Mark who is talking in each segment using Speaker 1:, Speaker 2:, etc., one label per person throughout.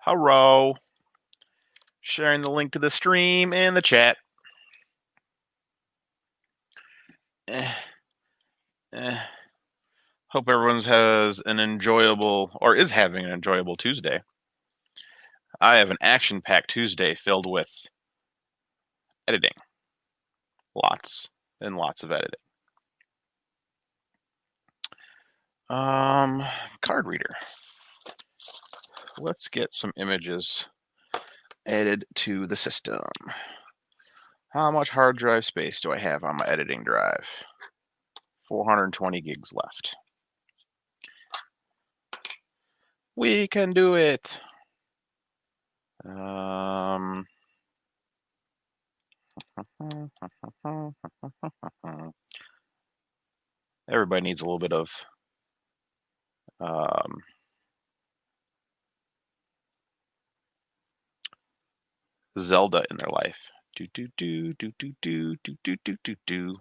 Speaker 1: Hello. Sharing the link to the stream in the chat. Hope everyone has an enjoyable, or is having an enjoyable Tuesday. I have an action-packed Tuesday filled with editing. Lots and lots of editing. Card reader. Let's get some images added to the system. How much hard drive space do I have on my editing drive? 420 gigs left. We can do it. Everybody needs a little bit of Zelda in their life. Do do do do do do do do do do do.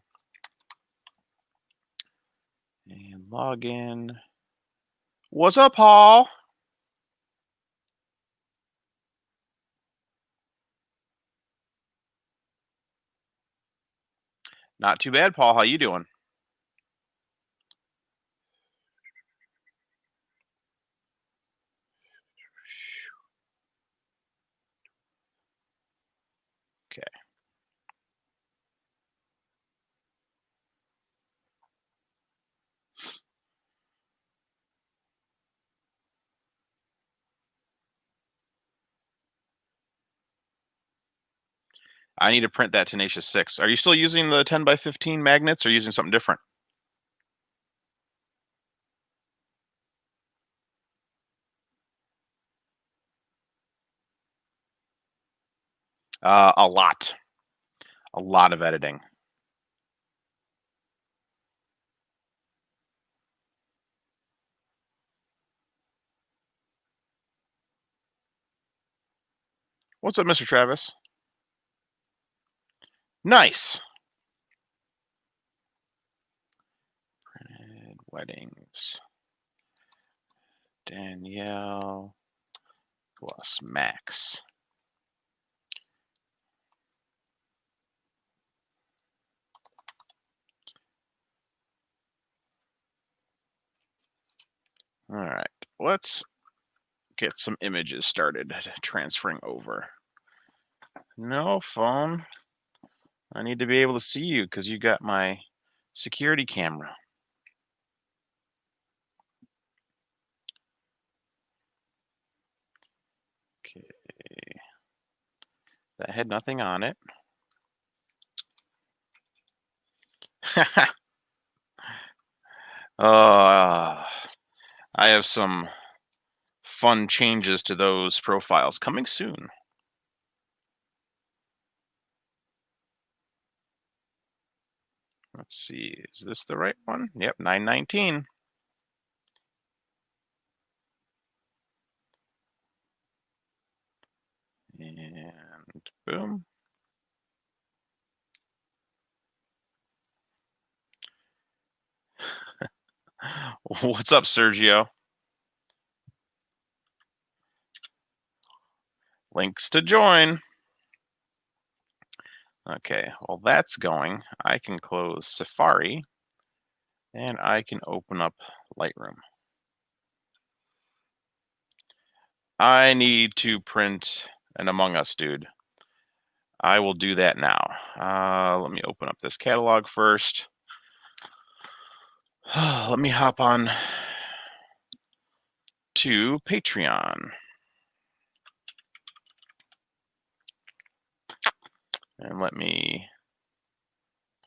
Speaker 1: And log in. What's up, Paul? Not too bad, Paul. How you doing? Okay. I need to print that Tenacious 6. Are you still using the 10 by 15 magnets or using something different? A lot. A lot of editing. What's up, Mr. Travis? Nice. Printed weddings. Danielle plus Max. All right, let's get some images started transferring over. No, phone. I need to be able to see you because you got my security camera. Okay. That had nothing on it. I have some fun changes to those profiles coming soon. Let's see, is this the right one? Yep, 919. And boom. What's up, Sergio? Links to join. Okay, while that's going, I can close Safari and I can open up Lightroom. I need to print an Among Us dude. I will do that now. Let me open up this catalog first. Let me hop on to Patreon. And let me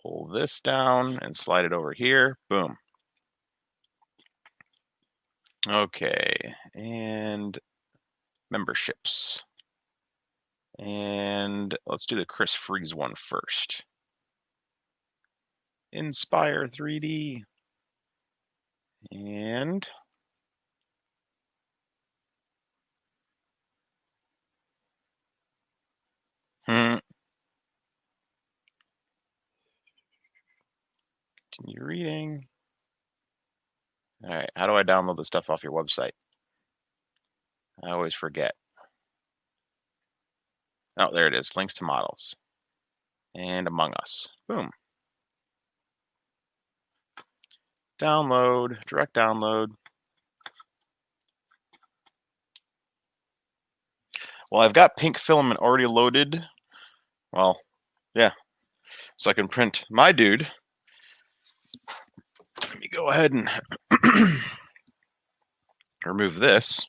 Speaker 1: pull this down and slide it over here. Boom. Okay, and memberships. And let's do the Chris Freeze one first. Inspire 3D. And continue reading. All right, how do I download the stuff off your website? I always forget. Oh, there it is. Links to models. And Among Us. Boom. Download, direct download. Well, I've got pink filament already loaded. Well, yeah. So I can print my dude. Let me go ahead and remove this.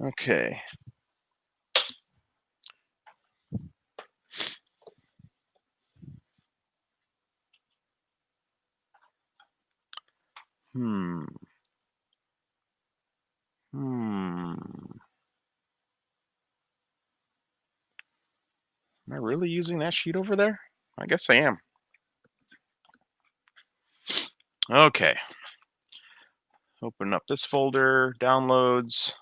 Speaker 1: Okay. Am I really using that sheet over there? I guess I am. Okay. Open up this folder, downloads.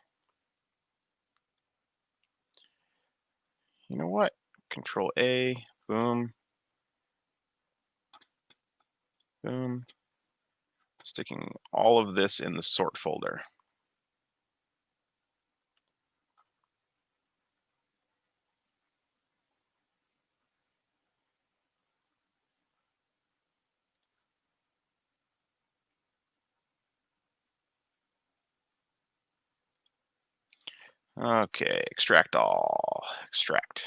Speaker 1: You know what? Control A, boom. Boom. Sticking all of this in the sort folder. Okay, extract all. Extract.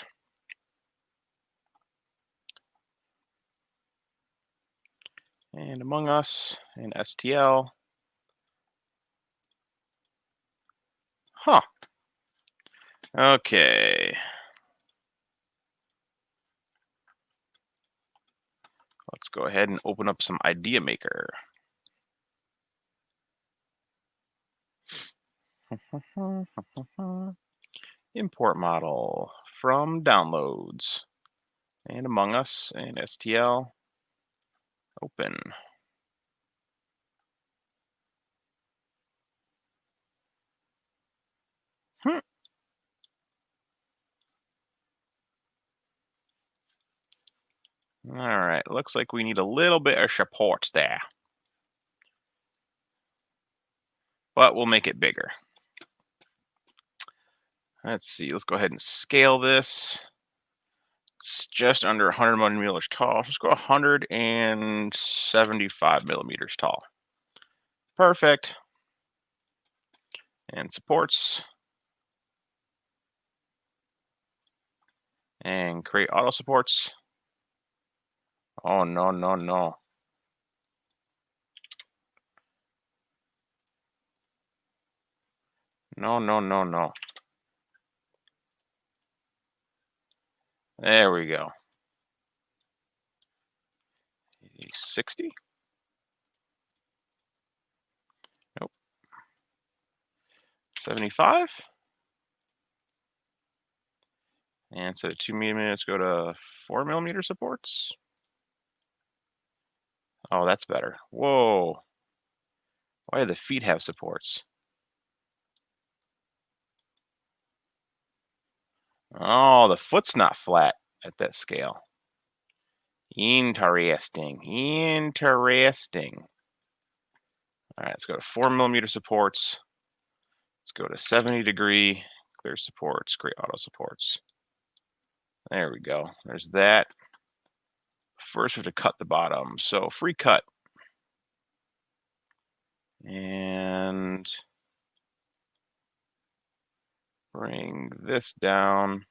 Speaker 1: And Among Us and STL. Huh. Okay. Let's go ahead and open up some Idea Maker. Import model from downloads and Among Us and STL. Open. All right, looks like we need a little bit of support there. But we'll make it bigger. Let's see, let's go ahead and scale this. It's just under 100 millimeters tall. Let's go 175 millimeters tall. Perfect. And supports. And create auto supports. Oh, no, no, no. No, no, no, no. There we go. 60? Nope. 75? And instead of 2 millimeters, go to 4 millimeter supports. Oh, that's better. Whoa. Why do the feet have supports? Oh, the foot's not flat at that scale. Interesting. Interesting. All right, let's go to 4 millimeter supports. Let's go to 70-degree clear supports, create auto supports. There we go. There's that. First, we have to cut the bottom. So free cut. And bring this down.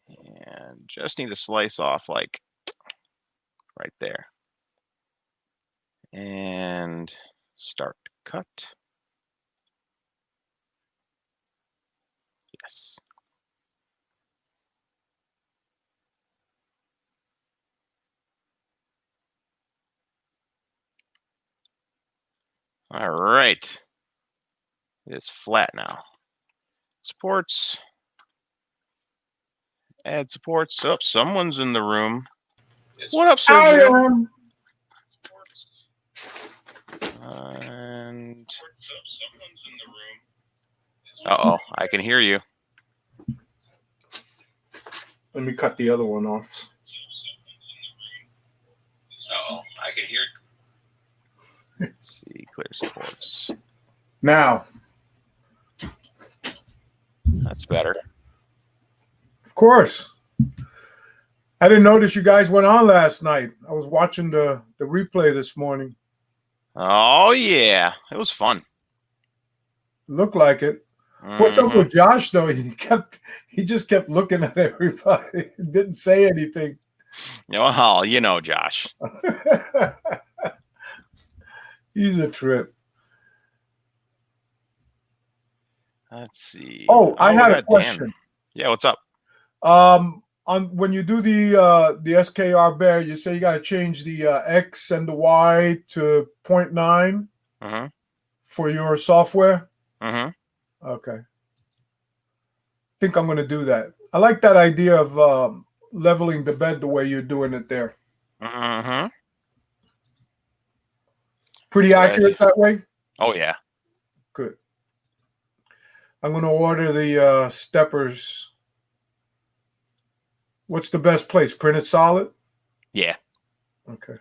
Speaker 1: And just need to slice off like right there. And start to cut. Yes. All right. It is flat now. Supports. Add supports. Oh, someone's in the room. What up, Sergio? And uh-oh, I can hear you.
Speaker 2: Let me cut the other one off.
Speaker 1: Uh-oh, I can hear. Let's see, clear supports.
Speaker 3: Now,
Speaker 1: That's better.
Speaker 3: of course. I didn't notice you guys went on last night. I was watching the replay this morning.
Speaker 1: Oh yeah, it was fun.
Speaker 3: Looked like it. What's up
Speaker 1: Mhm.
Speaker 3: with Josh though? He just kept looking at everybody. Didn't say anything.
Speaker 1: Well, you know, Josh.
Speaker 3: He's a trip.
Speaker 1: Let's see.
Speaker 3: Oh, I
Speaker 1: we
Speaker 3: had a
Speaker 1: got
Speaker 3: question.
Speaker 1: Dan. Yeah, what's up?
Speaker 3: On when you do the SKR bear, you say you got to change the X and the Y to 0.9
Speaker 1: Mm-hmm.
Speaker 3: for your software.
Speaker 1: Mm-hmm.
Speaker 3: Okay. Think I'm going to do that. I like that idea of leveling the bed the way you're doing it there.
Speaker 1: Mm-hmm.
Speaker 3: Pretty accurate that way?
Speaker 1: Oh, yeah.
Speaker 3: Good. I'm going to order the steppers. What's the best place? Printed solid?
Speaker 1: Yeah.
Speaker 3: Okay.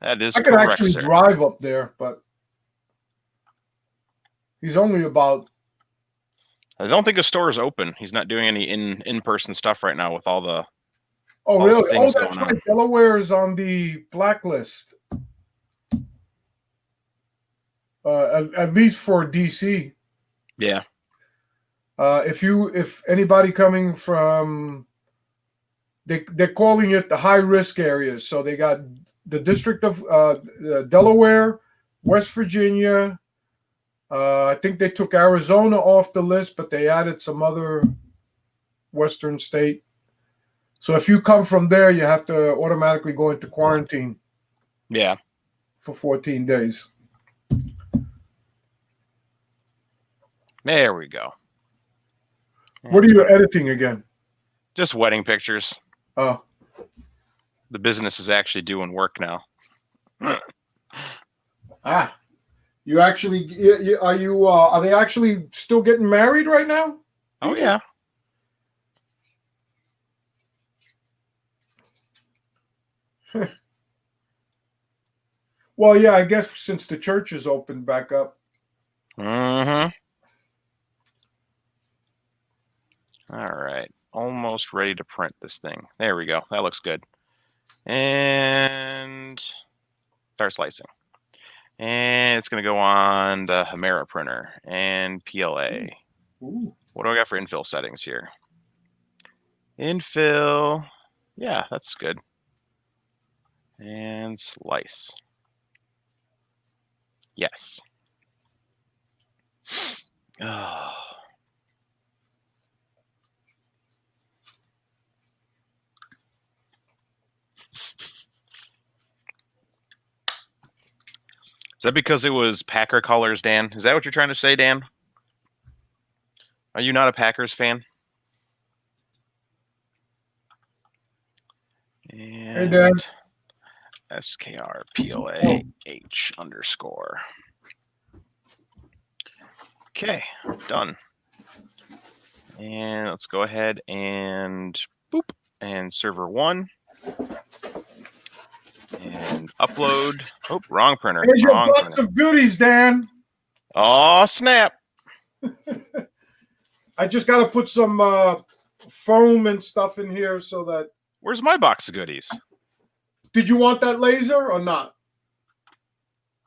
Speaker 1: That is
Speaker 3: I could
Speaker 1: correct,
Speaker 3: actually
Speaker 1: sir.
Speaker 3: drive up there, but he's only about...
Speaker 1: I don't think his store is open. He's not doing any in-person stuff right now with all the
Speaker 3: Oh,
Speaker 1: all the
Speaker 3: really?
Speaker 1: things
Speaker 3: Oh, that's
Speaker 1: going
Speaker 3: right.
Speaker 1: on.
Speaker 3: Delaware is on the blacklist. At least for DC.
Speaker 1: Yeah.
Speaker 3: If anybody coming from, they're calling it the high risk areas. So they got the District of Delaware, West Virginia. I think they took Arizona off the list, but they added some other Western state. So if you come from there, you have to automatically go into quarantine.
Speaker 1: Yeah.
Speaker 3: For 14 days.
Speaker 1: There we go.
Speaker 3: What are you editing again?
Speaker 1: Just wedding pictures.
Speaker 3: Oh.
Speaker 1: The business is actually doing work now.
Speaker 3: You actually are they actually still getting married right now?
Speaker 1: Oh yeah.
Speaker 3: Well, yeah, I guess since the church is opened back up.
Speaker 1: Mm-hmm. All right. Almost ready to print this thing. There we go. That looks good. And start slicing. And it's going to go on the Hemera printer and PLA.
Speaker 3: Ooh.
Speaker 1: What do I got for infill settings here? Infill. Yeah, that's good. And slice. Yes. Oh. Is that because it was Packer colors, Dan? Is that what you're trying to say, Dan? Are you not a Packers fan? And
Speaker 3: Hey, Dan.
Speaker 1: SKRPLAH_. Okay, done. And let's go ahead and boop. And server 1. And upload. Oh, wrong printer.
Speaker 3: Here's your
Speaker 1: Wrong
Speaker 3: box
Speaker 1: printer.
Speaker 3: of goodies, Dan.
Speaker 1: Oh, snap.
Speaker 3: I just got to put some foam and stuff in here so that...
Speaker 1: Where's my box of goodies?
Speaker 3: Did you want that laser or not?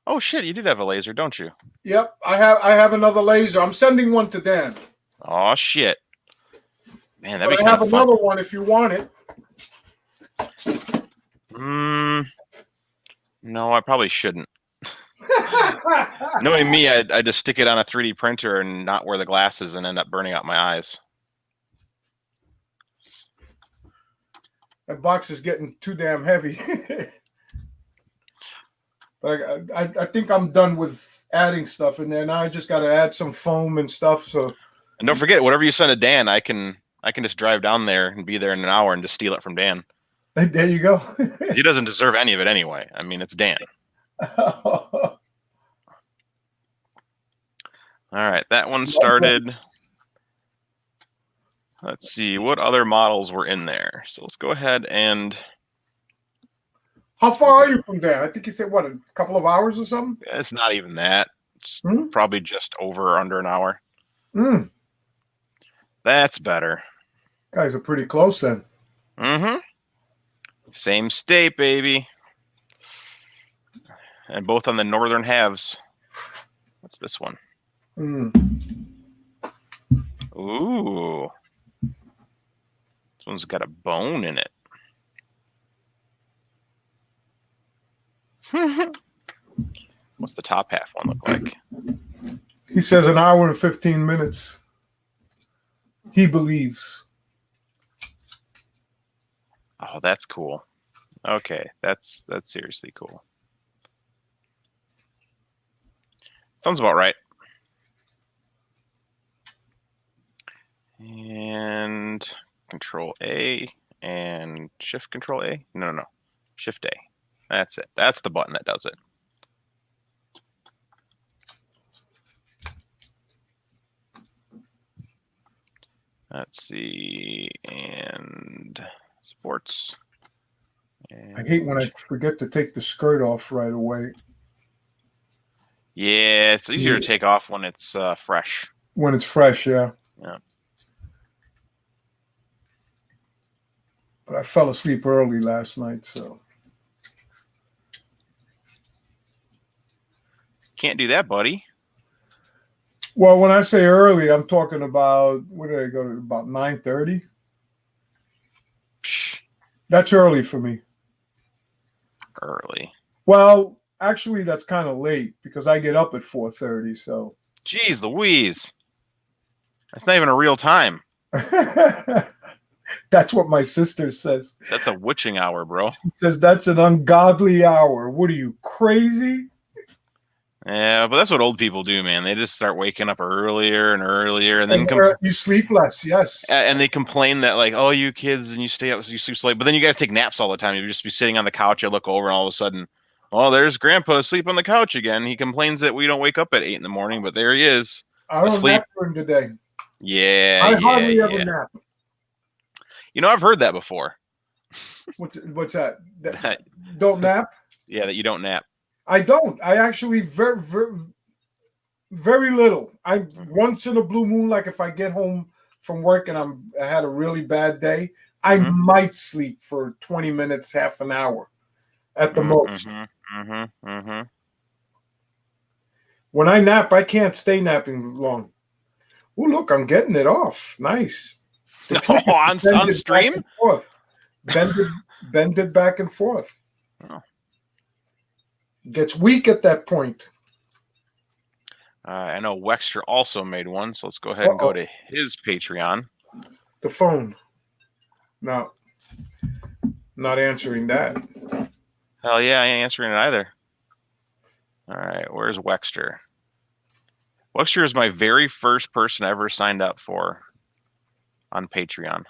Speaker 1: Oh, shit, you did have a laser, don't you?
Speaker 3: Yep, I have another laser. I'm sending one to Dan.
Speaker 1: Oh, shit. Man, that'd be
Speaker 3: I
Speaker 1: kind
Speaker 3: have
Speaker 1: of fun.
Speaker 3: another one if you want it.
Speaker 1: No, I probably shouldn't. Knowing me, I'd just stick it on a 3D printer and not wear the glasses and end up burning out my eyes.
Speaker 3: That box is getting too damn heavy. But I think I'm done with adding stuff in there. Now I just got to add some foam and stuff. So,
Speaker 1: and don't forget, whatever you send to Dan, I can just drive down there and be there in an hour and just steal it from Dan.
Speaker 3: There you go.
Speaker 1: He doesn't deserve any of it anyway. I mean, it's Dan. All right, that one started. Let's see what other models were in there. So let's go ahead and
Speaker 3: How far are you from there? I think you said, what, a couple of hours or something?
Speaker 1: It's not even that. It's
Speaker 3: Hmm?
Speaker 1: probably just over or under an hour.
Speaker 3: Mm.
Speaker 1: That's better.
Speaker 3: Guys are pretty close then.
Speaker 1: Mm-hmm. Same state, baby. And both on the northern halves. What's this one?
Speaker 3: Mm.
Speaker 1: Ooh. This one's got a bone in it. What's the top half one look like?
Speaker 3: He says an hour and 15 minutes. He believes.
Speaker 1: Oh, that's cool. Okay, that's seriously cool. Sounds about right. And Control A and Shift Control A. No. Shift A. That's it. That's the button that does it. Let's see. And sports.
Speaker 3: I hate when I forget to take the skirt off right away.
Speaker 1: Yeah, it's easier to take off when it's fresh.
Speaker 3: When it's fresh, yeah.
Speaker 1: Yeah.
Speaker 3: But I fell asleep early last night, so.
Speaker 1: Can't do that, buddy.
Speaker 3: Well, when I say early, I'm talking about, where did I go to? About 9:30?
Speaker 1: Psh,
Speaker 3: That's early for me.
Speaker 1: early.
Speaker 3: Well, actually, that's kind of late because I get up at 4:30, so.
Speaker 1: Jeez Louise. That's not even a real time.
Speaker 3: That's what my sister says.
Speaker 1: That's a witching hour, bro.
Speaker 3: She says that's an ungodly hour. What are you, crazy?
Speaker 1: Yeah, but that's what old people do, man. They just start waking up earlier and earlier, and then
Speaker 3: You sleep less, yes.
Speaker 1: and they complain that like, oh, you kids, and you stay up, so you sleep so late. But then you guys take naps all the time. You just be sitting on the couch. You look over, and all of a sudden, oh, there's Grandpa asleep on the couch again. He complains that we don't wake up at 8 in the morning, but there he is.
Speaker 3: I don't
Speaker 1: asleep.
Speaker 3: nap during the day.
Speaker 1: Yeah,
Speaker 3: I hardly ever
Speaker 1: yeah.
Speaker 3: nap.
Speaker 1: You know, I've heard that before.
Speaker 3: What's that? Don't nap?
Speaker 1: Yeah, that you don't nap.
Speaker 3: I don't. I actually very little. I once in a blue moon, like if I get home from work and I had a really bad day, I might sleep for 20 minutes, half an hour at the most. When I nap, I can't stay napping long. Oh, look, I'm getting it off. Nice.
Speaker 1: Oh, on stream?
Speaker 3: Bend it back and forth.
Speaker 1: Oh.
Speaker 3: Gets weak at that point.
Speaker 1: I know Wexter also made one, so let's go ahead and go to his Patreon.
Speaker 3: The phone. No. Not answering that.
Speaker 1: Hell yeah, I ain't answering it either. All right, where's Wexter? Wexter is my very first person I ever signed up for on Patreon.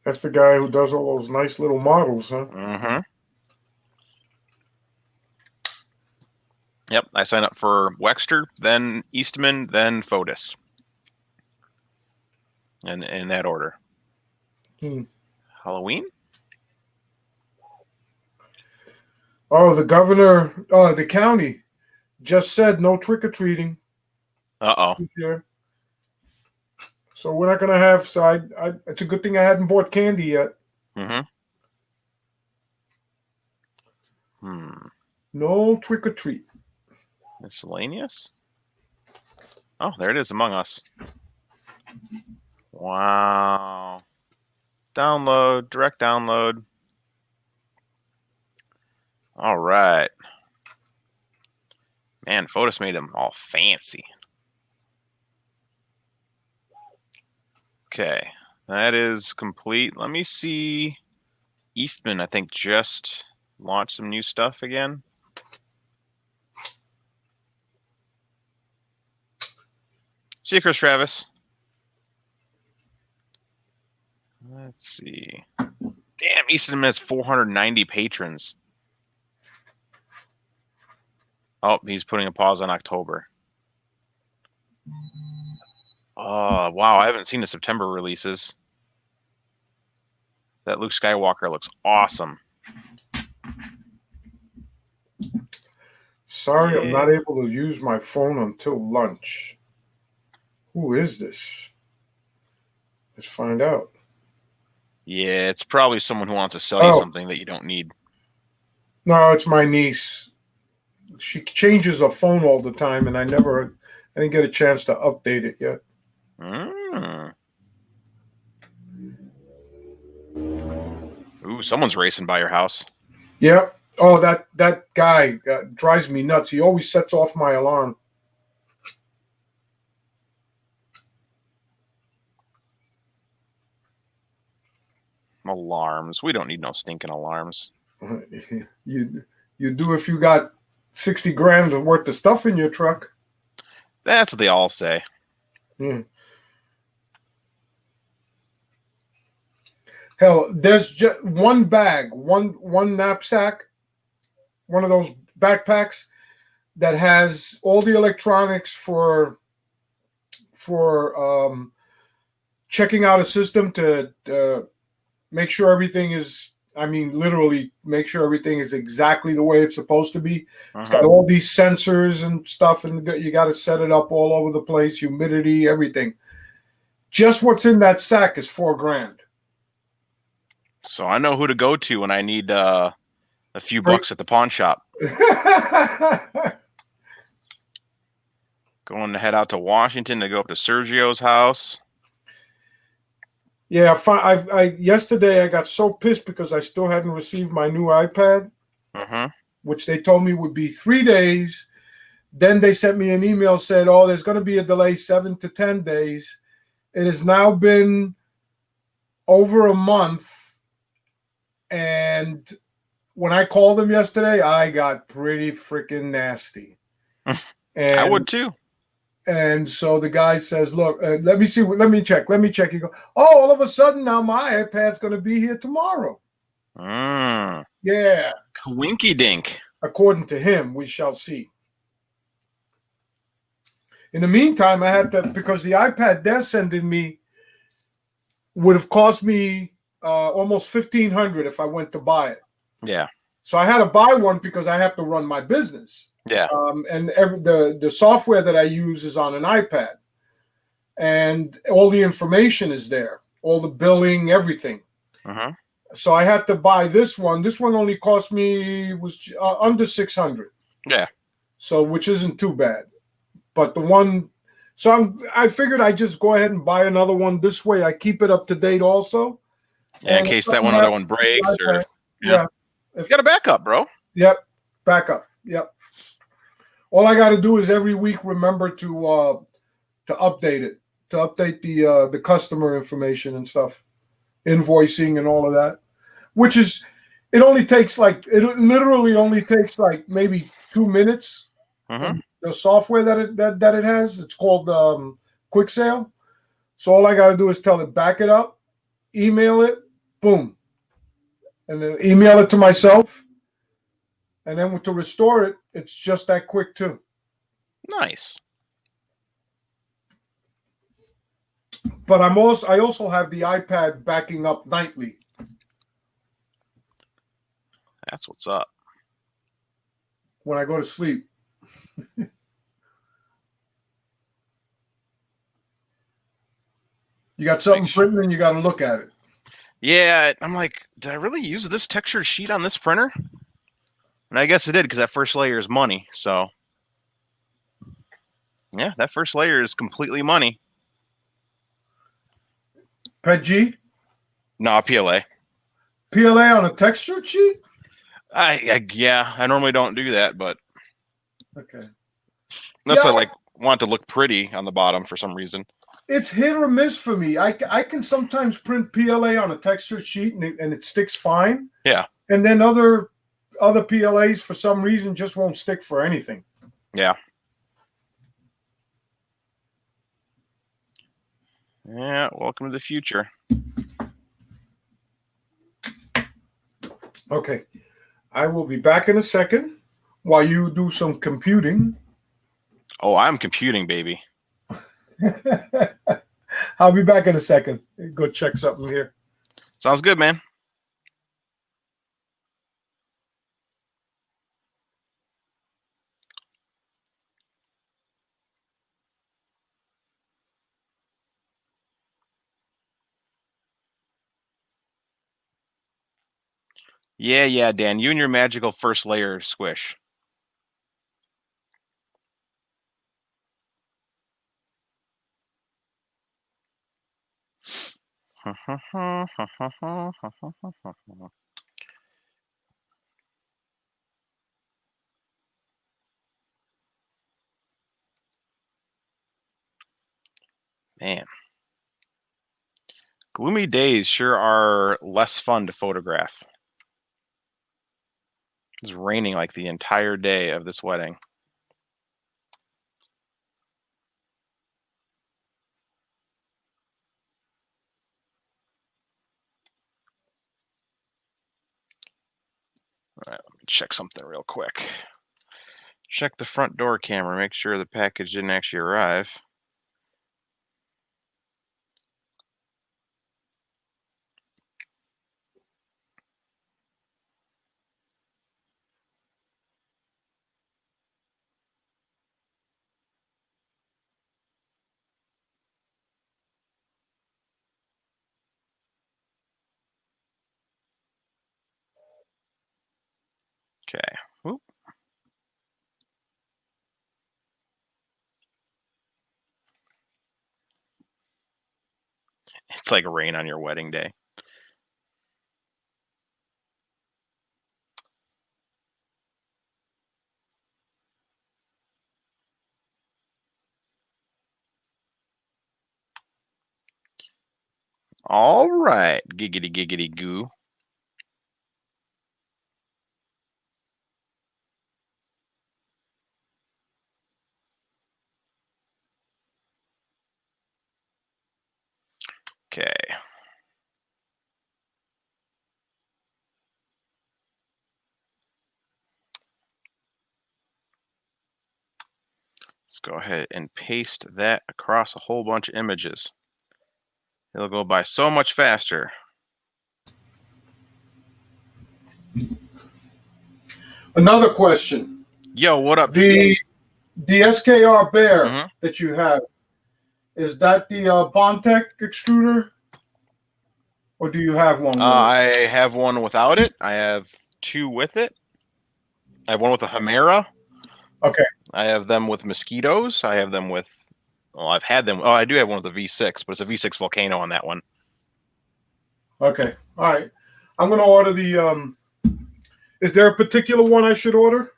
Speaker 3: That's the guy who does all those nice little models, huh?
Speaker 1: Mm-hmm. Yep, I signed up for Wexter, then Eastman, then Fotis. And in that order. Halloween?
Speaker 3: Oh, the governor, the county just said no trick-or-treating.
Speaker 1: Uh-oh.
Speaker 3: Here. So we're not going to have, it's a good thing I hadn't bought candy yet. No trick-or-treat.
Speaker 1: Miscellaneous? Oh, there it is, Among Us. Wow. Download, direct download. All right. Man, Fotis made them all fancy. Okay, that is complete. Let me see. Eastman, I think, just launched some new stuff again. See you, Chris Travis. Let's see. Damn, Eastman has 490 patrons. Oh, he's putting a pause on October. Oh, wow. I haven't seen the September releases. That Luke Skywalker looks awesome.
Speaker 3: Sorry, I'm
Speaker 1: Yeah.
Speaker 3: not able to use my phone until lunch. Who is this? Let's find out.
Speaker 1: Yeah, it's probably someone who wants to sell you
Speaker 3: Oh.
Speaker 1: something that you don't need.
Speaker 3: No, it's my niece. She changes her phone all the time, and I didn't get a chance to update it yet.
Speaker 1: Ooh, someone's racing by your house.
Speaker 3: Yep. Oh, that guy drives me nuts. He always sets off my alarm.
Speaker 1: Alarms. We don't need no stinking alarms.
Speaker 3: You do if you got 60 grams worth of stuff in your truck.
Speaker 1: That's what they all say.
Speaker 3: Hmm. Hell, there's just one bag, one knapsack, one of those backpacks that has all the electronics for checking out a system to make sure everything is. I mean, literally make sure everything is exactly the way it's supposed to be. It's got all these sensors and stuff, and you got to set it up all over the place, humidity, everything. Just what's in that sack is $4,000.
Speaker 1: So I know who to go to when I need a few bucks at the pawn shop. Going to head out to Washington to go up to Sergio's house.
Speaker 3: Yeah, yesterday I got so pissed because I still hadn't received my new iPad, which they told me would be 3 days. Then they sent me an email, said, "Oh, there's going to be a delay 7 to 10 days." It has now been over a month, and when I called them yesterday, I got pretty freaking nasty. And
Speaker 1: I would too.
Speaker 3: And so the guy says, "Look, let me see. Let me check. You go, oh, all of a sudden now my iPad's going to be here tomorrow." Yeah.
Speaker 1: Winky dink.
Speaker 3: According to him, we shall see. In the meantime, I had to, because the iPad they're sending me would have cost me almost $1,500 if I went to buy it.
Speaker 1: Yeah.
Speaker 3: So I had to buy one because I have to run my business.
Speaker 1: Yeah.
Speaker 3: And the software that I use is on an iPad, and all the information is there, all the billing, everything. So I had to buy this one. This one only cost me was under $600.
Speaker 1: Yeah.
Speaker 3: So which isn't too bad, but the one. So I figured I'd just go ahead and buy another one. This way I keep it up to date also.
Speaker 1: Yeah, in case that other one breaks or
Speaker 3: yeah.
Speaker 1: You got a backup, bro.
Speaker 3: Yep. Backup. Yep. All I got to do is every week remember to update it, to update the customer information and stuff, invoicing and all of that. Which is, it literally only takes like maybe 2 minutes. The software that it has, it's called Quick Sale. So all I got to do is tell it back it up, email it, boom, and then email it to myself. And then to restore it, it's just that quick too.
Speaker 1: Nice.
Speaker 3: But I also have the iPad backing up nightly.
Speaker 1: That's what's up.
Speaker 3: When I go to sleep. You got something printing and you got to look at it.
Speaker 1: Yeah, I'm like, did I really use this textured sheet on this printer? And I guess it did, because that first layer is money. So, yeah, that first layer is completely money.
Speaker 3: PEG?
Speaker 1: No, PLA.
Speaker 3: PLA on a textured sheet?
Speaker 1: Yeah, I normally don't do that, but
Speaker 3: okay.
Speaker 1: Unless I want to look pretty on the bottom for some reason.
Speaker 3: It's hit or miss for me. I can sometimes print PLA on a textured sheet and it sticks fine.
Speaker 1: Yeah.
Speaker 3: And then other PLAs for some reason just won't stick for anything.
Speaker 1: Yeah. Yeah, welcome to the future.
Speaker 3: Okay. I will be back in a second while you do some computing.
Speaker 1: Oh, I'm computing, baby.
Speaker 3: I'll be back in a second. Go check something here.
Speaker 1: Sounds good, man. Yeah, Dan. You and your magical first layer squish. Man. Gloomy days sure are less fun to photograph. It's raining like the entire day of this wedding. All right, let me check something real quick. Check the front door camera, make sure the package didn't actually arrive. Okay. Whoop. It's like rain on your wedding day. All right, giggity goo. Okay. Let's go ahead and paste that across a whole bunch of images. It'll go by so much faster.
Speaker 3: Another question.
Speaker 1: Yo, what up?
Speaker 3: The SKR Bear
Speaker 1: Mhm.
Speaker 3: that you have, is that the Bondtech extruder? Or do you have one with it?
Speaker 1: I have one without it. I have two with it. I have one with a Hemera.
Speaker 3: Okay.
Speaker 1: I have them with mosquitoes. I have them with. Well, I've had them. Oh, I do have one with a V6, but it's a V6 Volcano on that one.
Speaker 3: Okay. All right. I'm going to order the. Is there a particular one I should order?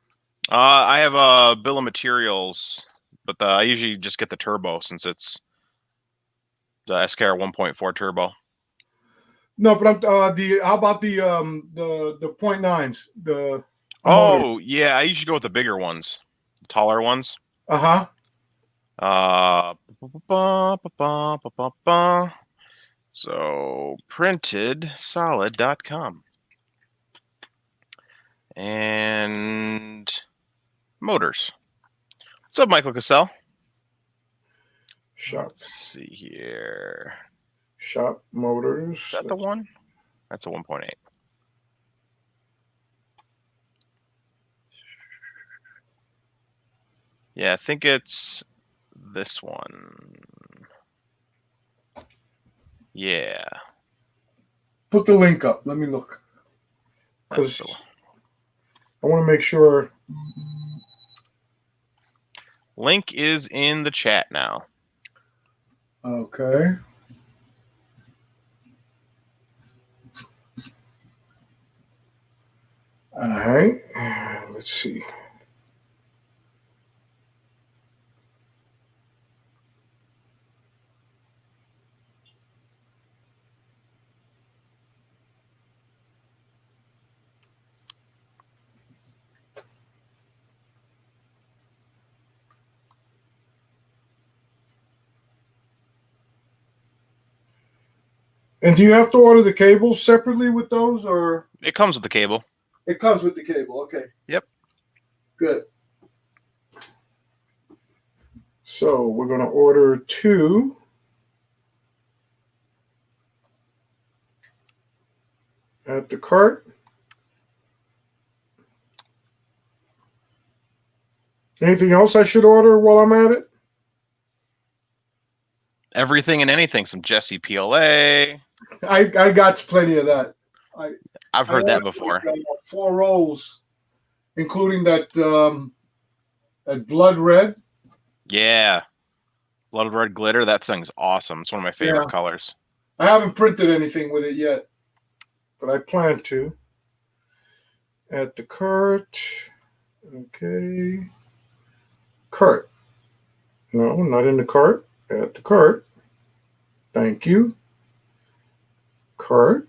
Speaker 1: I have a bill of materials, but I usually just get the turbo since it's the SKR 1.4 turbo.
Speaker 3: No, but I'm how about the .9s? The
Speaker 1: Oh, yeah, I usually go with the bigger ones, the taller ones.
Speaker 3: Uh-huh.
Speaker 1: So printedsolid.com and motors. What's up, Michael Cassell?
Speaker 3: Shop.
Speaker 1: Let's see here.
Speaker 3: Shop motors.
Speaker 1: Is that the one? That's a 1.8. Yeah, I think it's this one. Yeah.
Speaker 3: Put the link up. Let me look.
Speaker 1: That's
Speaker 3: Because I want to make sure.
Speaker 1: Link is in the chat now.
Speaker 3: Okay. All right. Let's see. And do you have to order the cables separately with those, or
Speaker 1: It comes with the cable.
Speaker 3: it comes with the cable? Okay.
Speaker 1: Yep.
Speaker 3: Good. So we're going to order 2. At the cart. Anything else I should order while I'm at it?
Speaker 1: Everything and anything. Some Jesse PLA.
Speaker 3: I got plenty of that.
Speaker 1: I've heard that before.
Speaker 3: Like, 4 rolls, including that blood red.
Speaker 1: Yeah. Blood red glitter. That thing's awesome. It's one of my favorite colors.
Speaker 3: I haven't printed anything with it yet, but I plan to. At the cart. Okay. Cart. No, not in the cart. At the cart. Thank you. Cart.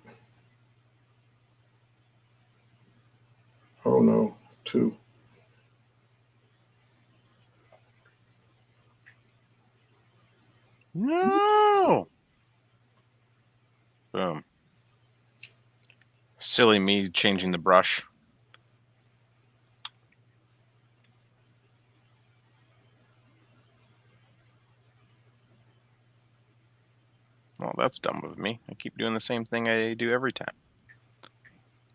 Speaker 3: Oh no, 2.
Speaker 1: No. Boom. Silly me changing the brush. Well, that's dumb of me. I keep doing the same thing I do every time.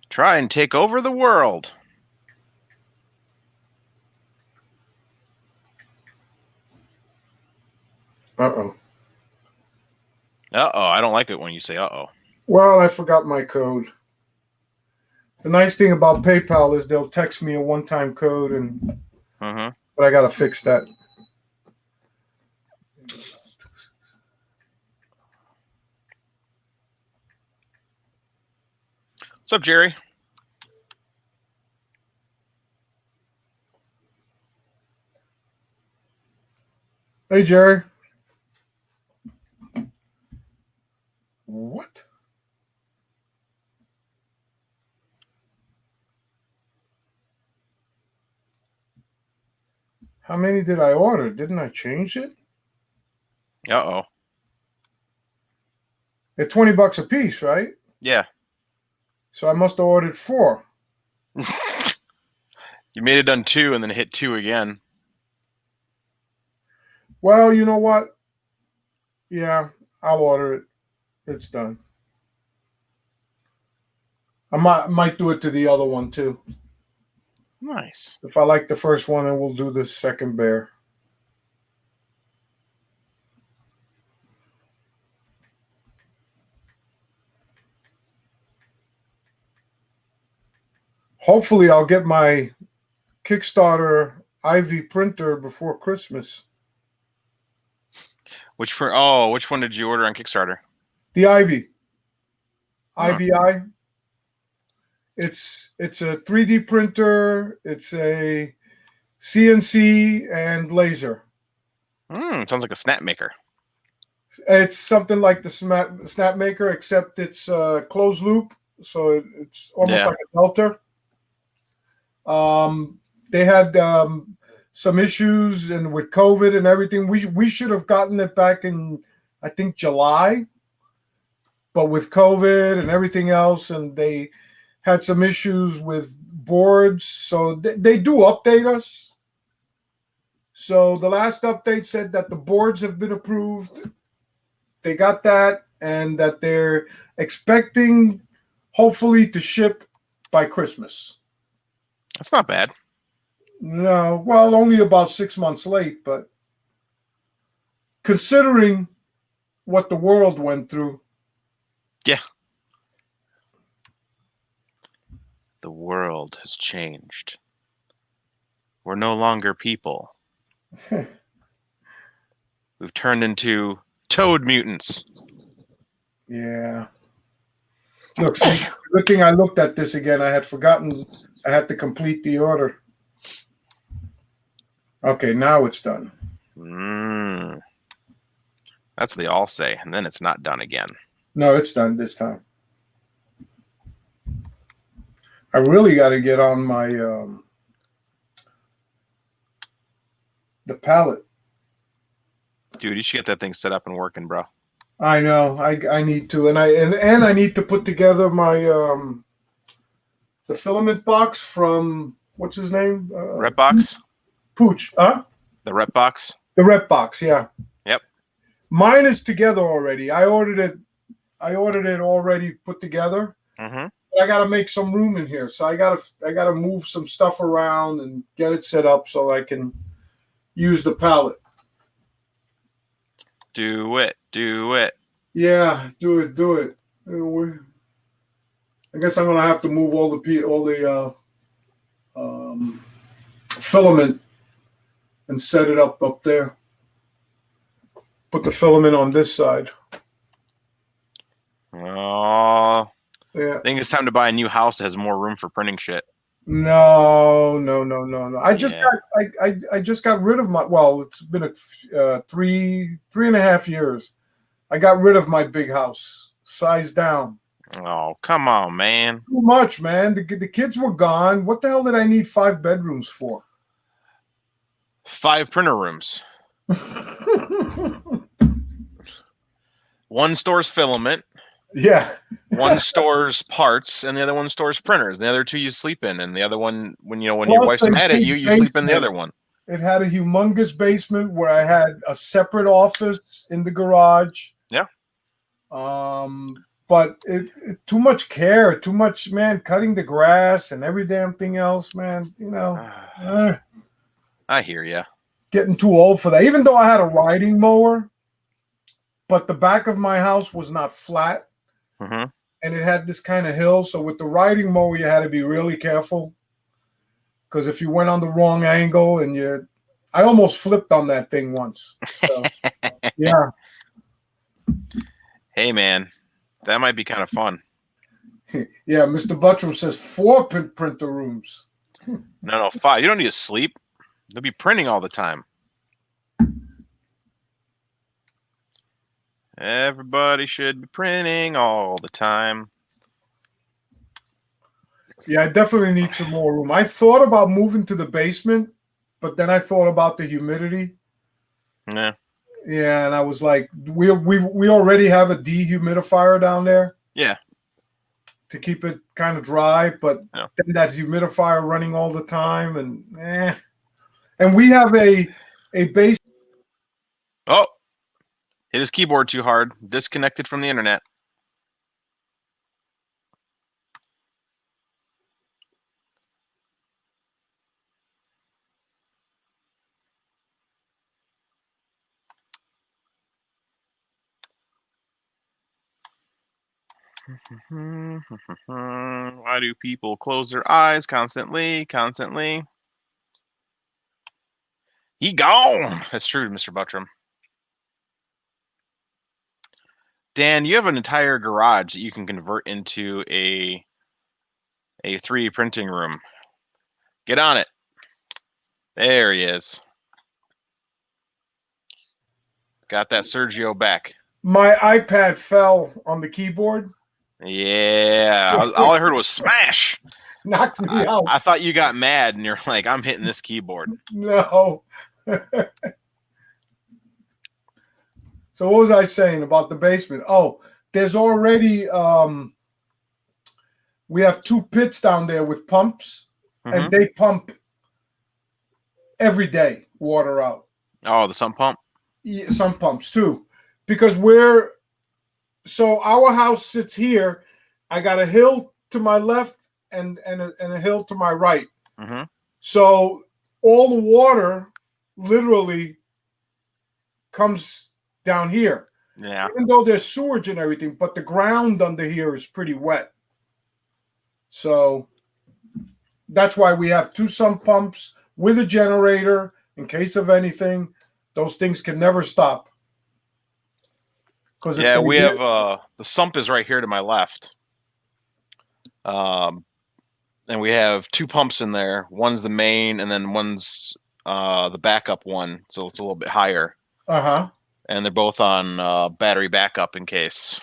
Speaker 1: Try and take over the world.
Speaker 3: Uh-oh.
Speaker 1: Uh-oh. I don't like it when you say uh-oh.
Speaker 3: Well, I forgot my code. The nice thing about PayPal is they'll text me a one-time code, but I got to fix that.
Speaker 1: What's up, Jerry?
Speaker 3: Hey, Jerry. What? How many did I order? Didn't I change it?
Speaker 1: Uh-oh.
Speaker 3: They're $20 a piece, right?
Speaker 1: Yeah.
Speaker 3: So I must have ordered 4.
Speaker 1: You made it done 2 and then hit 2 again.
Speaker 3: Well, you know what? Yeah, I'll order it. It's done. I might do it to the other one too.
Speaker 1: Nice.
Speaker 3: If I like the first one, then we'll do the second bear. Hopefully, I'll get my Kickstarter Ivy printer before Christmas.
Speaker 1: Which one did you order on Kickstarter?
Speaker 3: The Ivy.
Speaker 1: Huh.
Speaker 3: IVI. It's a 3D printer. It's a CNC and laser.
Speaker 1: Sounds like a snap maker.
Speaker 3: It's something like the snap maker, except it's closed loop, so it's almost like a Delta. They had some issues, and with COVID and everything, we should have gotten it back in, I think, July. But with COVID and everything else, and they had some issues with boards, so they do update us. So the last update said that the boards have been approved. They got that, and that they're expecting, hopefully, to ship by Christmas.
Speaker 1: That's not bad.
Speaker 3: No, well, only about 6 months late, but considering what the world went through.
Speaker 1: Yeah. The world has changed. We're no longer people. We've turned into toad mutants.
Speaker 3: Yeah. Look, see, good thing I looked at this again. I had forgotten I had to complete the order. Okay, now it's done.
Speaker 1: That's the all say, and then it's not done again.
Speaker 3: No, it's done this time. I really got to get on my the palette.
Speaker 1: Dude, you should get that thing set up and working, bro.
Speaker 3: I know. I need to, and I need to put together my the filament box from what's his name?
Speaker 1: Rep box?
Speaker 3: Pooch, huh?
Speaker 1: The rep box?
Speaker 3: The rep box, yeah.
Speaker 1: Yep.
Speaker 3: Mine is together already. I ordered it already put together.
Speaker 1: Mm-hmm.
Speaker 3: But I got to make some room in here, so I gotta move some stuff around and get it set up so I can use the palette.
Speaker 1: Do it.
Speaker 3: Yeah, do it. I guess I'm gonna have to move all the filament and set it up there. Put the filament on this side.
Speaker 1: Oh,
Speaker 3: Yeah.
Speaker 1: I think it's time to buy a new house that has more room for printing shit.
Speaker 3: No. I just got rid of my. Well, it's been a 3.5 years. I got rid of my big house, size down.
Speaker 1: Oh, come on, man.
Speaker 3: Too much, man. The kids were gone. What the hell did I need 5 bedrooms for?
Speaker 1: 5 printer rooms. One stores filament.
Speaker 3: Yeah.
Speaker 1: One stores parts, and the other one stores printers. And the other 2 you sleep in, and the other one, when your
Speaker 3: Plus
Speaker 1: wife's
Speaker 3: a
Speaker 1: mad at
Speaker 3: big
Speaker 1: you sleep in the
Speaker 3: basement.
Speaker 1: other one.
Speaker 3: It had a humongous basement where I had a separate office in the garage.
Speaker 1: Yeah.
Speaker 3: But it too much care, too much, man, cutting the grass and every damn thing else, man.
Speaker 1: I hear ya.
Speaker 3: Getting too old for that. Even though I had a riding mower, but the back of my house was not flat.
Speaker 1: Mm-hmm.
Speaker 3: And it had this kind of hill. So with the riding mower, you had to be really careful. Because if you went on the wrong angle I almost flipped on that thing once. So, yeah.
Speaker 1: Hey, man, that might be kind of fun.
Speaker 3: Yeah, Mr. Buttram says 4 printer rooms.
Speaker 1: No, 5. You don't need to sleep. They'll be printing all the time. Everybody should be printing all the time.
Speaker 3: Yeah, I definitely need some more room. I thought about moving to the basement, but then I thought about the humidity.
Speaker 1: Yeah.
Speaker 3: Yeah, and I was like, we already have a dehumidifier down there.
Speaker 1: Yeah.
Speaker 3: To keep it kind of dry, but
Speaker 1: Yeah.
Speaker 3: then that humidifier running all the time, and we have a base.
Speaker 1: Oh, hit his keyboard too hard. Disconnected from the internet. Why do people close their eyes constantly? He gone. That's true, Mr. Buttram. Dan, you have an entire garage that you can convert into a 3D printing room. Get on it. There he is. Got that Sergio back.
Speaker 3: My iPad fell on the keyboard.
Speaker 1: Yeah. All I heard was smash.
Speaker 3: Knocked me out.
Speaker 1: I thought you got mad and you're like, I'm hitting this keyboard.
Speaker 3: No. So what was I saying about the basement? Oh, there's already we have 2 pits down there with pumps, and they pump every day water out.
Speaker 1: Oh, the sump pump?
Speaker 3: Yeah, some pumps too. Because so our house sits here. I got a hill to my left and a hill to my right.
Speaker 1: Mm-hmm.
Speaker 3: So all the water literally comes down here.
Speaker 1: Yeah.
Speaker 3: Even though there's sewage and everything, but the ground under here is pretty wet. So that's why we have 2 sump pumps with a generator in case of anything. Those things can never stop.
Speaker 1: Yeah, we have the sump is right here to my left. And we have 2 pumps in there. One's the main, and then one's the backup one, so it's a little bit higher. And they're both on battery backup in case.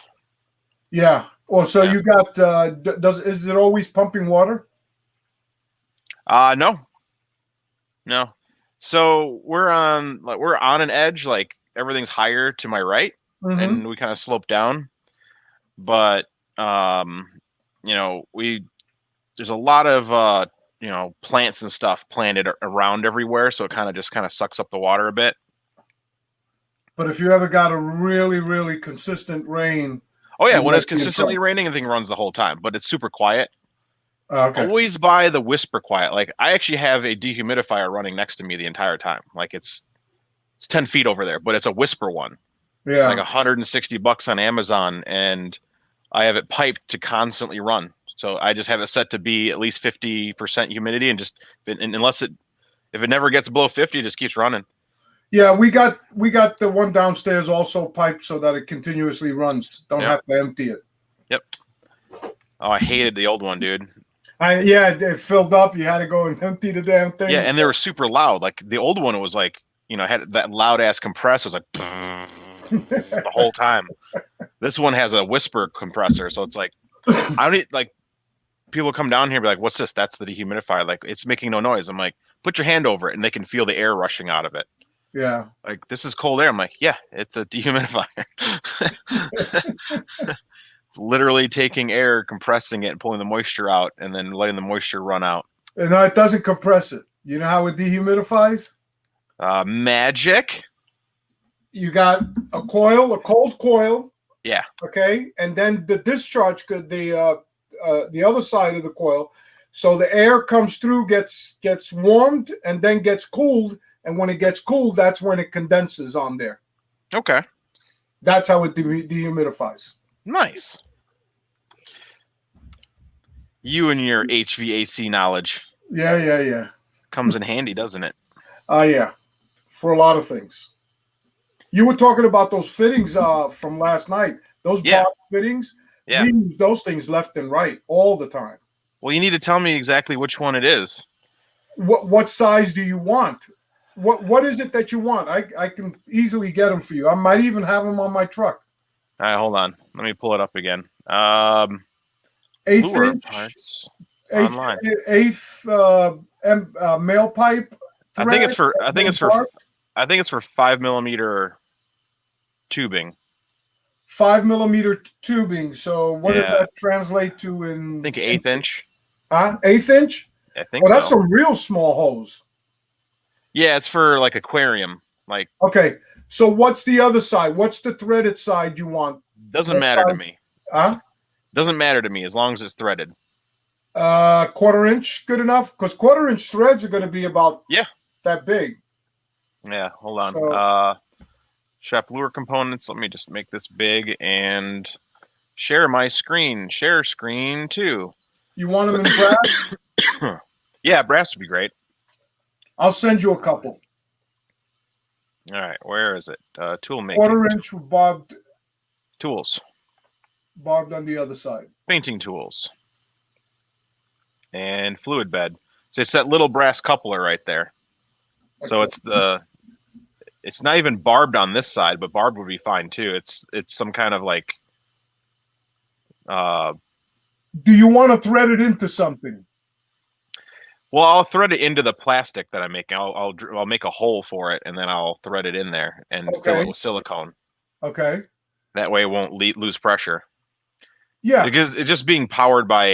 Speaker 3: Yeah. Well, so you got is it always pumping water?
Speaker 1: No. So we're on an edge, like everything's higher to my right, and we kind of slope down. But there's a lot of plants and stuff planted around everywhere, so it kind of sucks up the water a bit.
Speaker 3: But if you ever got a really, really consistent rain.
Speaker 1: Oh yeah, when it's consistently raining, the thing runs the whole time, but it's super quiet.
Speaker 3: Okay.
Speaker 1: Always buy the whisper quiet. Like I actually have a dehumidifier running next to me the entire time. Like it's 10 feet over there, but it's a whisper one.
Speaker 3: Yeah.
Speaker 1: Like $160 on Amazon, and I have it piped to constantly run. So I just have it set to be at least 50% humidity, and if it never gets below 50, it just keeps running.
Speaker 3: Yeah, we got the one downstairs also piped so that it continuously runs. Don't
Speaker 1: Yep.
Speaker 3: have to empty it.
Speaker 1: Yep. Oh, I hated the old one, dude.
Speaker 3: It filled up. You had to go and empty the damn thing.
Speaker 1: Yeah, and they were super loud. Like the old one was like, had that loud ass compressor. It was like the whole time. This one has a whisper compressor, so it's like I don't need, like, people come down here and be like, "What's this?" That's the dehumidifier. Like, it's making no noise. I'm like, put your hand over it, and they can feel the air rushing out of it.
Speaker 3: Yeah.
Speaker 1: Like, this is cold air. I'm like, yeah, it's a dehumidifier. It's literally taking air, compressing it, and pulling the moisture out, and then letting the moisture run out.
Speaker 3: No, it doesn't compress it. You know how it dehumidifies?
Speaker 1: Magic.
Speaker 3: You got a cold coil.
Speaker 1: Yeah.
Speaker 3: Okay, and then the discharge, the other side of the coil, so the air comes through, gets warmed, and then gets cooled. And when it gets cooled, that's when it condenses on there.
Speaker 1: Okay.
Speaker 3: That's how it dehumidifies.
Speaker 1: Nice. You and your HVAC knowledge.
Speaker 3: Yeah.
Speaker 1: Comes in handy, doesn't it?
Speaker 3: Yeah, for a lot of things. You were talking about those fittings from last night. Those box fittings.
Speaker 1: Yeah.
Speaker 3: We use those things left and right all the time.
Speaker 1: Well, you need to tell me exactly which one it is.
Speaker 3: What size do you want? What is it that you want? I can easily get them for you. I might even have them on my truck.
Speaker 1: All right, hold on. Let me pull it up again.
Speaker 3: Eighth
Speaker 1: Lure
Speaker 3: inch
Speaker 1: parts
Speaker 3: online. Male pipe.
Speaker 1: I think it's for 5mm tubing.
Speaker 3: 5mm tubing. So what does that translate to in?
Speaker 1: I think 1/8 inch.
Speaker 3: 1/8 inch?
Speaker 1: I think so.
Speaker 3: That's some real small hose.
Speaker 1: Yeah, it's for like aquarium. Like,
Speaker 3: okay. So what's the other side? What's the threaded side you want?
Speaker 1: Doesn't matter to me.
Speaker 3: Huh?
Speaker 1: Doesn't matter to me as long as it's threaded.
Speaker 3: 1/4 inch good enough? Because 1/4 inch threads are going to be about that big.
Speaker 1: Yeah, hold on. Chef lure components. Let me just make this big and share my screen. Share screen too.
Speaker 3: You want them in brass?
Speaker 1: Yeah, brass would be great.
Speaker 3: I'll send you a couple.
Speaker 1: All right, where is it? Tool making.
Speaker 3: 1/4 inch with barbed.
Speaker 1: Tools.
Speaker 3: Barbed on the other side.
Speaker 1: Painting tools. And fluid bed. So it's that little brass coupler right there. Okay. So it's not even barbed on this side, but barbed would be fine too. It's some kind of like.
Speaker 3: Do you want to thread it into something?
Speaker 1: Well, I'll thread it into the plastic that I'm making. I'll make a hole for it, and then I'll thread it in there and fill it with silicone.
Speaker 3: Okay.
Speaker 1: That way, it won't lose pressure.
Speaker 3: Yeah.
Speaker 1: Because it's just being powered by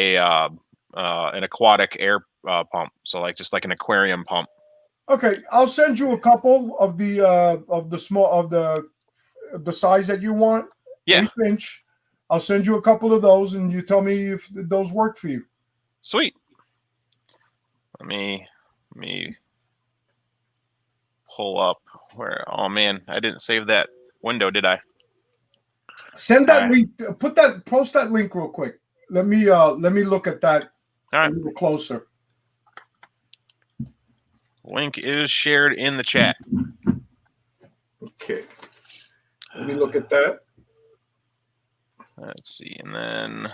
Speaker 1: an aquatic air pump, so just like an aquarium pump.
Speaker 3: Okay, I'll send you a couple of the size that you want.
Speaker 1: Yeah.
Speaker 3: 1/8 inch. I'll send you a couple of those, and you tell me if those work for you.
Speaker 1: Sweet. Let me pull up where. Oh man, I didn't save that window, did I?
Speaker 3: Send that link. Post that link real quick. Let me look at that a little closer.
Speaker 1: Link is shared in the chat.
Speaker 3: Okay. Let me look at that.
Speaker 1: Let's see, and then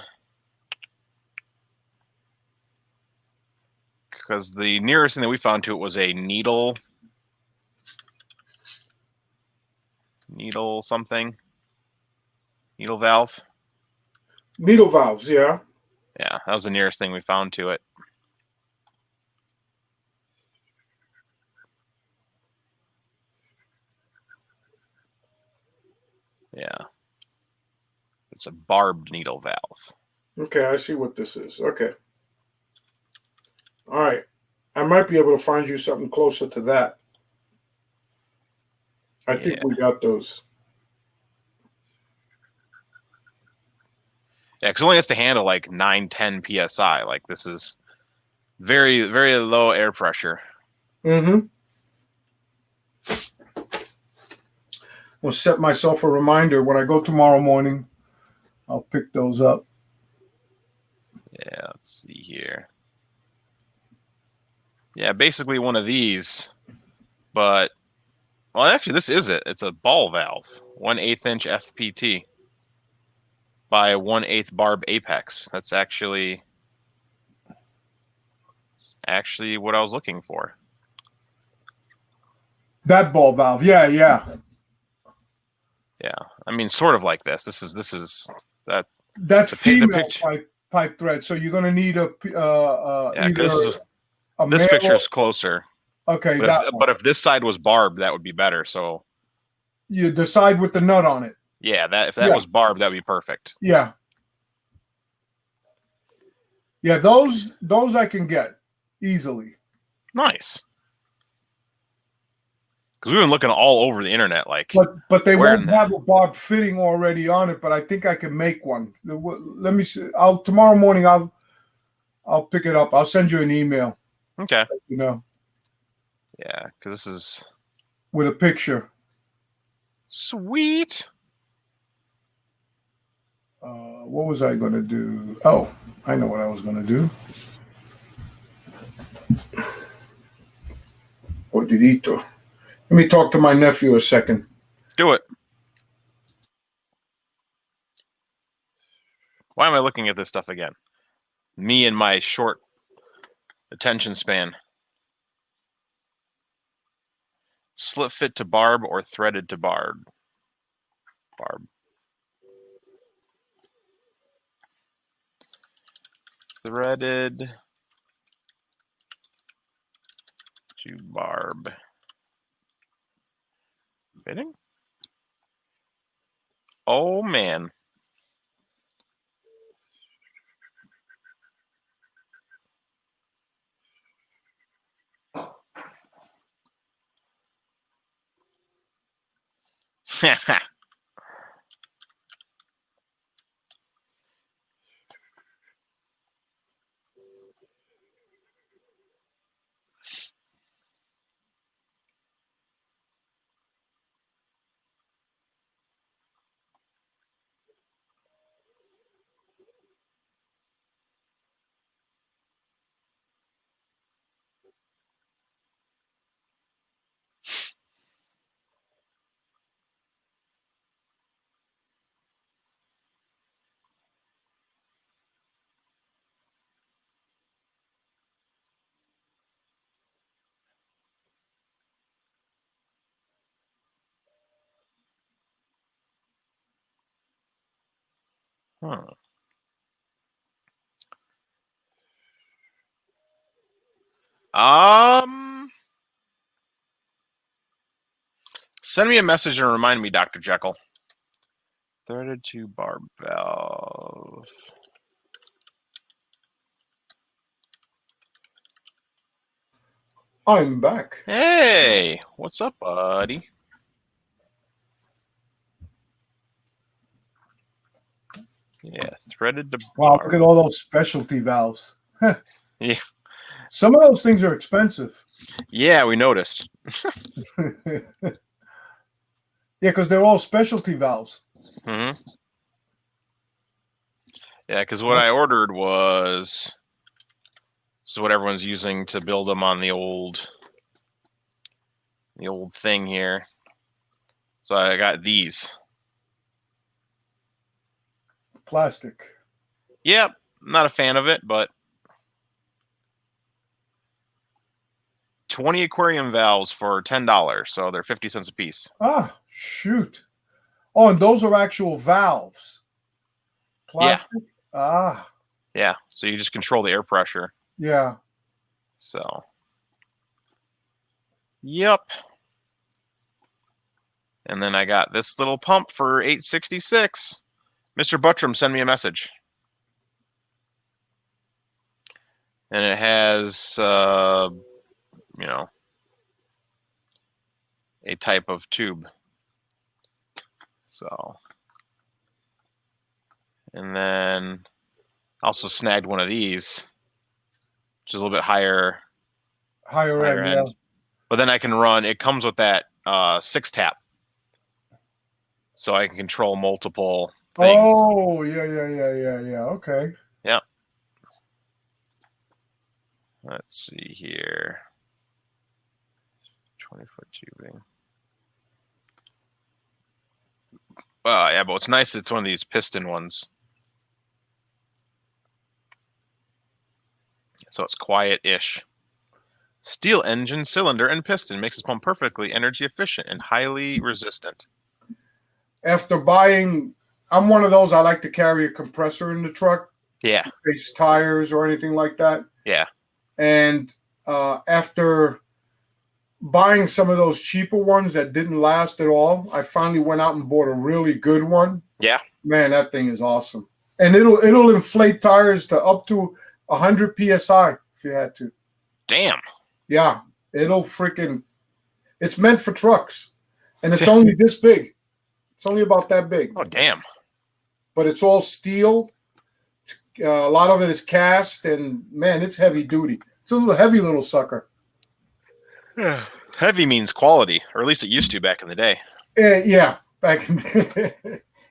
Speaker 1: because the nearest thing that we found to it was a needle something. Needle valve.
Speaker 3: Needle valves, yeah.
Speaker 1: Yeah, that was the nearest thing we found to it. Yeah. It's a barbed needle valve.
Speaker 3: Okay, I see what this is. Okay. All right. I might be able to find you something closer to that. I think we got those.
Speaker 1: Yeah, because it only has to handle like 9-10 psi. Like this is very, very low air pressure.
Speaker 3: Mm-hmm. I'll set myself a reminder when I go tomorrow morning. I'll pick those up.
Speaker 1: Yeah, let's see here. Yeah, basically one of these, but well, actually, this is it. It's a ball valve, 1/8 inch FPT by 1/8 barb apex. That's actually what I was looking for.
Speaker 3: That ball valve. Yeah, yeah.
Speaker 1: Yeah, I mean, sort of like this. This is that.
Speaker 3: That's
Speaker 1: The
Speaker 3: female
Speaker 1: picture.
Speaker 3: pipe thread. So you're gonna need a
Speaker 1: Yeah,
Speaker 3: either
Speaker 1: because
Speaker 3: a
Speaker 1: this
Speaker 3: male.
Speaker 1: picture's closer.
Speaker 3: Okay,
Speaker 1: But
Speaker 3: that
Speaker 1: if,
Speaker 3: one.
Speaker 1: but if this side was barbed, that would be better. So
Speaker 3: You decide with the nut on it.
Speaker 1: yeah, if that
Speaker 3: Yeah.
Speaker 1: was barbed, that'd be perfect.
Speaker 3: Yeah. Yeah, those I can get easily.
Speaker 1: Nice. Because we've been looking all over the internet, like.
Speaker 3: But they
Speaker 1: where
Speaker 3: won't
Speaker 1: in the-
Speaker 3: have a barb fitting already on it. But I think I can make one. Let me see. Tomorrow morning. I'll pick it up. I'll send you an email.
Speaker 1: Okay.
Speaker 3: You know,
Speaker 1: Yeah, because this is
Speaker 3: with a picture.
Speaker 1: sweet.
Speaker 3: What was I going to do? Oh, I know what I was going to do. Odidito. Let me talk to my nephew a second.
Speaker 1: Do it. Why am I looking at this stuff again? Me and my short attention span. Slip fit to barb or threaded to barb? Barb. Threaded to barb. Fitting? Oh, man. Huh. Send me a message and remind me, Dr. Jekyll. Threaded to barb valve.
Speaker 3: I'm back.
Speaker 1: Hey, what's up, buddy? Yeah, threaded to
Speaker 3: Wow,
Speaker 1: barb.
Speaker 3: look at all those specialty valves.
Speaker 1: Yeah.
Speaker 3: Some of those things are expensive.
Speaker 1: Yeah, we noticed.
Speaker 3: Yeah, because they're all specialty valves.
Speaker 1: Mm-hmm. Yeah, because what I ordered was what everyone's using to build them on the old thing here. So I got these.
Speaker 3: Plastic.
Speaker 1: Yep, not a fan of it, but 20 aquarium valves for $10, so they're 50 cents a piece.
Speaker 3: Ah, shoot. Oh, and those are actual valves. Plastic?
Speaker 1: Yeah.
Speaker 3: Ah.
Speaker 1: Yeah, so you just control the air pressure.
Speaker 3: Yeah.
Speaker 1: So, yep. And then I got this little pump for $8.66. Mr. Buttram, send me a message. And it has, you know, a type of tube. So, and then also snagged one of these, which is a little bit higher
Speaker 3: Higher end. Yeah.
Speaker 1: But then I can run. It comes with that 6-tap, so I can control multiple things.
Speaker 3: Oh, yeah. Okay.
Speaker 1: Yeah. Let's see here. 20-foot tubing. Yeah, but what's nice, it's one of these piston ones. So it's quiet-ish. Steel engine, cylinder, and piston makes this pump perfectly energy efficient and highly resistant.
Speaker 3: After buying, I'm one of those, I like to carry a compressor in the truck.
Speaker 1: Yeah.
Speaker 3: In case tires or anything like that.
Speaker 1: Yeah.
Speaker 3: And after buying some of those cheaper ones that didn't last at all, I finally went out and bought a really good one.
Speaker 1: Yeah.
Speaker 3: Man, that thing is awesome. And it'll inflate tires to up to 100 psi if you had to.
Speaker 1: Damn.
Speaker 3: Yeah, it's meant for trucks. And it's only this big. It's only about that big.
Speaker 1: Oh, damn.
Speaker 3: But it's all steel. A lot of it is cast, and man, it's heavy duty. It's a little heavy little sucker.
Speaker 1: Heavy means quality, or at least it used to back in the day.
Speaker 3: Yeah, back in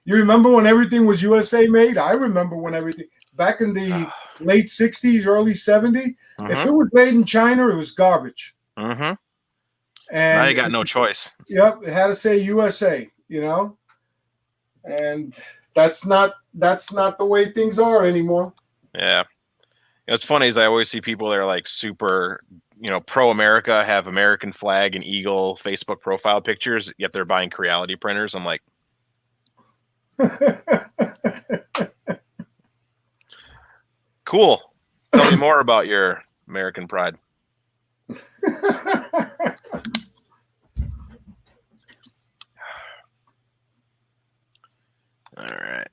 Speaker 3: you remember when everything was USA made? I remember when everything back in the late 60s, early 70s.
Speaker 1: Mm-hmm.
Speaker 3: If it was made in China, it was garbage.
Speaker 1: Mm-hmm.
Speaker 3: And
Speaker 1: now you got no choice.
Speaker 3: Yep, it had to say USA, and that's not the way things are anymore.
Speaker 1: Yeah. What's funny is I always see people that are like super, pro-America, have American flag and eagle Facebook profile pictures, yet they're buying Creality printers. I'm like, cool. Tell me more about your American pride. All right.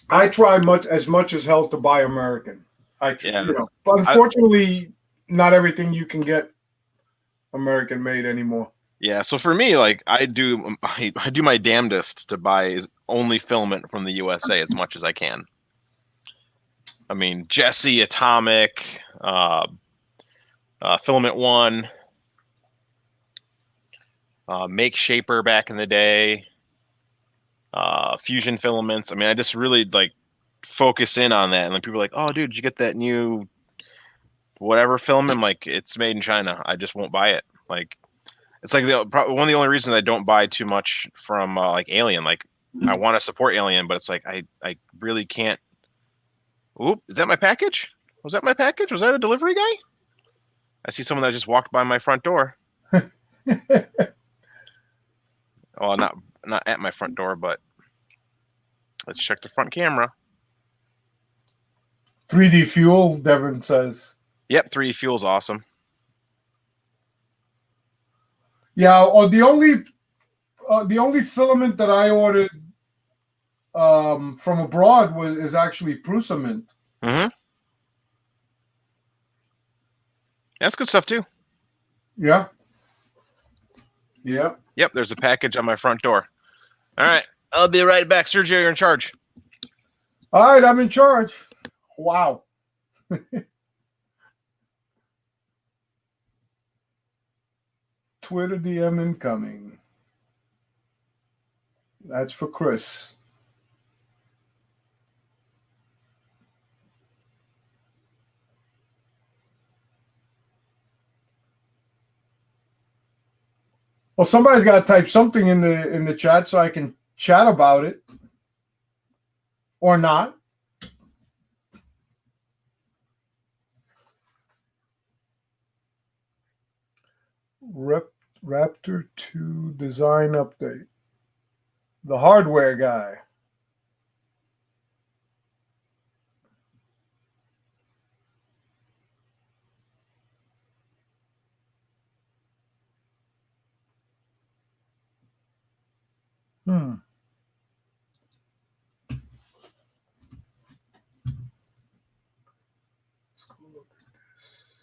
Speaker 3: I try as much as hell to buy American. But unfortunately, not everything you can get American made anymore.
Speaker 1: Yeah, so for me, like I do my damnedest to buy only filament from the USA as much as I can. I mean, Jesse, Atomic, Filament One, Make Shaper back in the day, Fusion Filaments. I mean, I just really like focus in on that, and then people are like, "Oh, dude, did you get that new whatever filament?" I'm like, it's made in China. I just won't buy it. Like, it's like one of the only reasons I don't buy too much from like Alien. Like, I want to support Alien, but it's like I really can't. Oop, is that my package? Was that my package? Was that a delivery guy? I see someone that just walked by my front door. Well, not at my front door, but let's check the front camera.
Speaker 3: 3D Fuel, Devin says.
Speaker 1: Yep, 3D Fuel's awesome.
Speaker 3: Yeah, the only filament that I ordered from abroad is actually Prusament.
Speaker 1: Mm-hmm. That's good stuff too.
Speaker 3: Yeah. Yeah.
Speaker 1: Yep, there's a package on my front door. All right, I'll be right back. Sergio, you're in charge.
Speaker 3: All right, I'm in charge. Wow. Twitter DM incoming. That's for Chris. Well, somebody's got to type something in the chat so I can chat about it. Or not. Raptor 2 design update. The hardware guy. Let's go look at this.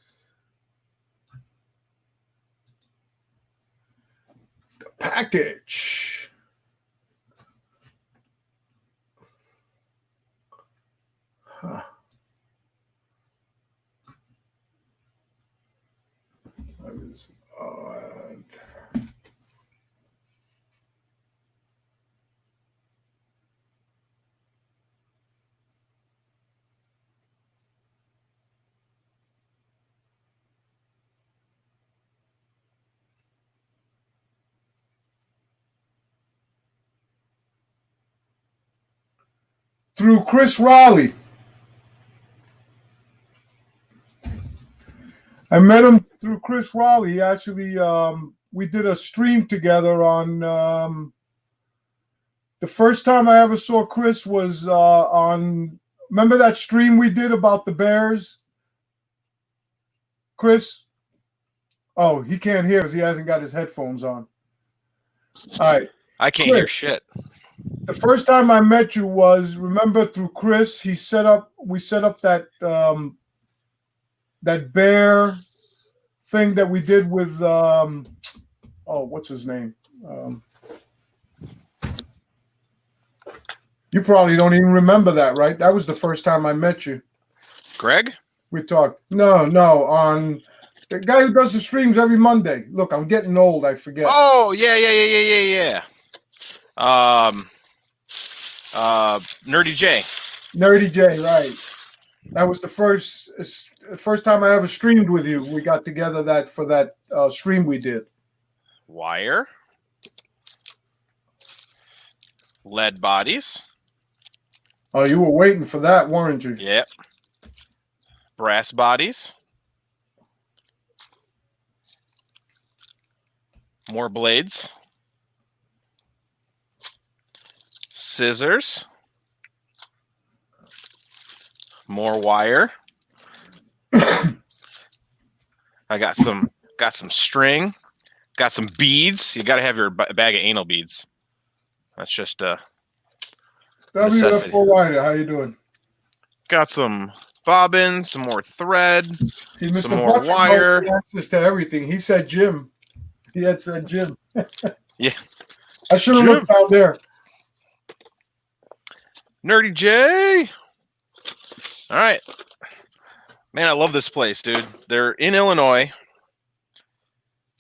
Speaker 3: The package. Huh. That is odd. through Chris Raleigh. I met him through Chris Raleigh. He actually, we did a stream together on. The first time I ever saw Chris was on. Remember that stream we did about the Bears? Chris? Oh, he can't hear us. He hasn't got his headphones on. All right.
Speaker 1: I can't
Speaker 3: Chris,
Speaker 1: hear shit.
Speaker 3: the first time I met you was, remember, through Chris. We set up that that bear thing that we did with what's his name? You probably don't even remember that, right? That was the first time I met you.
Speaker 1: Greg?
Speaker 3: We talked. No, on the guy who does the streams every Monday. Look, I'm getting old. I forget.
Speaker 1: Oh, yeah. Nerdy J.
Speaker 3: Nerdy J, right. That was the first time I ever streamed with you. We got together for that stream we did.
Speaker 1: Wire. Lead bodies.
Speaker 3: Oh, you were waiting for that, weren't you?
Speaker 1: Yep. Brass bodies. More blades. Scissors. More wire. I got some string. Got some beads. You got to have your bag of anal beads. That's just necessity.
Speaker 3: WFO Rider, how you doing?
Speaker 1: Got some bobbins, some more thread,
Speaker 3: See, Mr.
Speaker 1: some more
Speaker 3: Buck
Speaker 1: wire.
Speaker 3: has access to everything. He said Jim. He had said Jim.
Speaker 1: Yeah.
Speaker 3: I should have
Speaker 1: Jim.
Speaker 3: looked out there.
Speaker 1: Nerdy J. All right. Man, I love this place, dude. They're in Illinois.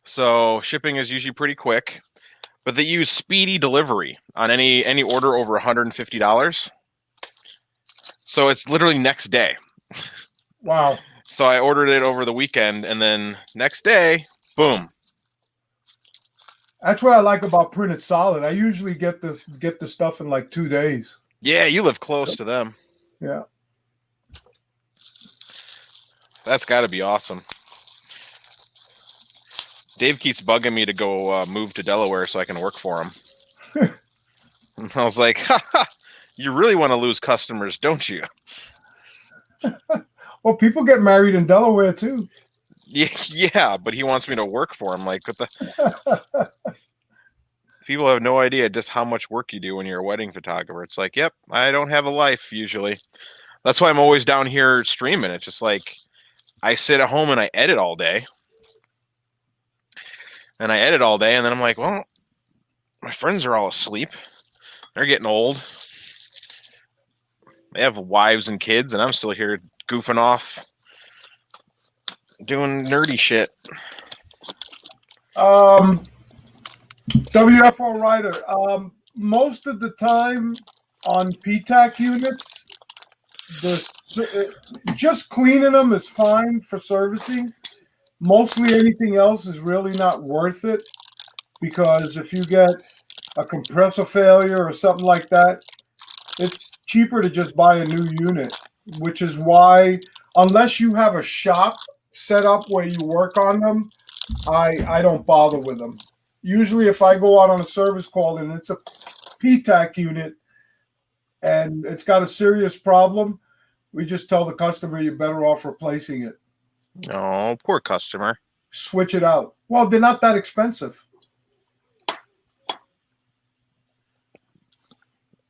Speaker 1: So shipping is usually pretty quick. But they use speedy delivery on any order over $150. So it's literally next day.
Speaker 3: Wow.
Speaker 1: So I ordered it over the weekend, and then next day, boom.
Speaker 3: That's what I like about Printed Solid. I usually get the stuff in like 2 days.
Speaker 1: Yeah, you live close to them.
Speaker 3: Yeah.
Speaker 1: That's got to be awesome. Dave keeps bugging me to go move to Delaware so I can work for him. And I was like, you really want to lose customers, don't you?
Speaker 3: Well, people get married in Delaware too.
Speaker 1: Yeah, but he wants me to work for him. Like, what the? People have no idea just how much work you do when you're a wedding photographer. It's like, yep, I don't have a life usually. That's why I'm always down here streaming. It's just like I sit at home and I edit all day. And then I'm like, well, my friends are all asleep. They're getting old. They have wives and kids, and I'm still here goofing off, doing nerdy shit.
Speaker 3: WFO Rider. Most of the time on PTAC units, just cleaning them is fine for servicing. Mostly anything else is really not worth it, because if you get a compressor failure or something like that, it's cheaper to just buy a new unit, which is why, unless you have a shop set up where you work on them, I don't bother with them. Usually if I go out on a service call and it's a PTAC unit and it's got a serious problem, we just tell the customer you're better off replacing it.
Speaker 1: Oh, poor customer.
Speaker 3: Switch it out. Well, they're not that expensive.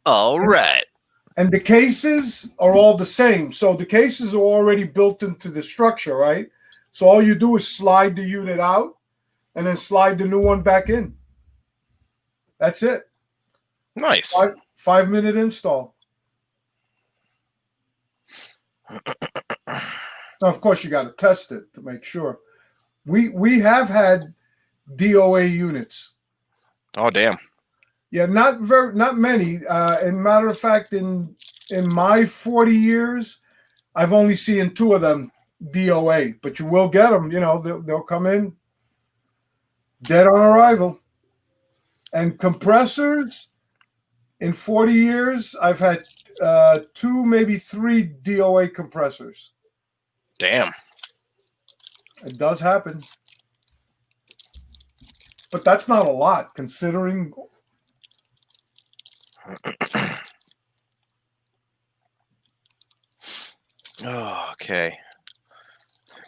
Speaker 1: All right.
Speaker 3: And the cases are all the same. So the cases are already built into the structure, right? So all you do is slide the unit out and then slide the new one back in. That's it.
Speaker 1: Nice.
Speaker 3: 5-minute install. Now, of course, you got to test it to make sure. We have had DOA units.
Speaker 1: Oh, damn.
Speaker 3: Yeah, not many. And matter of fact, in my 40 years, I've only seen 2 of them DOA. But you will get them. You know, they'll come in dead on arrival. And compressors, in 40 years, I've had 2, maybe 3 DOA compressors.
Speaker 1: Damn.
Speaker 3: It does happen. But that's not a lot, considering.
Speaker 1: Oh, okay.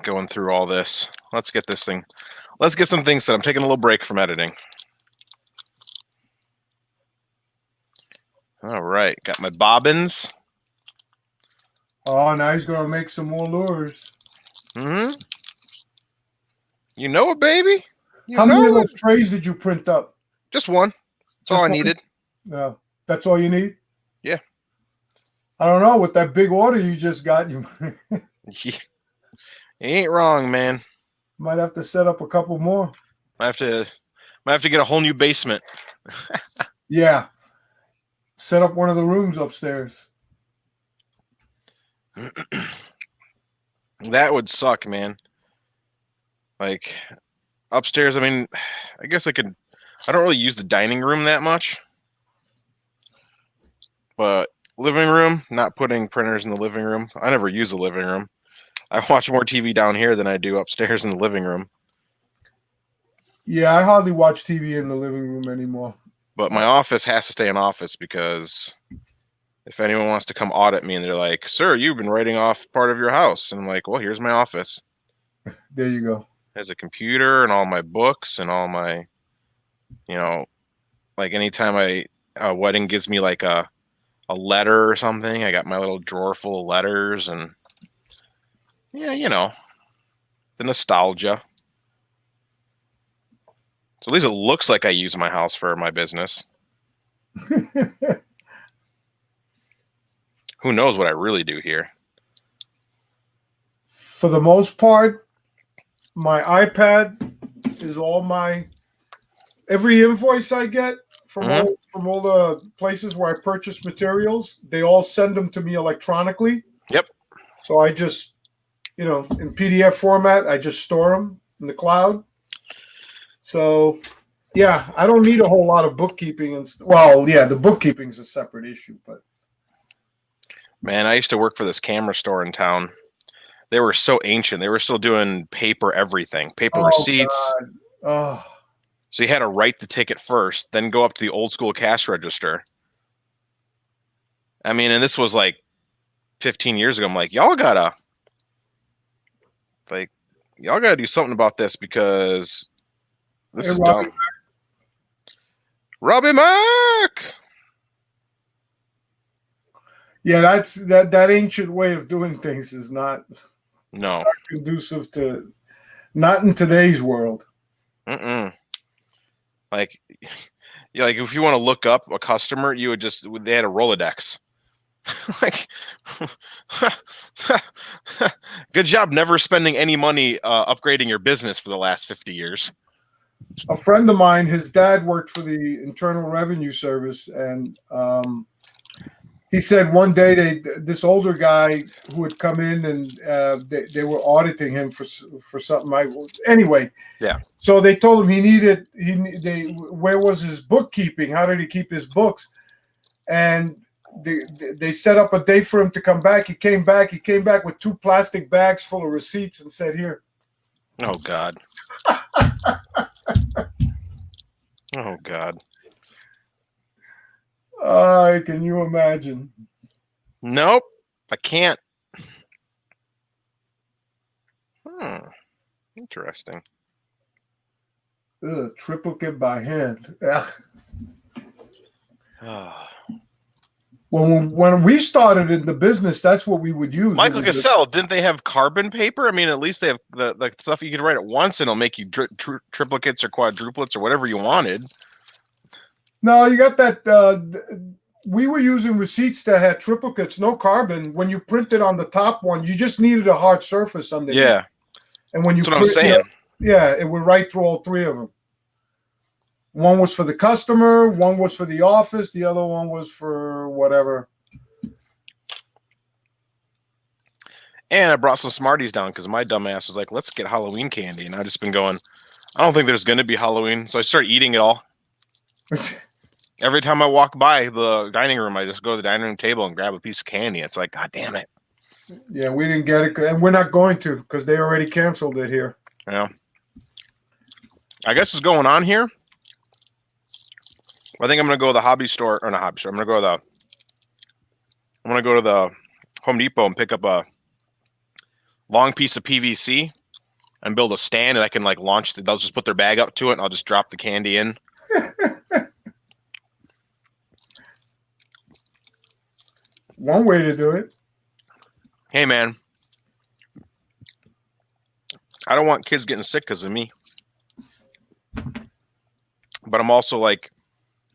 Speaker 1: Going through all this. Let's get this thing. Let's get some things set. I'm taking a little break from editing. All right. Got my bobbins.
Speaker 3: Oh, now he's going to make some more lures.
Speaker 1: Mm-hmm. You know it, baby.
Speaker 3: How many of those trays did you print up?
Speaker 1: Just one. That's all I needed.
Speaker 3: No, that's all you need?
Speaker 1: Yeah.
Speaker 3: I don't know. With that big order you just got, you
Speaker 1: Yeah. You ain't wrong, man.
Speaker 3: might have to set up a couple more.
Speaker 1: Might have to get a whole new basement.
Speaker 3: Yeah. Set up one of the rooms upstairs.
Speaker 1: That would suck, man. Like upstairs, I mean, I guess I don't really use the dining room that much. But living room, not putting printers in the living room. I never use the living room. I watch more TV down here than I do upstairs in the living room.
Speaker 3: Yeah, I hardly watch TV in the living room anymore.
Speaker 1: But my office has to stay an office because if anyone wants to come audit me and they're like, "Sir, you've been writing off part of your house." And I'm like, "Well, here's my office."
Speaker 3: There you go.
Speaker 1: There's a computer and all my books and all my, like anytime a wedding gives me like a letter or something, I got my little drawer full of letters and yeah, the nostalgia. So at least it looks like I use my house for my business. Who knows what I really do here?
Speaker 3: For the most part, my iPad is all every invoice I get from all the places where I purchase materials, they all send them to me electronically.
Speaker 1: Yep.
Speaker 3: So I just, in PDF format, I just store them in the cloud. So, yeah, I don't need a whole lot of bookkeeping. Well, yeah, the bookkeeping is a separate issue, but.
Speaker 1: Man, I used to work for this camera store in town. They were so ancient. They were still doing paper everything, paper receipts.
Speaker 3: God. Oh.
Speaker 1: So you had to write the ticket first, then go up to the old school cash register. I mean, and this was like 15 years ago. I'm like, y'all gotta do something about this because this is dumb. Robbie Mac.
Speaker 3: Yeah, that's that ancient way of doing things is not conducive to not in today's world.
Speaker 1: Like if you want to look up a customer, they had a Rolodex. Like, good job never spending any money upgrading your business for the last 50 years.
Speaker 3: A friend of mine, his dad worked for the Internal Revenue Service, and he said one day this older guy who had come in and they were auditing him for something. Anyway,
Speaker 1: yeah. So
Speaker 3: they told him where was his bookkeeping? How did he keep his books? And they set up a date for him to come back. He came back with 2 plastic bags full of receipts and said, "Here."
Speaker 1: Oh God. Oh God.
Speaker 3: Can you imagine?
Speaker 1: Nope, I can't. Interesting.
Speaker 3: Triplicate by hand. When we started in the business, that's what we would use.
Speaker 1: Michael Cassell, didn't they have carbon paper? I mean, at least they have the stuff you could write it once and it'll make you triplicates or quadruplets or whatever you wanted. No,
Speaker 3: you got that. We were using receipts that had triplicates, no carbon. When you printed on the top one, you just needed a hard surface underneath.
Speaker 1: Yeah.
Speaker 3: And when
Speaker 1: that's what I'm saying.
Speaker 3: It would write through all 3 of them. One was for the customer, one was for the office, the other one was for whatever.
Speaker 1: And I brought some Smarties down because my dumb ass was like, let's get Halloween candy. And I've just been going, I don't think there's going to be Halloween. So I started eating it all. Every time I walk by the dining room, I just go to the dining room table and grab a piece of candy. It's like, God damn it.
Speaker 3: Yeah, we didn't get it, and we're not going to because they already canceled it here.
Speaker 1: Yeah. I guess what's going on here. I think I'm gonna go to the hobby store or not hobby store. I'm gonna go to the Home Depot and pick up a long piece of PVC and build a stand, and I can like launch. They'll just put their bag up to it, and I'll just drop the candy in.
Speaker 3: One way to do it.
Speaker 1: Hey, man, I don't want kids getting sick because of me, but I'm also like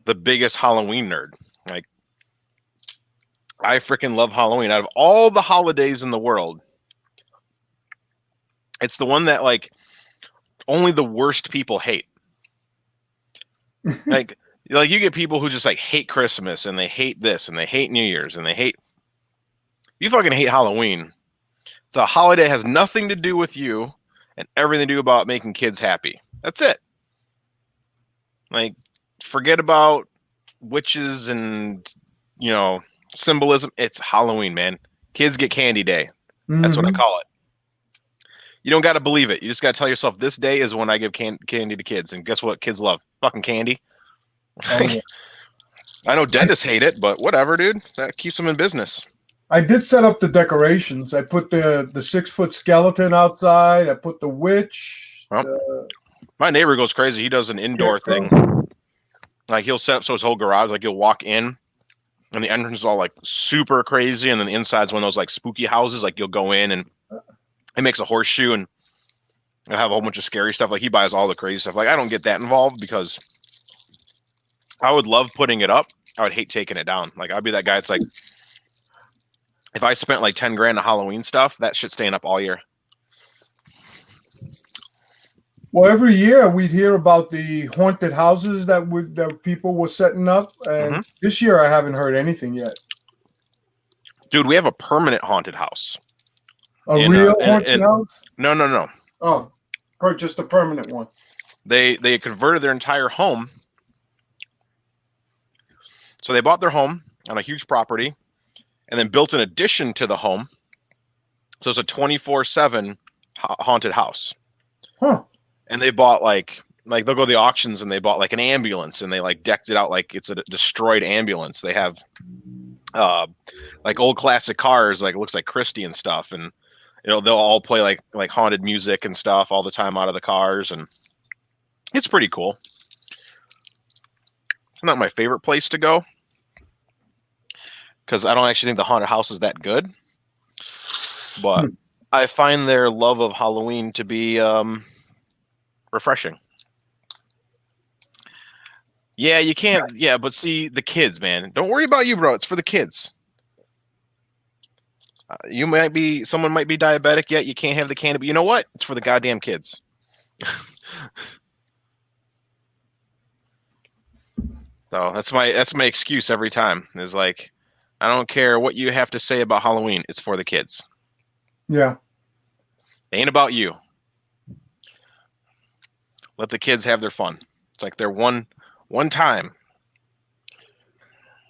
Speaker 1: the biggest Halloween nerd. Like, I freaking love Halloween. Out of all the holidays in the world, it's the one that like only the worst people hate. like you get people who just like hate Christmas and they hate this and they hate New Year's and they hate. You fucking hate Halloween. It's a holiday that has nothing to do with you and everything to do about making kids happy. That's it. Like, forget about witches and, you know, symbolism. It's Halloween, man. Kids get candy day. That's what I call it. You don't got to believe it. You just got to tell yourself this day is when I give candy to kids. And guess what kids love? Fucking candy.
Speaker 3: Oh, yeah.
Speaker 1: I know dentists hate it, but whatever, dude. That keeps them in business.
Speaker 3: I did set up the decorations. I put the 6-foot skeleton outside. I put the witch.
Speaker 1: Well, my neighbor goes crazy. He does an indoor thing. Like, he'll set up so his whole garage, like, you'll walk in, and the entrance is all, like, super crazy, and then the inside's one of those, like, spooky houses. Like, you'll go in, and he makes a horseshoe, and he'll have a whole bunch of scary stuff. Like, he buys all the crazy stuff. Like, I don't get that involved because I would love putting it up. I would hate taking it down. Like, I'd be that guy that's like, if I spent like 10 grand on Halloween stuff, that shit's staying up all year.
Speaker 3: Well, every year we'd hear about the haunted houses that people were setting up, and this year I haven't heard anything yet.
Speaker 1: Dude, we have a permanent haunted house.
Speaker 3: A real haunted house?
Speaker 1: No.
Speaker 3: Oh, or just a permanent one.
Speaker 1: They converted their entire home. So they bought their home on a huge property and then built an addition to the home. So it's a 24/7 haunted house.
Speaker 3: Huh.
Speaker 1: And they bought like they'll go to the auctions and they bought like an ambulance and they like decked it out like it's a destroyed ambulance. They have like old classic cars, like it looks like Christie and stuff, and they'll all play like haunted music and stuff all the time out of the cars, and it's pretty cool. It's not my favorite place to go because I don't actually think the haunted house is that good, but I find their love of Halloween to be refreshing. Yeah, you can't. Yeah, but see, the kids, man. Don't worry about you, bro. It's for the kids. Someone might be diabetic, yet you can't have the candy. But you know what? It's for the goddamn kids. So that's my excuse every time. Is like, I don't care what you have to say about Halloween. It's for the kids.
Speaker 3: Yeah.
Speaker 1: It ain't about you. Let the kids have their fun. It's like their one time.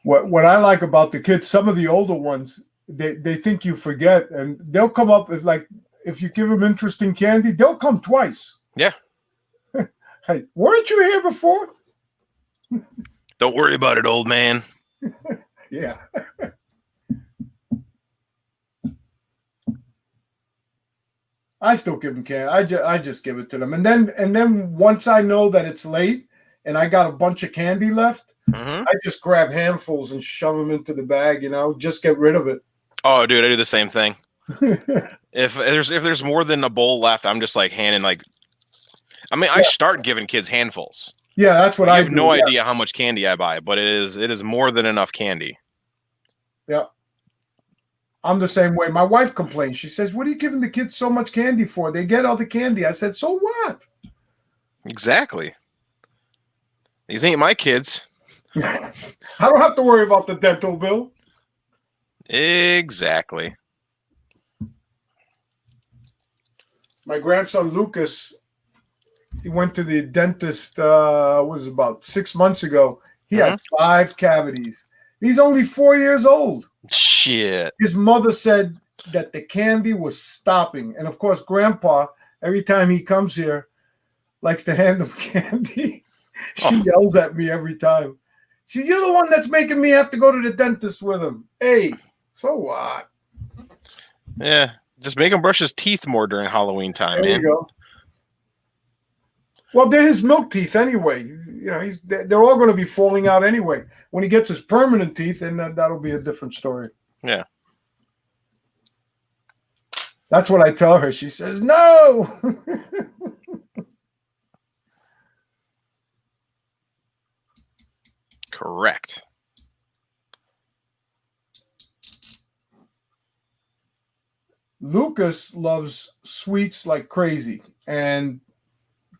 Speaker 3: What I like about the kids, some of the older ones, they think you forget, and they'll come up as like, if you give them interesting candy, they'll come twice.
Speaker 1: Yeah.
Speaker 3: Hey, weren't you here before?
Speaker 1: Don't worry about it, old man.
Speaker 3: Yeah. I still give them candy. I just give it to them, and then once I know that it's late and I got a bunch of candy left, I just grab handfuls and shove them into the bag. Just get rid of it.
Speaker 1: Oh, dude, I do the same thing. If there's more than a bowl left, I'm just like handing like. I mean, I start giving kids handfuls.
Speaker 3: Yeah, that's what I
Speaker 1: have no idea how much candy I buy, but it is more than enough candy.
Speaker 3: Yeah. I'm the same way. My wife complains. She says, "What are you giving the kids so much candy for? They get all the candy." I said, "So what?"
Speaker 1: Exactly. These ain't my kids.
Speaker 3: I don't have to worry about the dental bill.
Speaker 1: Exactly.
Speaker 3: My grandson Lucas, he went to the dentist. Was about 6 months ago. He had 5 cavities. He's only 4 years old.
Speaker 1: Shit.
Speaker 3: His mother said that the candy was stopping. And of course, Grandpa, every time he comes here, likes to hand him candy. She yells at me every time. You're the one that's making me have to go to the dentist with him. Hey, so what?
Speaker 1: Yeah. Just make him brush his teeth more during Halloween time,
Speaker 3: There
Speaker 1: man.
Speaker 3: you go. Well, they're his milk teeth anyway. You know, they're all going to be falling out anyway. When he gets his permanent teeth, then that'll be a different story.
Speaker 1: Yeah.
Speaker 3: That's what I tell her. She says, no.
Speaker 1: Correct.
Speaker 3: Lucas loves sweets like crazy. And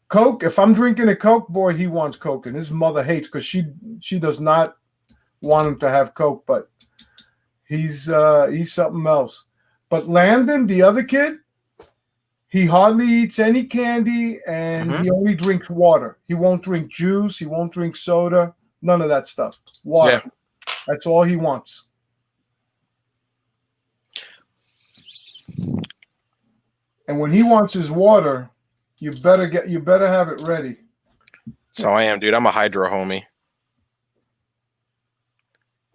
Speaker 3: Coke, if I'm drinking a Coke, boy, he wants Coke. And his mother hates because she does not want him to have Coke, but he's something else. But Landon, the other kid, he hardly eats any candy, and he only drinks water. He won't drink juice. He won't drink soda. None of that stuff. Water. Yeah. That's all he wants. And when he wants his water, you better have it ready.
Speaker 1: So I am, dude. I'm a hydro homie.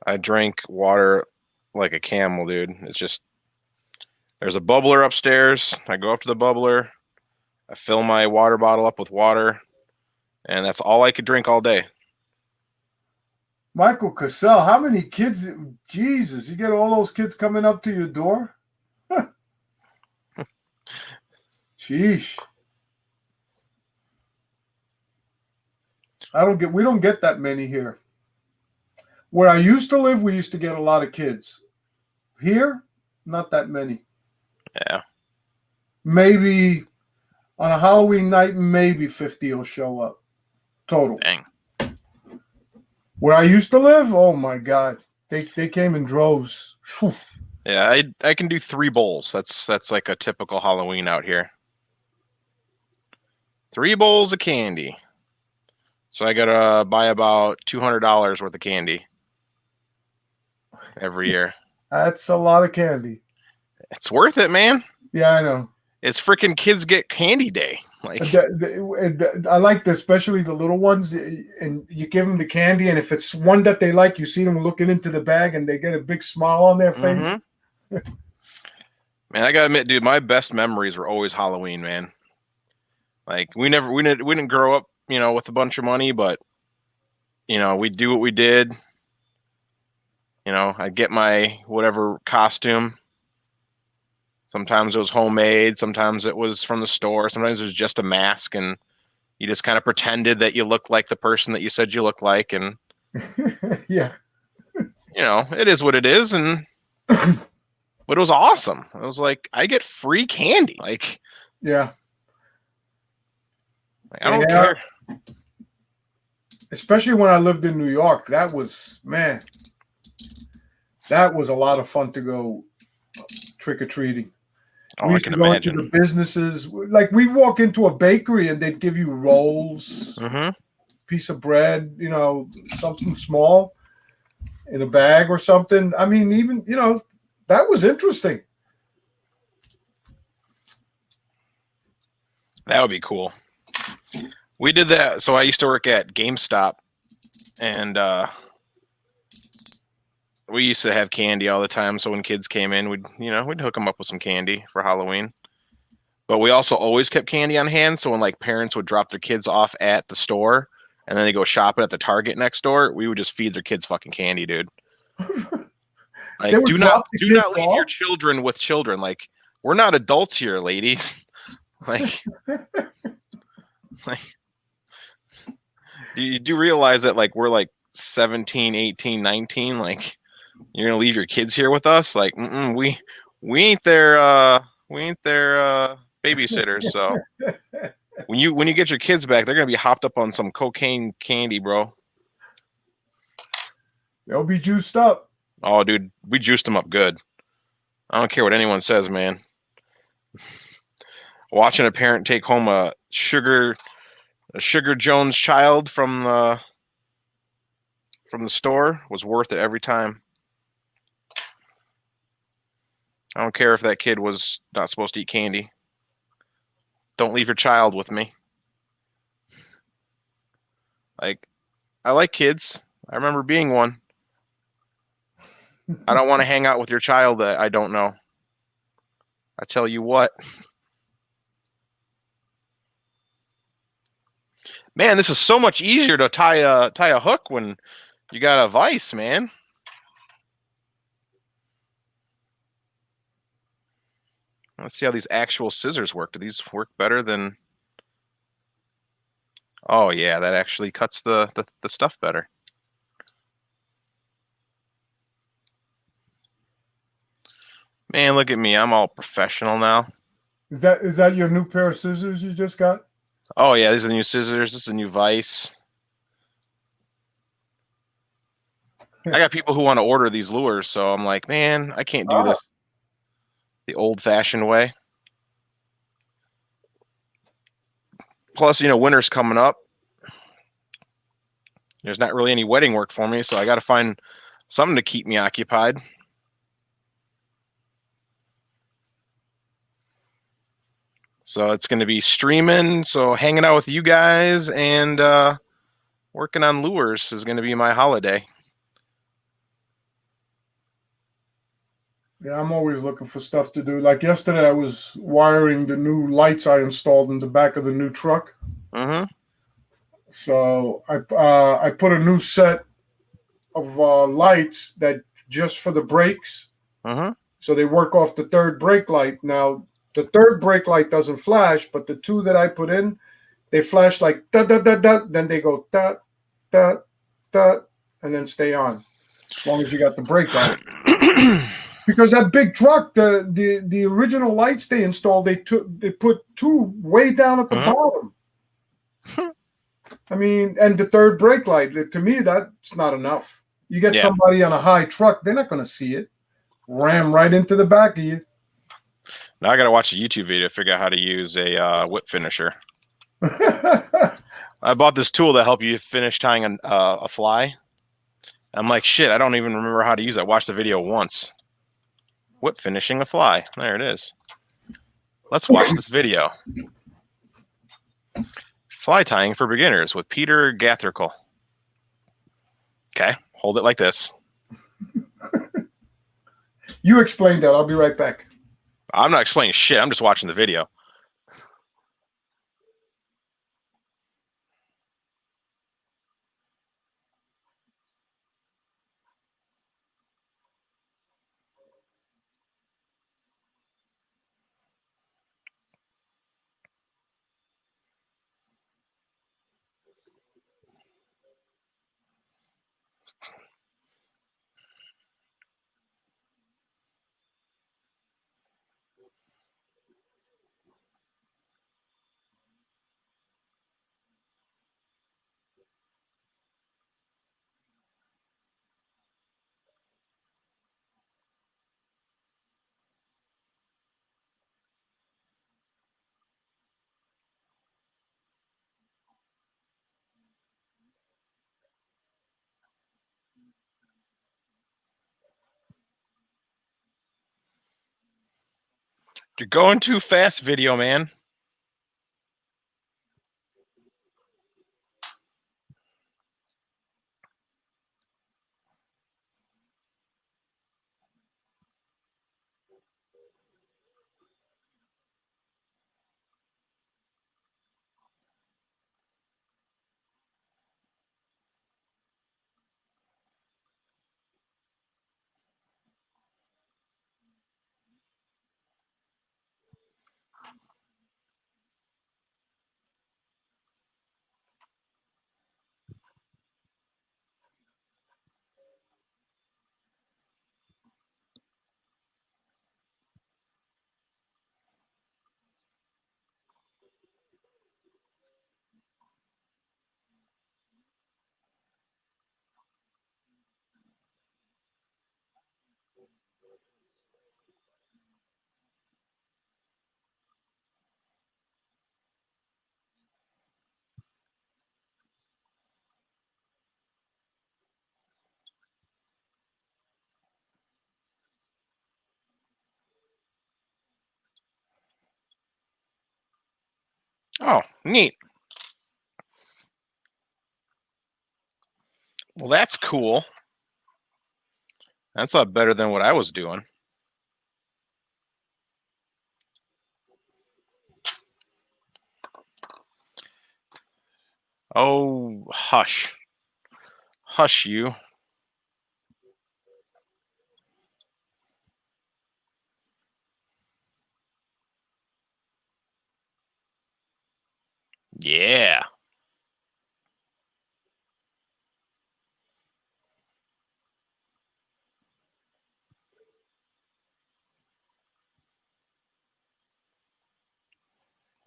Speaker 1: I drink water like a camel, dude. It's just, there's a bubbler upstairs. I go up to the bubbler. I fill my water bottle up with water, and that's all I could drink all day.
Speaker 3: Michael Cassell, how many kids? Jesus, you get all those kids coming up to your door? Sheesh. We don't get that many here. Where I used to live, we used to get a lot of kids. Here, not that many.
Speaker 1: Yeah.
Speaker 3: Maybe on a Halloween night, maybe 50 will show up. Total.
Speaker 1: Dang.
Speaker 3: Where I used to live, oh my God. They came in droves. Whew.
Speaker 1: Yeah, I can do 3 bowls. That's like a typical Halloween out here. 3 bowls of candy. So I gotta buy about $200 worth of candy every year.
Speaker 3: That's a lot of candy.
Speaker 1: It's worth it, man.
Speaker 3: Yeah, I know.
Speaker 1: It's freaking Kids Get Candy Day. Like,
Speaker 3: I like especially the little ones, and you give them the candy, and if it's one that they like, you see them looking into the bag, and they get a big smile on their face.
Speaker 1: Man, I gotta admit, dude, my best memories were always Halloween, man. Like, we didn't grow up, you know, with a bunch of money, but you know, we do what we did. You know, I'd get my whatever costume. Sometimes it was homemade. Sometimes it was from the store. Sometimes it was just a mask, and you just kind of pretended that you looked like the person that you said you looked like. And
Speaker 3: yeah,
Speaker 1: you know, it is what it is. And but it was awesome. I was like, I get free candy. Like,
Speaker 3: yeah,
Speaker 1: I don't care.
Speaker 3: Especially when I lived in New York, that was a lot of fun to go trick or treating.
Speaker 1: Oh, I can imagine.
Speaker 3: Into the businesses, like we walk into a bakery and they'd give you rolls, piece of bread, you know, something small in a bag or something. I mean, even, you know, that was interesting.
Speaker 1: That would be cool. We did that. So I used to work at GameStop, and we used to have candy all the time. So when kids came in, we'd hook them up with some candy for Halloween. But we also always kept candy on hand. So when like parents would drop their kids off at the store and then they go shopping at the Target next door, we would just feed their kids fucking candy, dude. Like, do not leave your children with children. Like, we're not adults here, ladies. Like, you do realize that like we're like 17, 18, 19, like you're gonna leave your kids here with us? Like, we ain't their babysitters. So when you get your kids back, they're gonna be hopped up on some cocaine candy, bro.
Speaker 3: They'll be juiced up.
Speaker 1: Oh, dude, we juiced them up good. I don't care what anyone says, man. Watching a parent take home a Sugar Jones child from the from the store was worth it every time. I don't care if that kid was not supposed to eat candy. Don't leave your child with me. Like, I like kids. I remember being one. I don't want to hang out with your child that I don't know. I tell you what. Man, this is so much easier to tie a hook when you got a vise, man. Let's see how these actual scissors work. Do these work better than... Oh, yeah, that actually cuts the stuff better. Man, look at me. I'm all professional now.
Speaker 3: Is that your new pair of scissors you just got?
Speaker 1: Oh, yeah, these are the new scissors. This is a new vise. I got people who want to order these lures, so I'm like, man, I can't do this the old-fashioned way. Plus, winter's coming up. There's not really any wedding work for me, so I got to find something to keep me occupied. So it's going to be streaming, so hanging out with you guys and working on lures is going to be my holiday.
Speaker 3: Yeah, I'm always looking for stuff to do. Like yesterday, I was wiring the new lights I installed in the back of the new truck.
Speaker 1: Mm-hmm.
Speaker 3: So I put a new set of lights that just for the brakes.
Speaker 1: Mm-hmm.
Speaker 3: So they work off the third brake light. Now the third brake light doesn't flash, but the two that I put in, they flash like da da da da. Then they go da da da, and then stay on as long as you got the brake on. Because that big truck, the original lights they installed, they put two way down at the bottom. I mean, and the third brake light, to me, that's not enough. You get somebody on a high truck, they're not going to see it. Ram right into the back of you.
Speaker 1: Now I got to watch a YouTube video to figure out how to use a whip finisher. I bought this tool to help you finish tying a fly. I'm like, shit, I don't even remember how to use it. I watched the video once. Whip finishing a fly. There it is. Let's watch this video. Fly tying for beginners with Peter Gatherkle. Okay, hold it like this.
Speaker 3: You explain that. I'll be right back.
Speaker 1: I'm not explaining shit. I'm just watching the video. You're going too fast, video man. Oh, neat. Well, that's cool. That's a lot better than what I was doing. Oh, hush. Hush you. Yeah.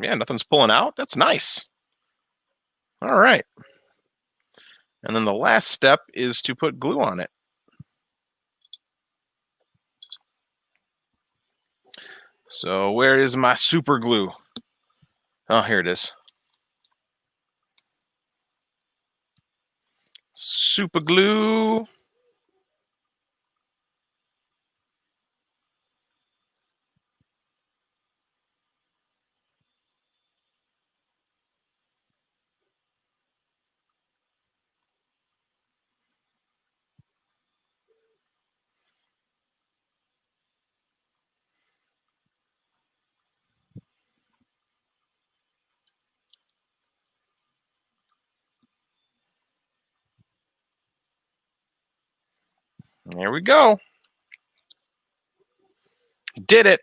Speaker 1: Yeah, nothing's pulling out. That's nice. All right. And then the last step is to put glue on it. So where is my super glue? Oh, here it is. Super glue. There we go. Did it.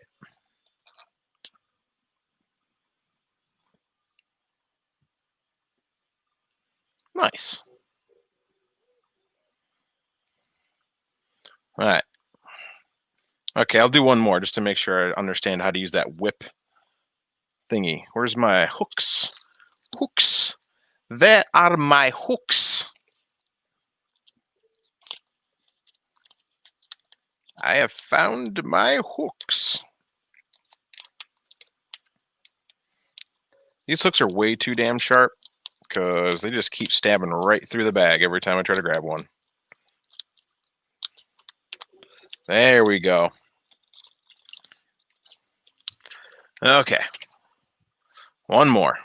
Speaker 1: Nice. All right. Okay, I'll do one more just to make sure I understand how to use that whip thingy. Where's my hooks? Hooks. There are my hooks. I have found my hooks. These hooks are way too damn sharp because they just keep stabbing right through the bag every time I try to grab one. There we go. Okay. One more.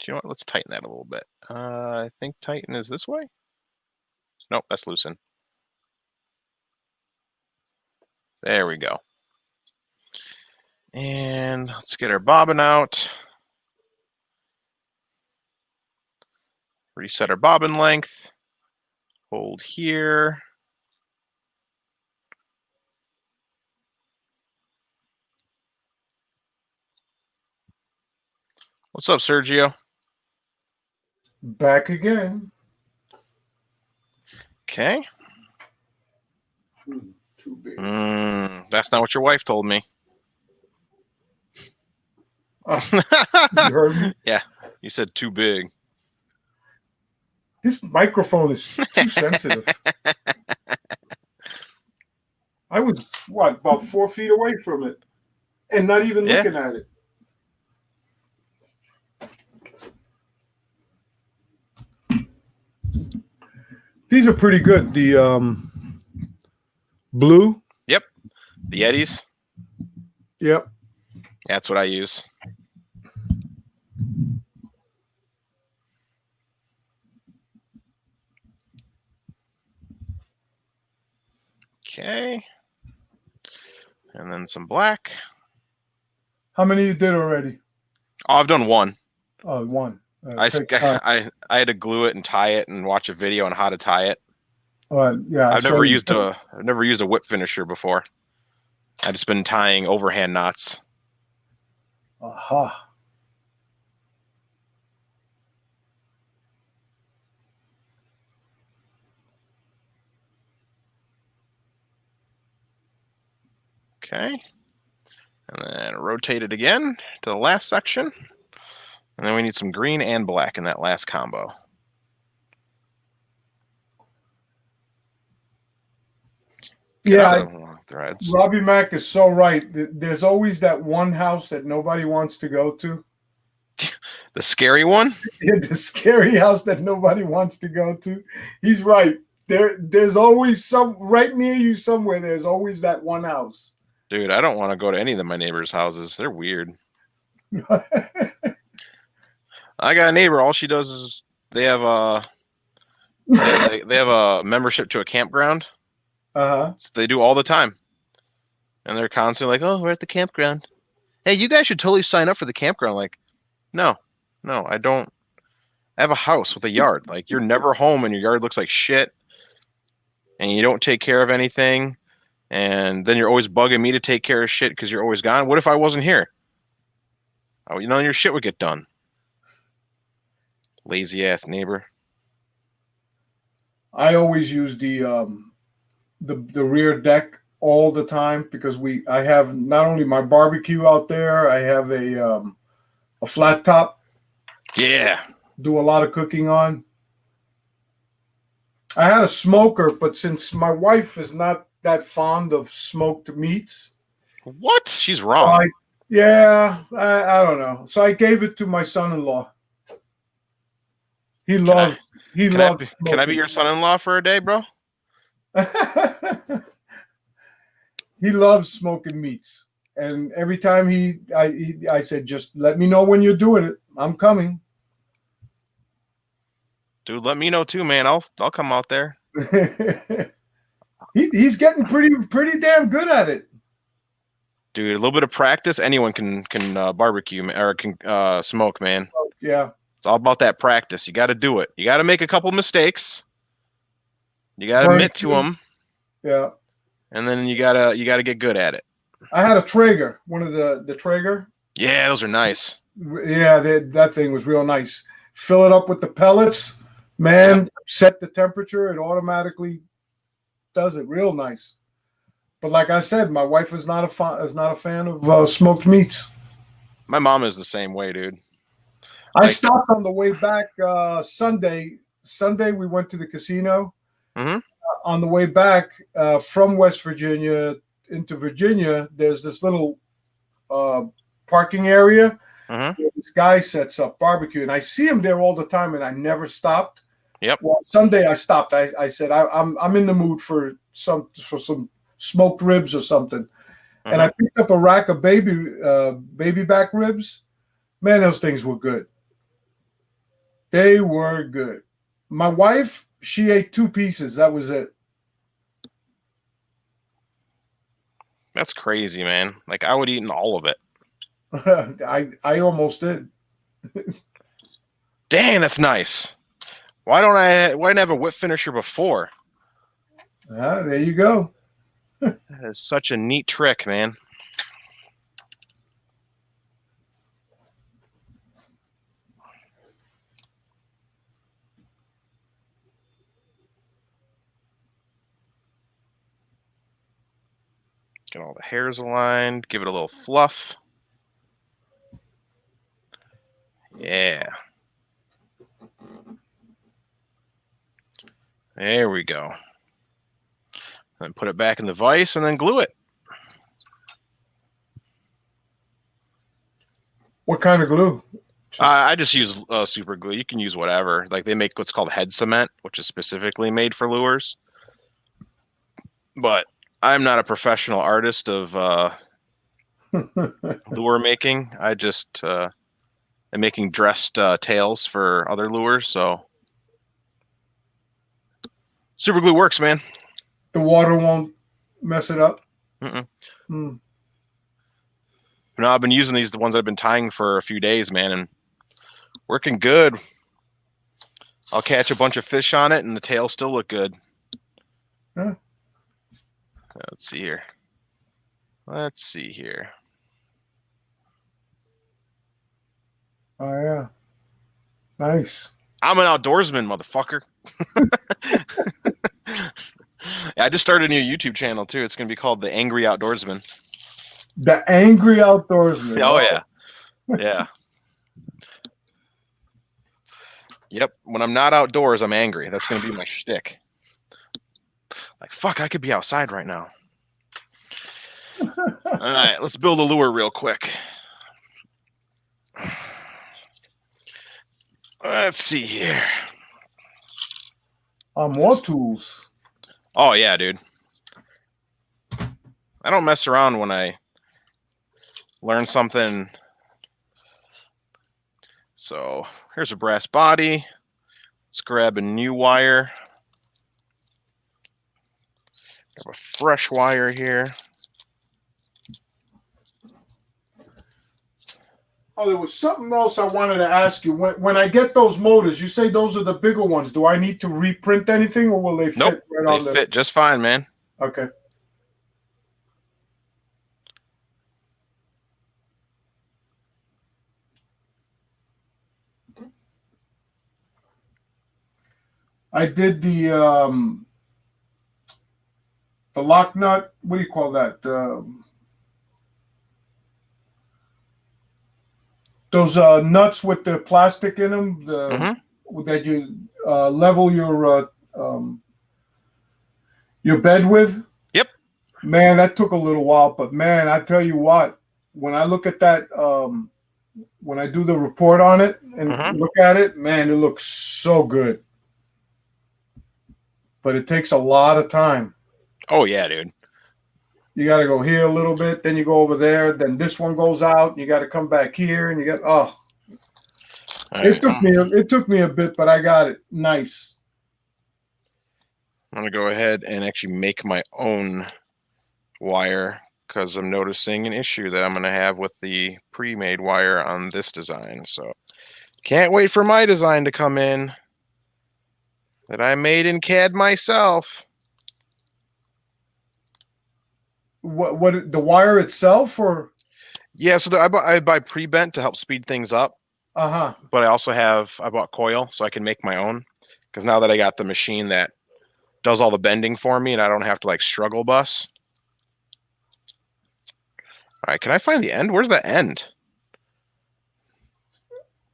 Speaker 1: You know what? Let's tighten that a little bit. I think tighten is this way. Nope, that's loosen. There we go. And let's get our bobbin out. Reset our bobbin length. Hold here. What's up, Sergio?
Speaker 3: Back again.
Speaker 1: Okay.
Speaker 2: Too big.
Speaker 1: That's not what your wife told me.
Speaker 3: You heard me?
Speaker 1: Yeah, you said too big.
Speaker 3: This microphone is too sensitive. I was, about 4 feet away from it and not even looking at it. These are pretty good. The blue.
Speaker 1: Yep. The Yetis.
Speaker 3: Yep.
Speaker 1: That's what I use. Okay. And then some black.
Speaker 3: How many you did already?
Speaker 1: Oh, I've done one.
Speaker 3: Oh, one.
Speaker 1: I had to glue it and tie it and watch a video on how to tie it.
Speaker 3: Yeah.
Speaker 1: I've never used a whip finisher before. I've just been tying overhand knots.
Speaker 3: Aha.
Speaker 1: Okay. And then rotate it again to the last section. And then we need some green and black in that last combo.
Speaker 3: Yeah,
Speaker 1: threads.
Speaker 3: Robbie Mack is so right. There's always that one house that nobody wants to go to.
Speaker 1: The scary one?
Speaker 3: Yeah, the scary house that nobody wants to go to. He's right. There's always some right near you somewhere. There's always that one house.
Speaker 1: Dude, I don't want to go to any of my neighbors' houses. They're weird. I got a neighbor. All she does is they have a membership to a campground.
Speaker 3: Uh-huh.
Speaker 1: So they do all the time, and they're constantly like, "Oh, we're at the campground. Hey, you guys should totally sign up for the campground." Like, no, I don't. I have a house with a yard. Like, you're never home, and your yard looks like shit, and you don't take care of anything, and then you're always bugging me to take care of shit because you're always gone. What if I wasn't here? Oh, your shit would get done. Lazy ass neighbor.
Speaker 3: I always use the rear deck all the time because I have not only my barbecue out there, I have a flat top.
Speaker 1: Yeah.
Speaker 3: Do a lot of cooking on. I had a smoker, but since my wife is not that fond of smoked meats,
Speaker 1: What? She's wrong.
Speaker 3: I don't know. So I gave it to my son-in-law. He loves.
Speaker 1: Can I be your son-in-law for a day, bro?
Speaker 3: He loves smoking meats, and every time I said, just let me know when you're doing it. I'm coming.
Speaker 1: Dude, let me know too, man. I'll come out there.
Speaker 3: He's getting pretty damn good at it.
Speaker 1: Dude, a little bit of practice, anyone can barbecue or can smoke, man.
Speaker 3: Yeah.
Speaker 1: It's all about that practice. You got to do it. You got to make a couple mistakes. You got to admit to them.
Speaker 3: Yeah.
Speaker 1: And then you gotta get good at it.
Speaker 3: I had a Traeger, one of the Traeger.
Speaker 1: Yeah, those are nice.
Speaker 3: Yeah, that thing was real nice. Fill it up with the pellets, man. Set the temperature. It automatically does it real nice. But like I said, my wife is not a fan of smoked meats.
Speaker 1: My mom is the same way, dude.
Speaker 3: I stopped on the way back Sunday. Sunday we went to the casino.
Speaker 1: Mm-hmm.
Speaker 3: On the way back from West Virginia into Virginia, there's this little parking area.
Speaker 1: Mm-hmm.
Speaker 3: Where this guy sets up barbecue, and I see him there all the time, and I never stopped.
Speaker 1: Yep.
Speaker 3: Well, Sunday I stopped. I said I'm in the mood for some smoked ribs or something, and I picked up a rack of baby back ribs. Man, those things were good. They were good. My wife, she ate 2 pieces. That was it.
Speaker 1: That's crazy, man. Like, I would eat all of it.
Speaker 3: I almost did.
Speaker 1: Dang, that's nice. Why didn't I have a whip finisher before?
Speaker 3: There you go.
Speaker 1: That is such a neat trick, man. Get all the hairs aligned. Give it a little fluff. Yeah. There we go. Then put it back in the vise and then glue it.
Speaker 3: What kind of glue?
Speaker 1: I just use super glue. You can use whatever. Like, they make what's called head cement, which is specifically made for lures. But I'm not a professional artist of lure making. I just am making dressed tails for other lures. So super glue works, man.
Speaker 3: The water won't mess it up.
Speaker 1: No, I've been using the ones I've been tying for a few days, man, and working good. I'll catch a bunch of fish on it, and the tail still look good.
Speaker 3: Huh.
Speaker 1: Let's see here. Let's see here.
Speaker 3: Oh yeah, nice.
Speaker 1: I'm an outdoorsman, motherfucker. I just started a new YouTube channel too. It's gonna be called The Angry Outdoorsman.
Speaker 3: The Angry Outdoorsman.
Speaker 1: Oh yeah, yeah. Yep. When I'm not outdoors, I'm angry. That's gonna be my shtick. Like, fuck, I could be outside right now. All right, let's build a lure real quick. Let's see here.
Speaker 3: More tools.
Speaker 1: Oh yeah, dude. I don't mess around when I learn something. So here's a brass body. Let's grab a new wire. Grab a fresh wire here.
Speaker 3: Oh, there was something else I wanted to ask you. When I get those motors, you say those are the bigger ones. Do I need to reprint anything, or will they fit
Speaker 1: Nope,
Speaker 3: right
Speaker 1: they
Speaker 3: on the?
Speaker 1: fit just fine, man.
Speaker 3: Okay. I did the lock nut. What do you call that? Those nuts with the plastic in them. That you level your bed with.
Speaker 1: Yep.
Speaker 3: Man, that took a little while, but man, I tell you what, when I look at that, when I do the report on it and look at it, man, it looks so good. But it takes a lot of time.
Speaker 1: Oh yeah, dude.
Speaker 3: You got to go here a little bit, then you go over there, then this one goes out. You got to come back here, and you got
Speaker 1: Right,
Speaker 3: it took me a bit, but I got it nice.
Speaker 1: I'm gonna go ahead and actually make my own wire because I'm noticing an issue that I'm gonna have with the pre-made wire on this design. So can't wait for my design to come in that I made in CAD myself.
Speaker 3: What the wire itself, or?
Speaker 1: Yeah, so I buy pre-bent to help speed things up. But I also I bought coil so I can make my own, because now that I got the machine that does all the bending for me and I don't have to like struggle bus. All right, can I find the end? Where's the end?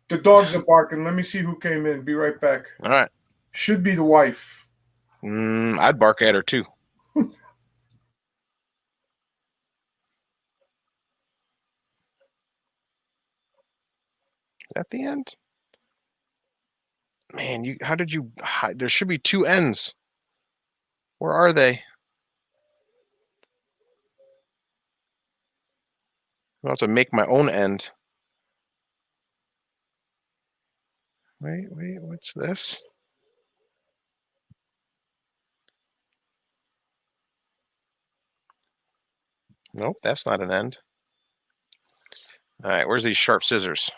Speaker 3: The dogs are barking. Let me see who came in. Be right back.
Speaker 1: All right.
Speaker 3: Should be the wife.
Speaker 1: I'd bark at her too. At the end? Man, how did you hide? There should be two ends. Where are they? I'll have to make my own end. Wait, what's this? Nope, that's not an end. All right, where's these sharp scissors?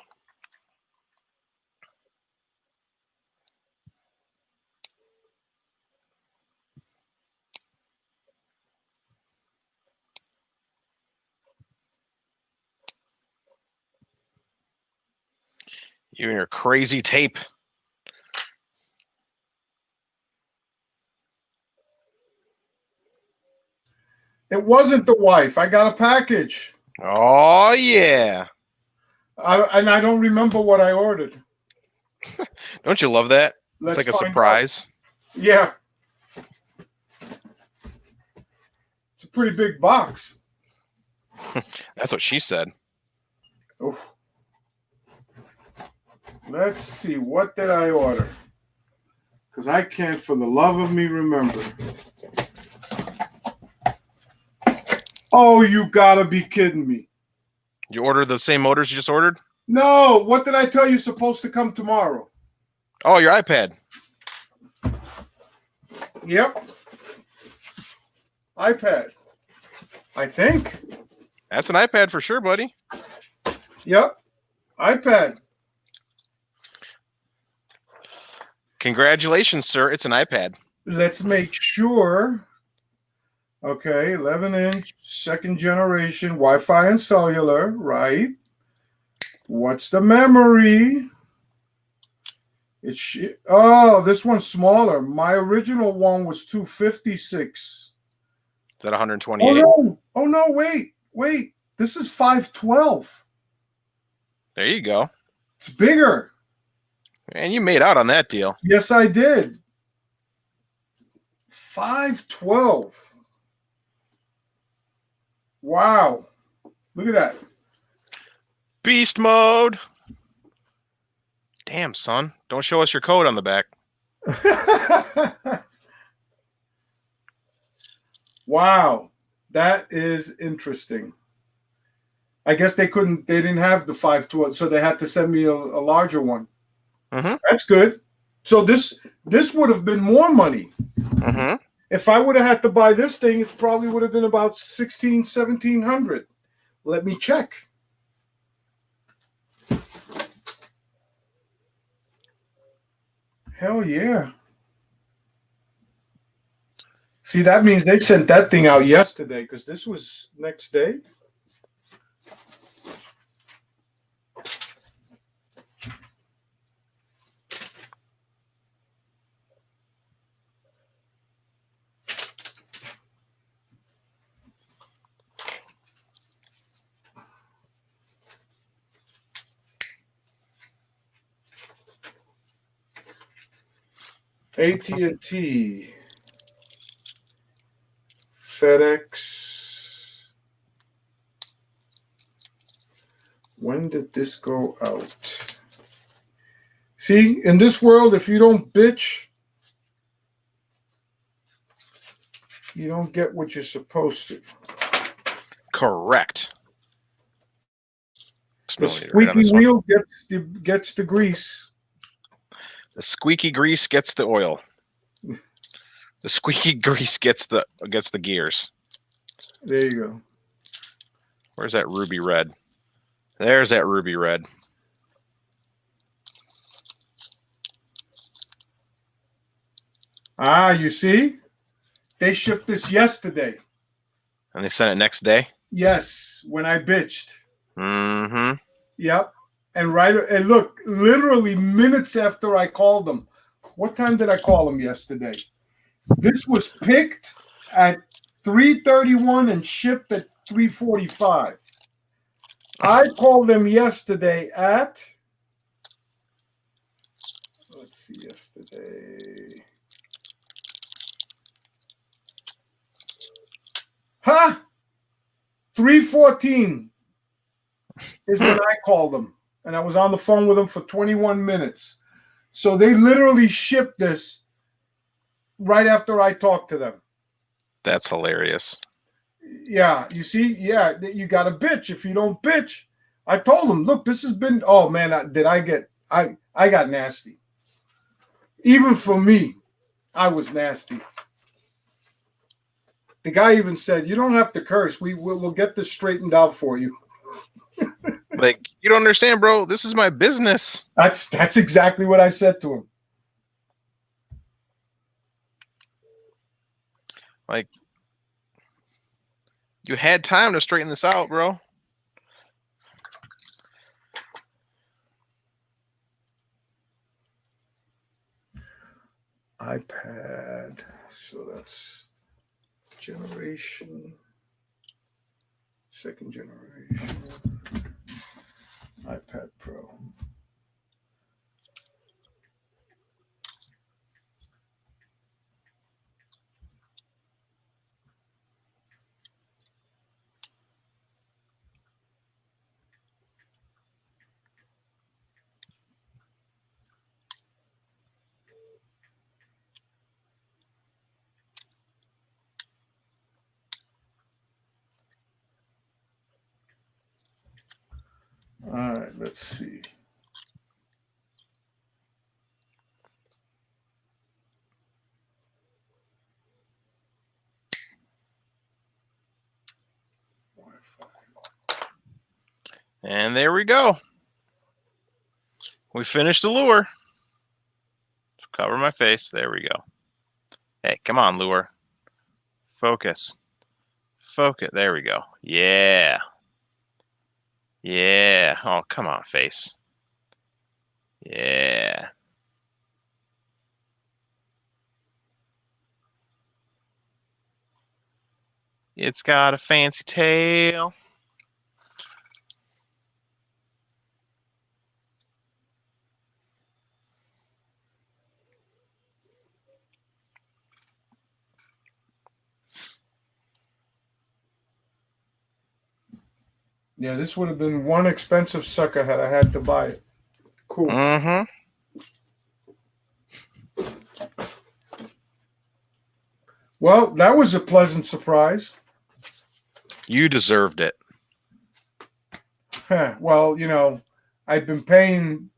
Speaker 1: You and your crazy tape.
Speaker 3: It wasn't the wife. I got a package.
Speaker 1: Oh, yeah.
Speaker 3: And I don't remember what I ordered.
Speaker 1: Don't you love that?
Speaker 3: Let's
Speaker 1: it's like a
Speaker 3: find
Speaker 1: surprise.
Speaker 3: Out. Yeah. It's a pretty big box.
Speaker 1: That's what she said.
Speaker 3: Oh. Let's see. What did I order? Because I can't for the love of me remember. Oh, you gotta be kidding me.
Speaker 1: You ordered the same motors you just ordered?
Speaker 3: No. What did I tell you supposed to come tomorrow?
Speaker 1: Oh, your iPad.
Speaker 3: Yep. iPad. I think.
Speaker 1: That's an iPad for sure, buddy.
Speaker 3: Yep. iPad.
Speaker 1: Congratulations, sir. It's an iPad.
Speaker 3: Let's make sure. Okay, 11-inch, second generation, Wi-Fi and cellular, right? What's the memory? This one's smaller. My original one was 256.
Speaker 1: Is that 128?
Speaker 3: Oh no, wait. This is 512.
Speaker 1: There you go.
Speaker 3: It's bigger.
Speaker 1: And you made out on that deal.
Speaker 3: Yes, I did. 512. Wow. Look at that.
Speaker 1: Beast mode. Damn, son. Don't show us your code on the back.
Speaker 3: Wow. That is interesting. I guess they didn't have the 512, so they had to send me a larger one.
Speaker 1: Mm-hmm.
Speaker 3: That's good. So this would have been more money.
Speaker 1: Mm-hmm.
Speaker 3: If I would have had to buy this thing, it probably would have been about $1,700. Let me check. Hell yeah. See, that means they sent that thing out yesterday because this was next day. AT&T, FedEx. When did this go out? See, in this world, if you don't bitch, you don't get what you're supposed to.
Speaker 1: Correct.
Speaker 3: The
Speaker 1: Smell meter right on
Speaker 3: squeaky
Speaker 1: this one.
Speaker 3: wheel gets the grease.
Speaker 1: The squeaky grease gets the oil. The squeaky grease gets the gears.
Speaker 3: There you go.
Speaker 1: Where's that ruby red? There's that ruby red.
Speaker 3: Ah, you see? They shipped this yesterday.
Speaker 1: And they sent it next day?
Speaker 3: Yes, when I bitched.
Speaker 1: Mm-hmm.
Speaker 3: Yep. And look, literally minutes after I called them. What time did I call them yesterday? This was picked at 3:31 and shipped at 3:45. I called them yesterday at, let's see, yesterday. Huh? 3:14 is when I called them. And I was on the phone with them for 21 minutes. So they literally shipped this right after I talked to them.
Speaker 1: That's hilarious.
Speaker 3: Yeah, you see, yeah, you got to bitch. If you don't bitch, I told them, look, this has been, oh man, I got nasty. Even for me, I was nasty. The guy even said, you don't have to curse. We'll get this straightened out for you.
Speaker 1: Like, you don't understand, bro. This is my business.
Speaker 3: That's exactly what I said to him.
Speaker 1: Like, you had time to straighten this out, bro.
Speaker 3: iPad. So that's generation. Second generation. iPad Pro. All right, let's see.
Speaker 1: And there we go. We finished the lure. Cover my face. There we go. Hey, come on, lure. Focus. Focus. There we go. Yeah. Yeah. Oh, come on, face. Yeah. It's got a fancy tail.
Speaker 3: Yeah, this would have been one expensive sucker had I had to buy it. Cool.
Speaker 1: Mm-hmm.
Speaker 3: Well, that was a pleasant surprise.
Speaker 1: You deserved it.
Speaker 3: Well, I've been paying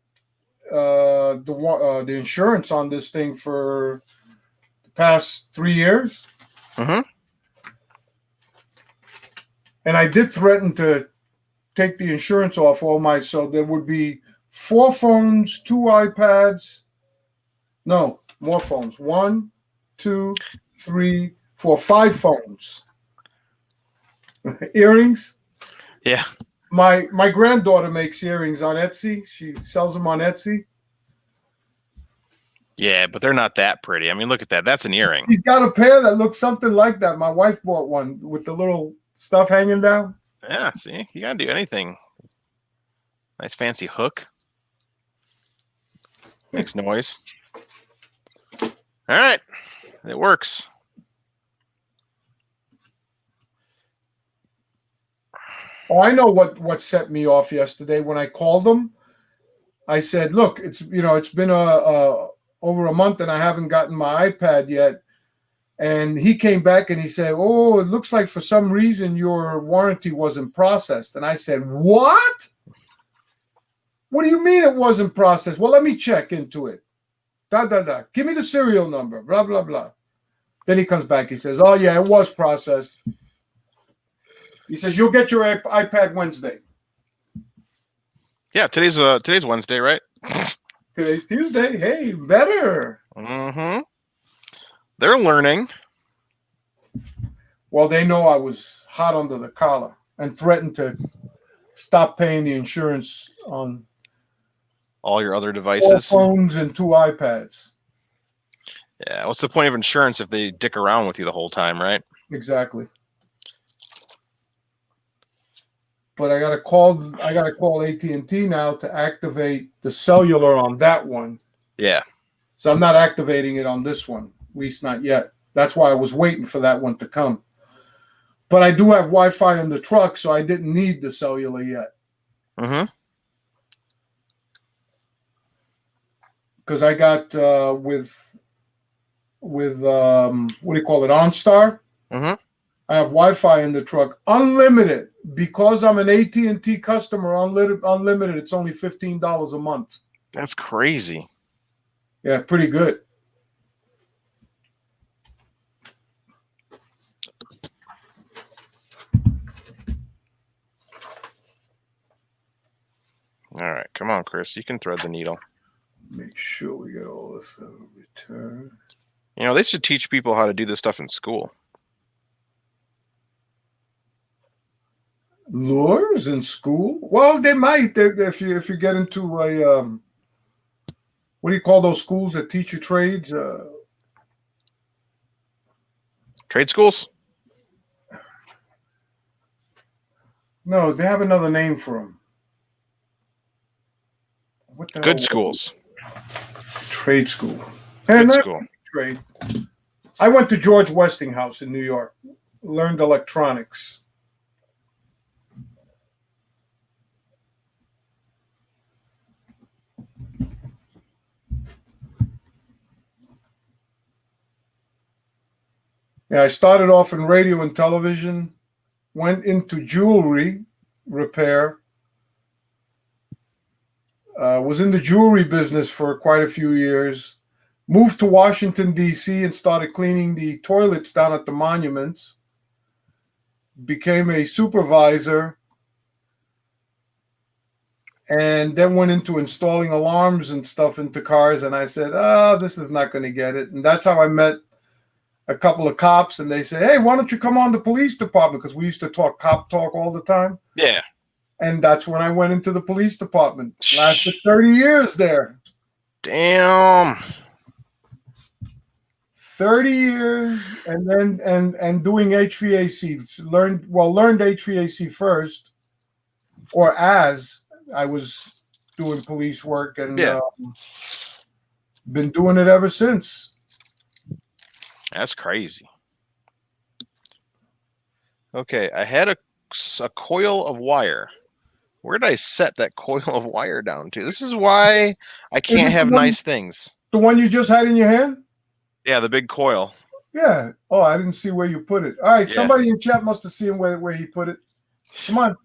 Speaker 3: the insurance on this thing for the past 3 years.
Speaker 1: Mm-hmm.
Speaker 3: And I did threaten to take the insurance off so there would be 4 phones, 2 iPads. No, more phones. 1, 2, 3, 4, 5 phones. Earrings.
Speaker 1: Yeah.
Speaker 3: My granddaughter makes earrings on Etsy. She sells them on Etsy.
Speaker 1: Yeah, but they're not that pretty. I mean, look at that. That's an earring.
Speaker 3: She's got a pair that looks something like that. My wife bought one with the little stuff hanging down.
Speaker 1: Yeah, see? You gotta do anything. Nice fancy hook. Makes noise. All right. It works.
Speaker 3: Oh, I know what set me off yesterday when I called them. I said, "Look, it's been over a month and I haven't gotten my iPad yet." And he came back and he said, "Oh, it looks like for some reason your warranty wasn't processed." And I said, "What? What do you mean it wasn't processed?" "Well, let me check into it. Give me the serial number, blah, blah, blah." Then he comes back. He says, "Oh, yeah, it was processed." He says, "You'll get your iPad Wednesday."
Speaker 1: Yeah, today's Wednesday, right?
Speaker 3: Today's Tuesday. Hey, better.
Speaker 1: Mm-hmm. They're learning.
Speaker 3: Well, they know I was hot under the collar and threatened to stop paying the insurance on
Speaker 1: All your other
Speaker 3: 4
Speaker 1: devices.
Speaker 3: phones and 2 iPads.
Speaker 1: Yeah, what's the point of insurance if they dick around with you the whole time, right?
Speaker 3: Exactly. But I gotta call AT&T now to activate the cellular on that one.
Speaker 1: Yeah.
Speaker 3: So I'm not activating it on this one, at least not yet. That's why I was waiting for that one to come. But I do have Wi-Fi in the truck, so I didn't need the cellular yet.
Speaker 1: Mm-hmm.
Speaker 3: Because I got with what do you call it, OnStar?
Speaker 1: Mm-hmm.
Speaker 3: I have Wi-Fi in the truck, unlimited. Because I'm an AT&T customer, unlimited. It's only $15 a month.
Speaker 1: That's crazy.
Speaker 3: Yeah, pretty good.
Speaker 1: All right, come on, Chris. You can thread the needle.
Speaker 3: Make sure we get all this return.
Speaker 1: They should teach people how to do this stuff in school.
Speaker 3: Lures in school? Well, they might if you get into a what do you call those schools that teach you trades?
Speaker 1: Trade schools?
Speaker 3: No, they have another name for them. What the
Speaker 1: Good
Speaker 3: hell?
Speaker 1: schools.
Speaker 3: Trade school.
Speaker 1: Good school.
Speaker 3: Trade. I went to George Westinghouse in New York. Learned electronics. Yeah, I started off in radio and television, went into jewelry repair, was in the jewelry business for quite a few years, moved to Washington, D.C. and started cleaning the toilets down at the monuments, became a supervisor, and then went into installing alarms and stuff into cars. And I said, this is not going to get it. And that's how I met a couple of cops, and they say, "Hey, why don't you come on the police department?" Because we used to talk cop talk all the time.
Speaker 1: Yeah.
Speaker 3: And that's when I went into the police department. Lasted 30 years there.
Speaker 1: Damn.
Speaker 3: 30 years, and then and doing HVAC. Learned HVAC first, or as I was doing police work, and been doing it ever since.
Speaker 1: That's crazy. Okay, I had a coil of wire. Where did I set that coil of wire down to? This is why I can't have nice things.
Speaker 3: The one you just had in your hand?
Speaker 1: Yeah, the big coil.
Speaker 3: Yeah. Oh, I didn't see where you put it. All right,
Speaker 1: Yeah.
Speaker 3: somebody in chat must have seen where he put it. Come on.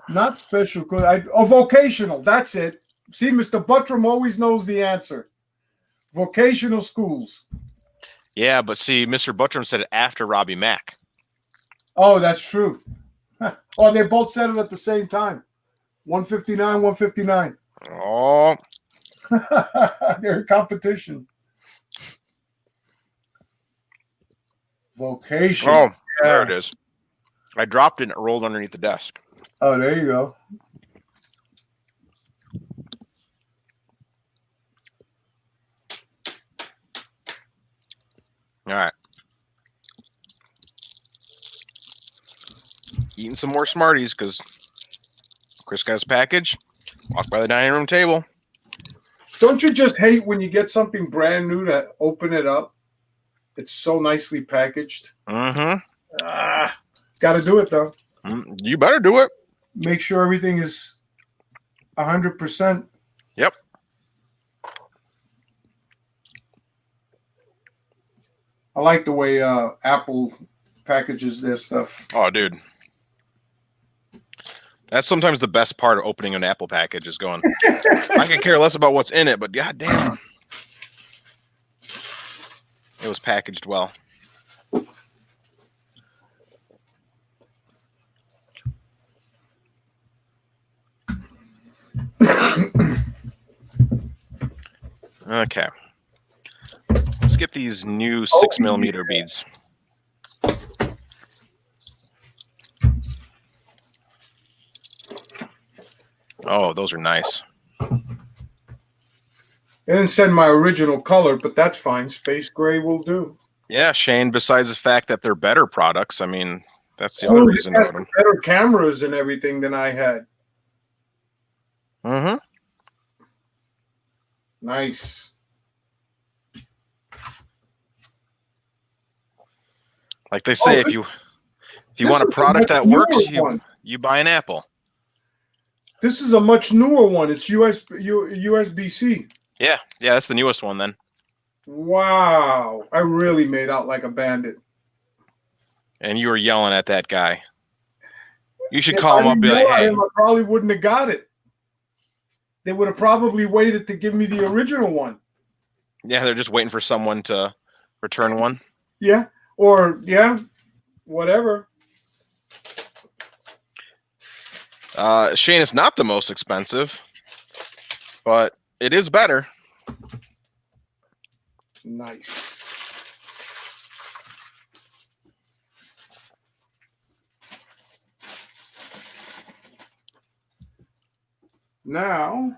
Speaker 3: Not special. Vocational. That's it. See, Mr. Buttram always knows the answer. Vocational schools.
Speaker 1: Yeah, but see, Mr. Buttram said it after Robbie Mack.
Speaker 3: Oh, that's true. Oh, they both said it at the same time. 159, 159.
Speaker 1: Oh,
Speaker 3: They're in competition. Vocation.
Speaker 1: oh, there it is. I dropped it and it rolled underneath the desk.
Speaker 3: Oh, there you go.
Speaker 1: All right. Eating some more Smarties because Chris got his package. Walk by the dining room table.
Speaker 3: Don't you just hate when you get something brand new to open it up? It's so nicely packaged.
Speaker 1: Mm-hmm.
Speaker 3: Got to do it, though.
Speaker 1: You better do it.
Speaker 3: Make sure everything is 100%.
Speaker 1: Yep.
Speaker 3: I like the way Apple packages their stuff.
Speaker 1: Oh, dude. That's sometimes the best part of opening an Apple package is going, I could care less about what's in it, but goddamn. It was packaged well. Okay. Let's get these new 6mm beads. Oh, those are nice.
Speaker 3: They didn't send my original color, but that's fine. Space gray will do.
Speaker 1: Yeah, Shane, besides the fact that they're better products, I mean, that's the other reason.
Speaker 3: It has better cameras and everything than I had.
Speaker 1: Mm-hmm.
Speaker 3: Nice.
Speaker 1: Like they say, if you want a product that works, you buy an Apple.
Speaker 3: This is a much newer one. It's USB-C.
Speaker 1: Yeah, that's the newest one then.
Speaker 3: Wow. I really made out like a bandit.
Speaker 1: And you were yelling at that guy. You should call him up and be like, hey.
Speaker 3: I probably wouldn't have got it. They would have probably waited to give me the original one.
Speaker 1: Yeah, they're just waiting for someone to return one.
Speaker 3: Yeah. Or, yeah, whatever.
Speaker 1: Shane, it's not the most expensive, but it is better.
Speaker 3: Nice. Now,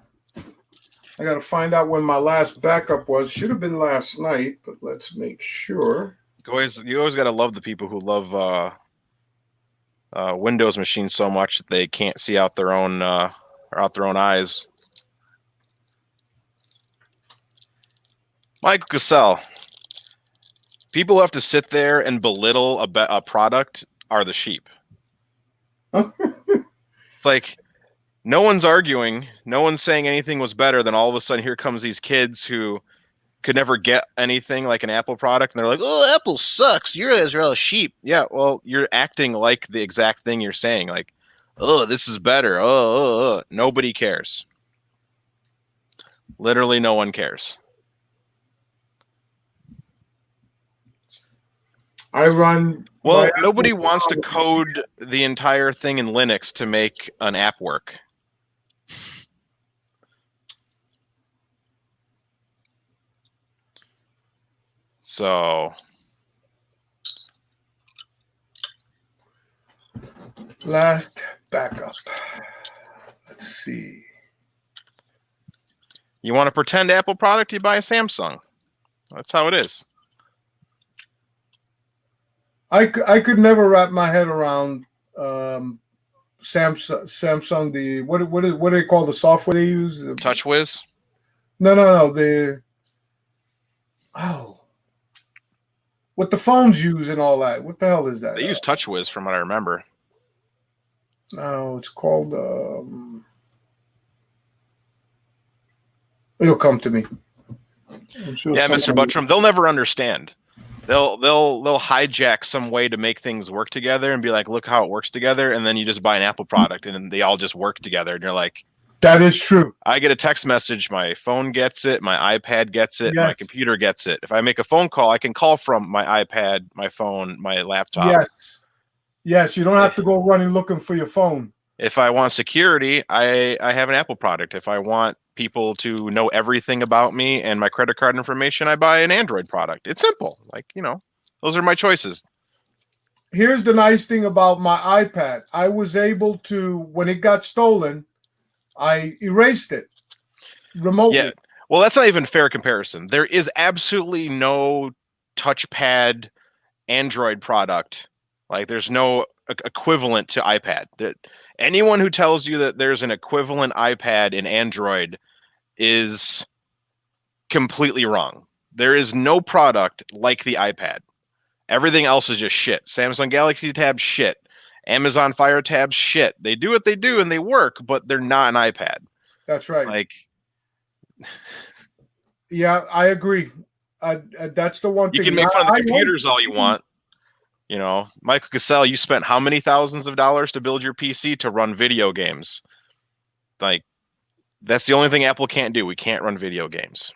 Speaker 3: I got to find out when my last backup was. Should have been last night, but let's make sure.
Speaker 1: You always got to love the people who love Windows machines so much that they can't see out their own eyes. Mike Gassell. People who have to sit there and belittle a product are the sheep. It's like no one's arguing, no one's saying anything was better. Then all of a sudden, here comes these kids who could never get anything like an Apple product, and they're like, "Oh, Apple sucks. You guys are all sheep." Yeah, well, you're acting like the exact thing you're saying. Like, "Oh, this is better." Oh. Nobody cares. Literally, no one cares.
Speaker 3: I run.
Speaker 1: Well, nobody wants to code the entire thing in Linux to make an app work. So,
Speaker 3: Last backup. Let's see.
Speaker 1: You want a pretend Apple product, you buy a Samsung. That's how it is.
Speaker 3: I could never wrap my head around Samsung. The what do they call the software they use?
Speaker 1: TouchWiz?
Speaker 3: No. What the phones use and all that. What the hell is that?
Speaker 1: They use TouchWiz from what I remember.
Speaker 3: No, it's called. It'll come to me. I'm sure
Speaker 1: Yeah, Mr.
Speaker 3: somebody-
Speaker 1: Buttram, they'll never understand. They'll hijack some way to make things work together and be like, look how it works together, and then you just buy an Apple product and then they all just work together, and you're like,
Speaker 3: That is true.
Speaker 1: I get a text message, my phone gets it, my iPad gets it, my
Speaker 3: Yes.
Speaker 1: computer gets it. If I make a phone call, I can call from my iPad, my phone, my laptop.
Speaker 3: Yes. Yes, you don't have to go running looking for your phone.
Speaker 1: If I want security, I have an Apple product. If I want people to know everything about me and my credit card information, I buy an Android product. It's simple. Like, those are my choices.
Speaker 3: Here's the nice thing about my iPad. I was able to, when it got stolen, I erased it remotely.
Speaker 1: Yeah. Well, that's not even fair comparison. There is absolutely no touchpad Android product. Like, there's no equivalent to iPad. Anyone who tells you that there's an equivalent iPad in Android is completely wrong. There is no product like the iPad. Everything else is just shit. Samsung Galaxy Tab, shit. Amazon Fire Tab, shit. They do what they do and they work, but they're not an iPad.
Speaker 3: That's right.
Speaker 1: Like,
Speaker 3: yeah, I agree. That's the one
Speaker 1: you
Speaker 3: thing.
Speaker 1: can make fun of the
Speaker 3: I
Speaker 1: computers all you want. Michael Cassell, you spent how many thousands of dollars to build your PC to run video games? Like, that's the only thing Apple can't do. We can't run video games.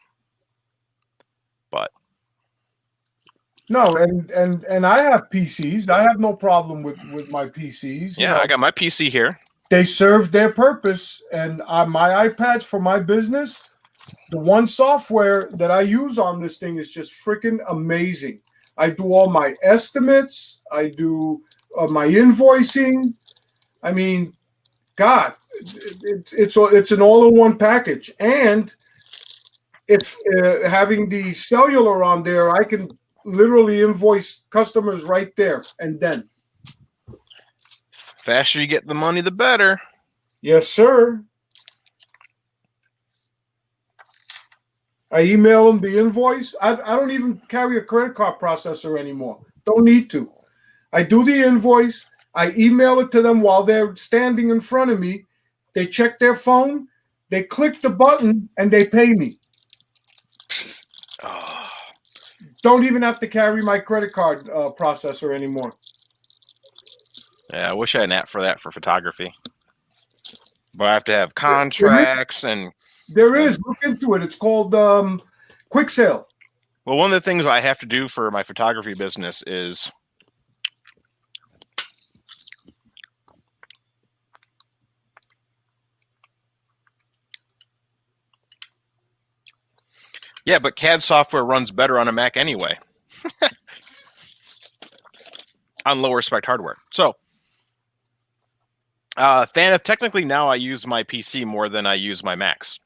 Speaker 1: But
Speaker 3: no, and I have PCs. I have no problem with my PCs.
Speaker 1: yeah, I got my PC here.
Speaker 3: They serve their purpose, and my iPads for my business. The one software that I use on this thing is just freaking amazing. I do all my estimates. I do my invoicing. I mean, God, it's an all-in-one package. And if having the cellular on there, I can literally invoice customers right there and then.
Speaker 1: Faster you get the money, the better.
Speaker 3: Yes, sir. I email them the invoice. I don't even carry a credit card processor anymore. Don't need to. I do the invoice. I email it to them while they're standing in front of me. They check their phone. They click the button and they pay me.
Speaker 1: Oh,
Speaker 3: Don't even have to carry my credit card processor anymore.
Speaker 1: yeah, I wish I had an app for that for photography. But I have to have contracts and.
Speaker 3: There is. Look into it. It's called Quick Sale.
Speaker 1: Well, one of the things I have to do for my photography business is yeah, but CAD software runs better on a Mac anyway. On lower spec hardware. So Thaneth, technically now I use my PC more than I use my Macs.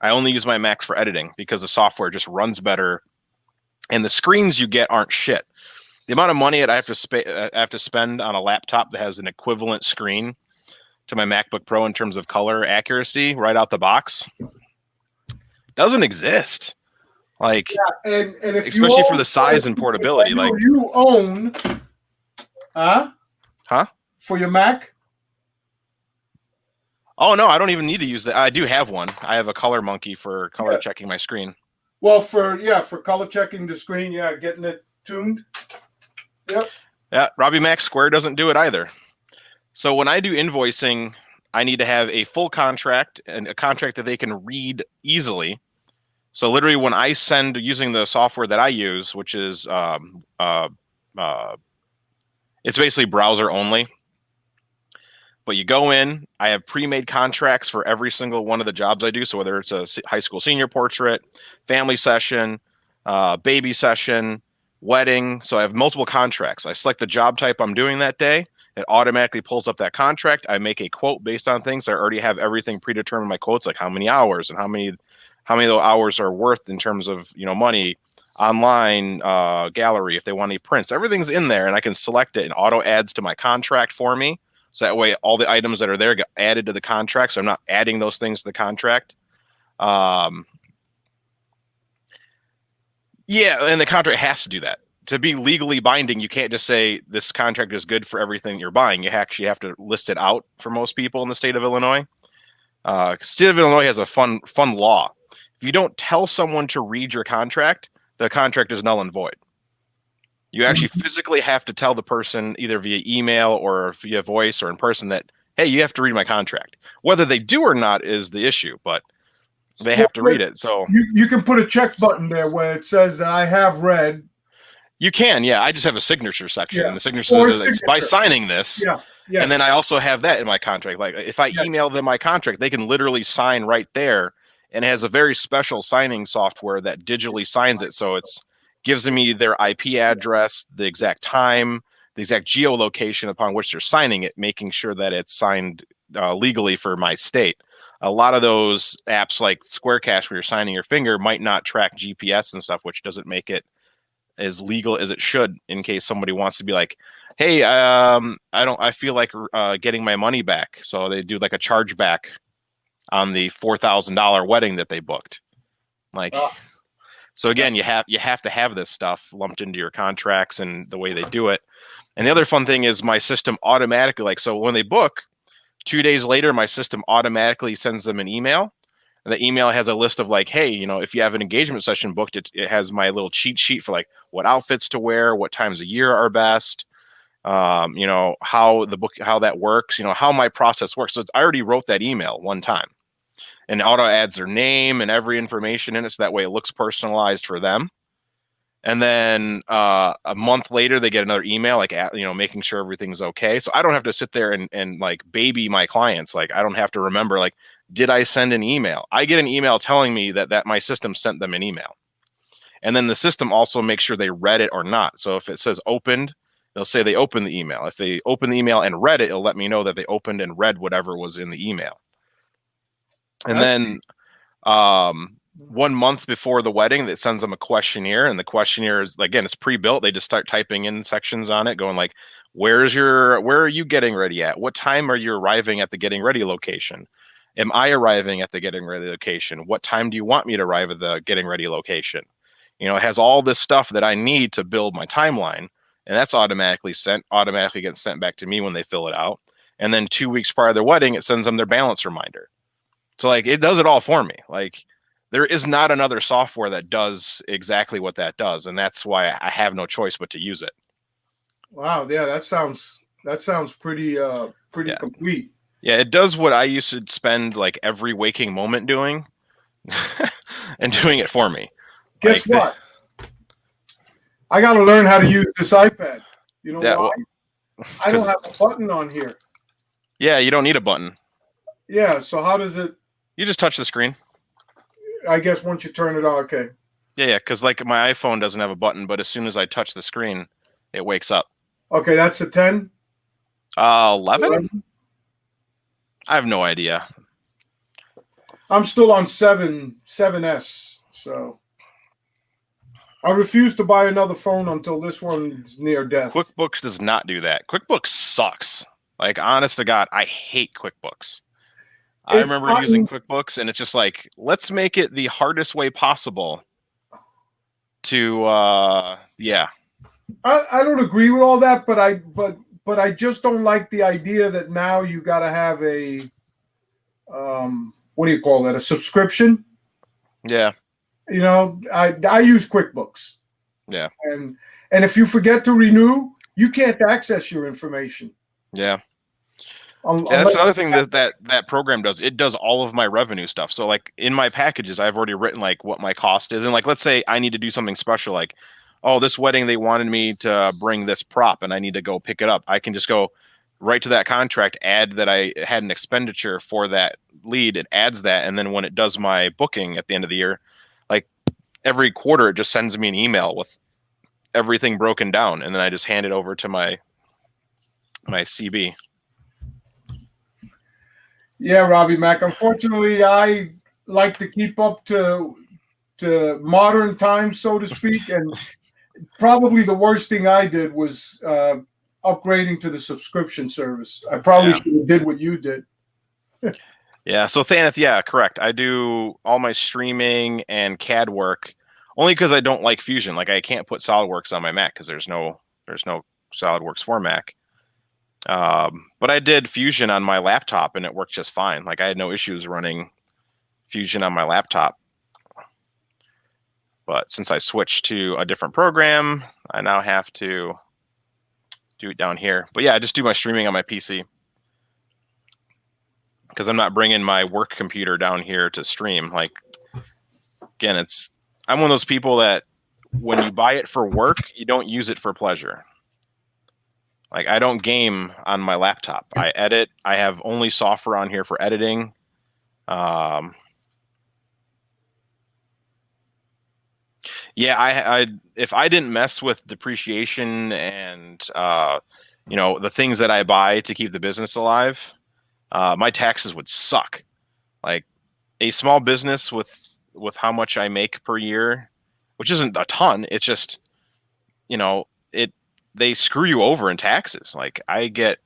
Speaker 1: I only use my Macs for editing because the software just runs better, and the screens you get aren't shit. The amount of money that I have to spend on a laptop that has an equivalent screen to my MacBook Pro in terms of color accuracy right out the box doesn't exist. Like,
Speaker 3: yeah, and if
Speaker 1: especially
Speaker 3: you
Speaker 1: for the size and portability,
Speaker 3: you own, huh? For your Mac.
Speaker 1: Oh no, I don't even need to use that. I do have one. I have a Color Monkey for color checking my screen.
Speaker 3: Well, for color checking the screen, getting it tuned. Yep.
Speaker 1: Yeah, Robbie Mac Square doesn't do it either. So when I do invoicing, I need to have a full contract and a contract that they can read easily. So literally, when I send using the software that I use, which is it's basically browser only. But you go in, I have pre-made contracts for every single one of the jobs I do. So whether it's a high school senior portrait, family session, baby session, wedding. So I have multiple contracts. I select the job type I'm doing that day. It automatically pulls up that contract. I make a quote based on things. I already have everything predetermined in my quotes, like how many hours and how many of those hours are worth in terms of, money, online, gallery, if they want any prints. Everything's in there, and I can select it and auto adds to my contract for me. So that way all the items that are there get added to the contract. So I'm not adding those things to the contract. Yeah, and the contract has to do that. To be legally binding, you can't just say this contract is good for everything you're buying. You actually have to list it out for most people in the state of Illinois. State of Illinois has a fun law. If you don't tell someone to read your contract, the contract is null and void. You actually physically have to tell the person either via email or via voice or in person that, hey, you have to read my contract. Whether they do or not is the issue, but they have to read it. So
Speaker 3: you can put a check button there where it says that I have read.
Speaker 1: you can, yeah. I just have a signature section,
Speaker 3: Yeah.
Speaker 1: and the signature
Speaker 3: Or
Speaker 1: says like, by
Speaker 3: signature.
Speaker 1: signing this.
Speaker 3: Yeah. Yes.
Speaker 1: And then I also have that in my contract. Like if I
Speaker 3: Yes.
Speaker 1: email them my contract, they can literally sign right there, and it has a very special signing software that digitally signs it. So it's gives me their IP address, the exact time, the exact geolocation upon which they're signing it, making sure that it's signed legally for my state. A lot of those apps like Square Cash where you're signing your finger might not track GPS and stuff, which doesn't make it as legal as it should in case somebody wants to be like, hey, I feel like getting my money back. So they do like a chargeback on the $4,000 wedding that they booked. Like, so again, you have to have this stuff lumped into your contracts and the way they do it. And the other fun thing is my system automatically, like, so when they book, 2 days later, my system automatically sends them an email. And the email has a list of like, hey, you know, if you have an engagement session booked, it has my little cheat sheet for like what outfits to wear, what times of year are best, you know, how that works, you know, how my process works. So I already wrote that email one time, and auto adds their name and every information in it, so that way it looks personalized for them. And then a month later, they get another email, like, you know, making sure everything's okay. So I don't have to sit there and like baby my clients. Like I don't have to remember, like, did I send an email? I get an email telling me that my system sent them an email. And then the system also makes sure they read it or not. So if it says opened, they'll say they opened the email. If they open the email and read it, it'll let me know that they opened and read whatever was in the email. And then 1 month before the wedding, that sends them a questionnaire, and the questionnaire is, again, it's pre-built. They just start typing in sections on it, going like, where are you getting ready at? What time are you arriving at the getting ready location? Am I arriving at the getting ready location? What time do you want me to arrive at the getting ready location? You know, it has all this stuff that I need to build my timeline, and that's automatically gets sent back to me when they fill it out. And then 2 weeks prior to their wedding, it sends them their balance reminder. So like it does it all for me. Like there is not another software that does exactly what that does, and that's why I have no choice but to use it.
Speaker 3: Wow, yeah, that sounds pretty complete.
Speaker 1: Yeah, it does what I used to spend like every waking moment doing, and doing it for me.
Speaker 3: Guess what? I got to learn how to use this iPad. You know why? I don't have a button on here.
Speaker 1: Yeah, you don't need a button.
Speaker 3: Yeah, so how does it?
Speaker 1: You just touch the screen.
Speaker 3: I guess once you turn it on, okay.
Speaker 1: Yeah, because like my iPhone doesn't have a button, but as soon as I touch the screen, it wakes up.
Speaker 3: Okay, that's a 10?
Speaker 1: 11? I have no idea.
Speaker 3: I'm still on 7S, so I refuse to buy another phone until this one's near death.
Speaker 1: QuickBooks does not do that. QuickBooks sucks. Like, honest to God, I hate QuickBooks. I remember using QuickBooks, and it's just like, let's make it the hardest way possible to, yeah.
Speaker 3: I don't agree with all that, but I just don't like the idea that now you got to have a, what do you call that? A subscription?
Speaker 1: Yeah.
Speaker 3: You know, I use QuickBooks.
Speaker 1: Yeah.
Speaker 3: And if you forget to renew, you can't access your information.
Speaker 1: Yeah. That's another thing that program does. It does all of my revenue stuff. So like in my packages, I've already written like what my cost is. And like, let's say I need to do something special, like, oh, this wedding, they wanted me to bring this prop and I need to go pick it up. I can just go right to that contract, add that I had an expenditure for that lead. It adds that. And then when it does my booking at the end of the year, like every quarter, it just sends me an email with everything broken down. And then I just hand it over to my CB.
Speaker 3: Yeah, Robbie Mac. Unfortunately, I like to keep up to modern times, so to speak. And probably the worst thing I did was upgrading to the subscription service. I probably should have did what you did.
Speaker 1: Yeah. So Thanath, yeah, correct. I do all my streaming and CAD work only because I don't like Fusion. Like I can't put SolidWorks on my Mac because there's no SolidWorks for Mac. But I did Fusion on my laptop and it worked just fine. Like I had no issues running Fusion on my laptop. But since I switched to a different program, I now have to do it down here. But yeah, I just do my streaming on my PC because I'm not bringing my work computer down here to stream. Like, again, I'm one of those people that when you buy it for work, you don't use it for pleasure. Like, I don't game on my laptop. I edit. I have only software on here for editing. Yeah, I if I didn't mess with depreciation and the things that I buy to keep the business alive, my taxes would suck. Like a small business with how much I make per year, which isn't a ton. It's just they screw you over in taxes. Like the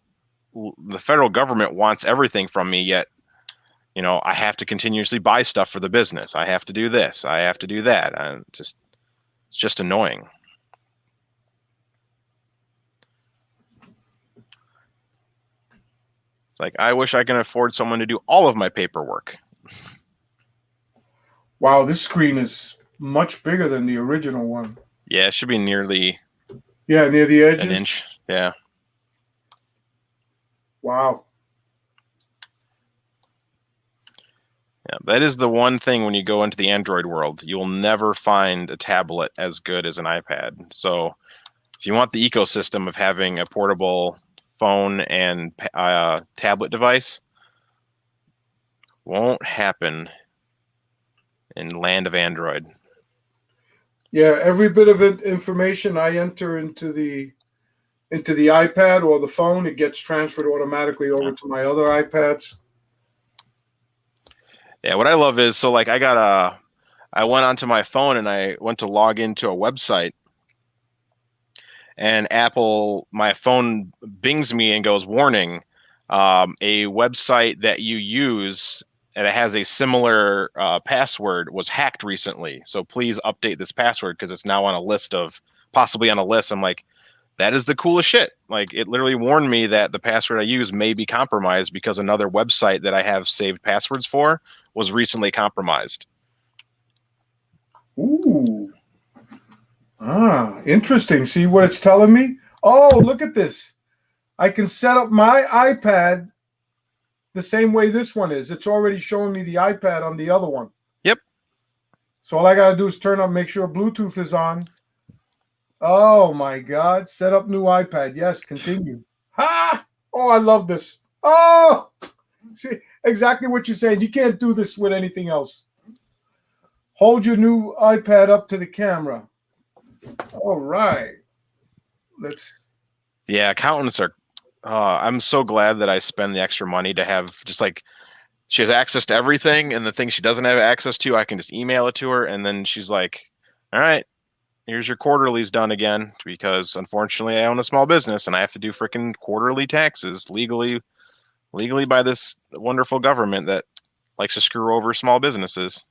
Speaker 1: federal government wants everything from me, yet I have to continuously buy stuff for the business. I have to do this. I have to do that. It's just annoying. It's like, I wish I can afford someone to do all of my paperwork.
Speaker 3: Wow, this screen is much bigger than the original one.
Speaker 1: Yeah, it should be nearly
Speaker 3: near the edges.
Speaker 1: an inch. Yeah.
Speaker 3: Wow.
Speaker 1: Yeah, that is the one thing when you go into the Android world, you'll never find a tablet as good as an iPad. So if you want the ecosystem of having a portable phone and tablet device, won't happen in land of Android.
Speaker 3: Yeah, every bit of information I enter into the iPad or the phone, it gets transferred automatically over to my other iPads.
Speaker 1: Yeah, what I love is, so like I went onto my phone and I went to log into a website, and my phone bings me and goes, warning, a website that you use and it has a similar password was hacked recently. So please update this password because it's now possibly on a list. I'm like, that is the coolest shit. Like, it literally warned me that the password I use may be compromised because another website that I have saved passwords for was recently compromised.
Speaker 3: Ooh. Interesting. See what it's telling me? Oh, look at this. I can set up my iPad the same way this one is. It's already showing me the iPad on the other one.
Speaker 1: Yep.
Speaker 3: So all I got to do is turn on, make sure Bluetooth is on. Oh, my God. Set up new iPad. Yes, continue. Ha! Oh, I love this. Oh! See, exactly what you're saying. You can't do this with anything else. Hold your new iPad up to the camera. All right.
Speaker 1: Yeah, accountants are. I'm so glad that I spend the extra money to have just like she has access to everything, and the things she doesn't have access to, I can just email it to her, and then she's like, "All right, here's your quarterlies done again," because unfortunately I own a small business and I have to do freaking quarterly taxes legally by this wonderful government that likes to screw over small businesses.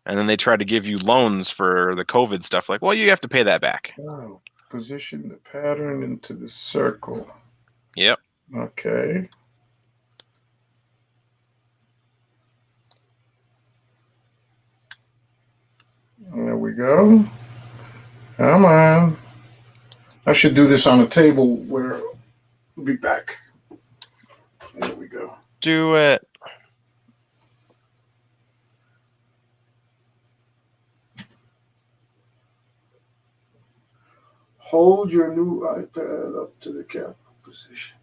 Speaker 1: And then they try to give you loans for the COVID stuff. Like, well, you have to pay that back.
Speaker 3: Oh, position the pattern into the circle.
Speaker 1: Yep.
Speaker 3: Okay. There we go. Come on. I should do this on a table where we'll be back. There we go.
Speaker 1: Do it.
Speaker 3: Hold your new iPad up to the camera position.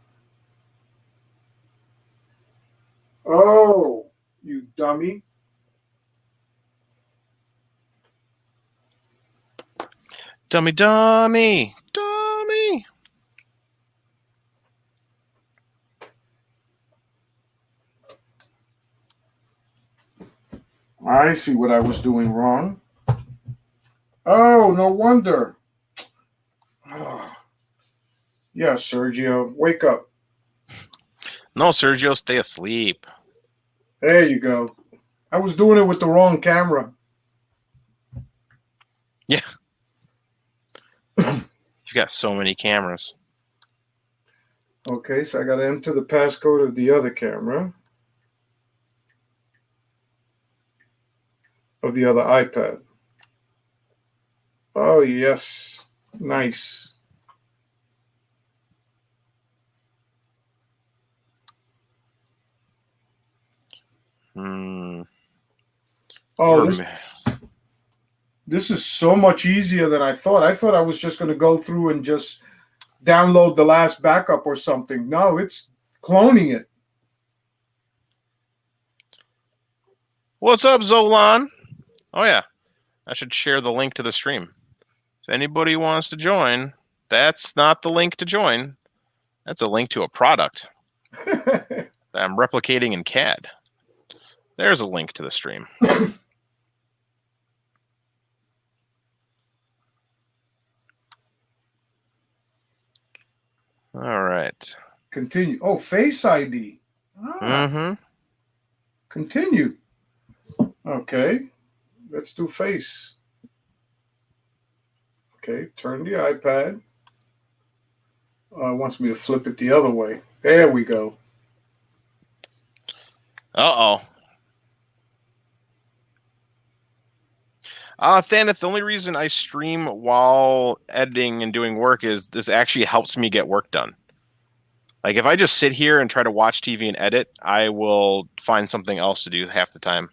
Speaker 3: Oh, you dummy.
Speaker 1: Dummy.
Speaker 3: I see what I was doing wrong. Oh, no wonder. Yeah, Sergio, wake up.
Speaker 1: No, Sergio, stay asleep.
Speaker 3: There you go. I was doing it with the wrong camera.
Speaker 1: Yeah. You got so many cameras.
Speaker 3: Okay, so I got to enter the passcode of the other camera.
Speaker 2: of the other iPad. Oh, yes. Nice.
Speaker 1: Hmm.
Speaker 2: Oh,
Speaker 1: Or
Speaker 3: this is so much easier than I thought. I thought I was just going to go through and just download the last backup or something. No, it's cloning it.
Speaker 1: What's up, Zolan? Oh yeah, I should share the link to the stream. If anybody wants to join, that's not the link to join. That's a link to a product that I'm replicating in CAD. There's a link to the stream. All right.
Speaker 3: Continue. Oh, Face ID. Ah,
Speaker 1: Mm-hmm.
Speaker 3: continue. Okay, let's do Face. Okay, turn the iPad. It wants me to flip it the other way. There we go.
Speaker 1: Uh-oh. Thaneth, the only reason I stream while editing and doing work is this actually helps me get work done. Like, if I just sit here and try to watch TV and edit, I will find something else to do half the time.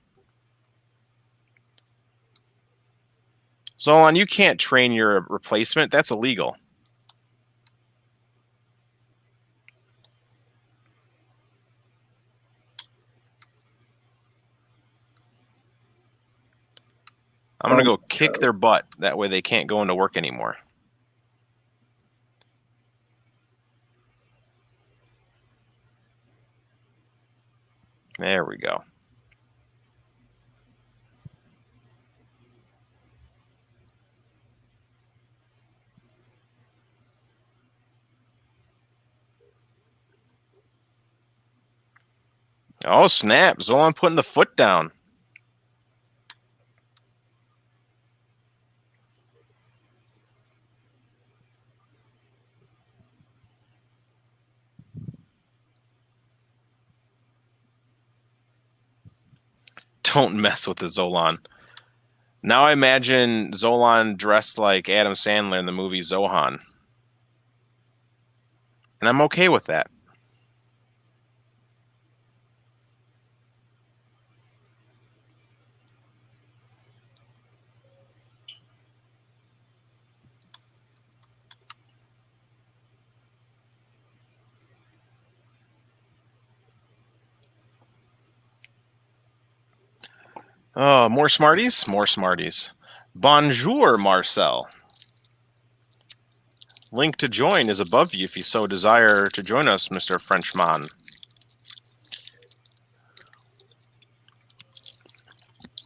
Speaker 1: Zolan, you can't train your replacement. That's illegal. I'm going to go kick their butt. That way they can't go into work anymore. There we go. Oh, snap. Zolan putting the foot down. Don't mess with the Zolan. Now I imagine Zolan dressed like Adam Sandler in the movie Zohan. And I'm okay with that. Oh, more Smarties? More Smarties. Bonjour, Marcel. Link to join is above you if you so desire to join us, Mr. Frenchman.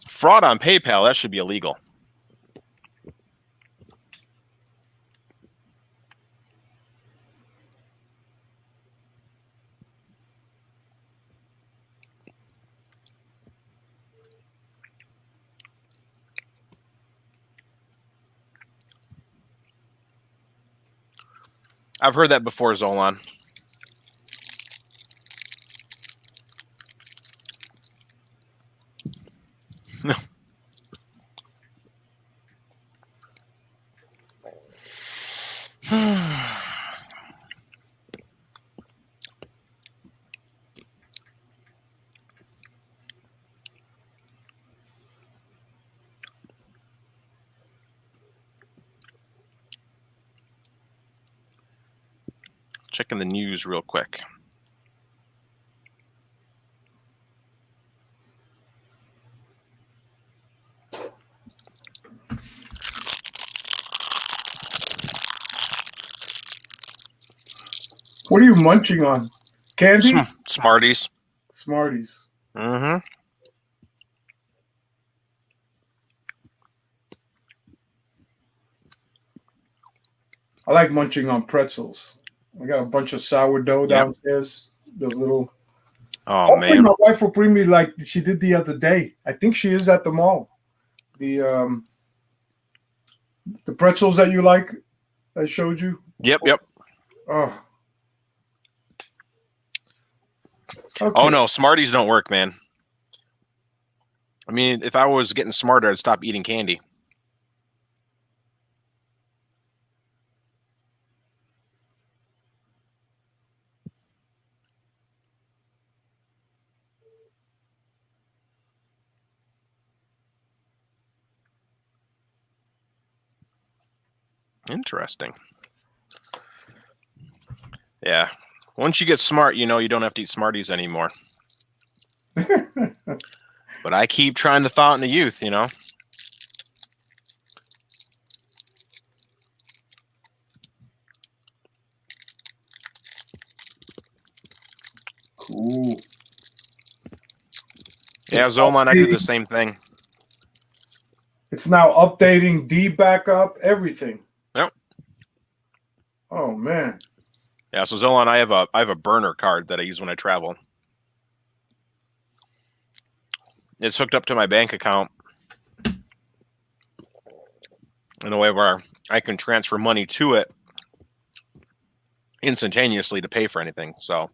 Speaker 1: Fraud on PayPal, that should be illegal. I've heard that before, Zolan. Checking the news real quick.
Speaker 3: What are you munching on? Candy?
Speaker 1: Smarties.
Speaker 3: Smarties.
Speaker 1: Mm-hmm.
Speaker 3: I like munching on pretzels. I got a bunch of sourdough downstairs. Those little.
Speaker 1: Oh,
Speaker 3: Hopefully,
Speaker 1: man.
Speaker 3: my wife will bring me like she did the other day. I think she is at the mall. The pretzels that you like, I showed you.
Speaker 1: Yep.
Speaker 3: Oh. Okay.
Speaker 1: Oh, no. Smarties don't work, man. I mean, if I was getting smarter, I'd stop eating candy. Interesting. Yeah. Once you get smart, you know you don't have to eat Smarties anymore. But I keep trying to thaw it in the youth, you know.
Speaker 3: Cool.
Speaker 1: Yeah,
Speaker 3: It's
Speaker 1: Zolan, I do the
Speaker 3: updating-
Speaker 1: same thing.
Speaker 3: It's now updating D backup, everything.
Speaker 1: Yep.
Speaker 3: Oh man.
Speaker 1: Yeah, so Zolan, I have a burner card that I use when I travel. It's hooked up to my bank account in a way where I can transfer money to it instantaneously to pay for anything. So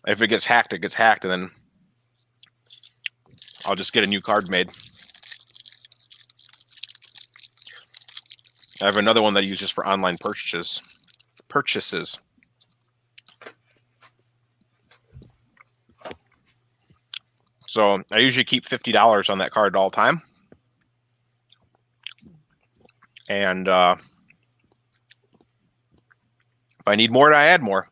Speaker 1: if it gets hacked, it gets hacked, and then I'll just get a new card made. I have another one that I use just for online purchases. So I usually keep $50 on that card all the time. And if I need more, I add more.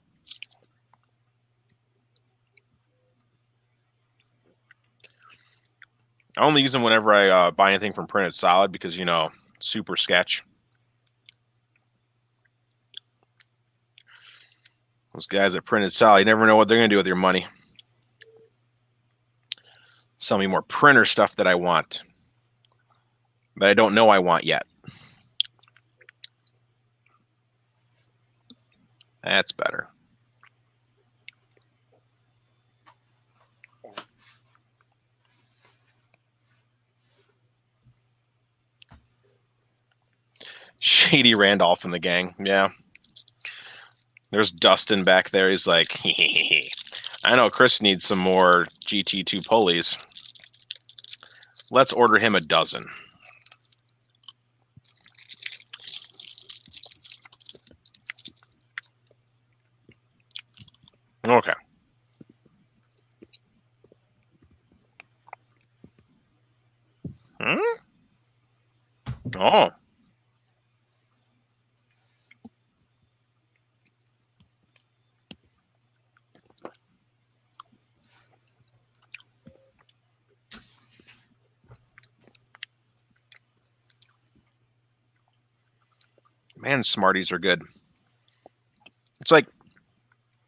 Speaker 1: I only use them whenever I buy anything from Printed Solid because, you know, super sketch. Those guys at Printed Solid, you never know what they're going to do with your money. Sell me more printer stuff that I want, that I don't know I want yet. That's better. Shady Randolph and the gang. Yeah. There's Dustin back there. He's like, I know Chris needs some more GT2 pulleys. Let's order him a dozen. Okay. Oh. Man, Smarties are good. It's like,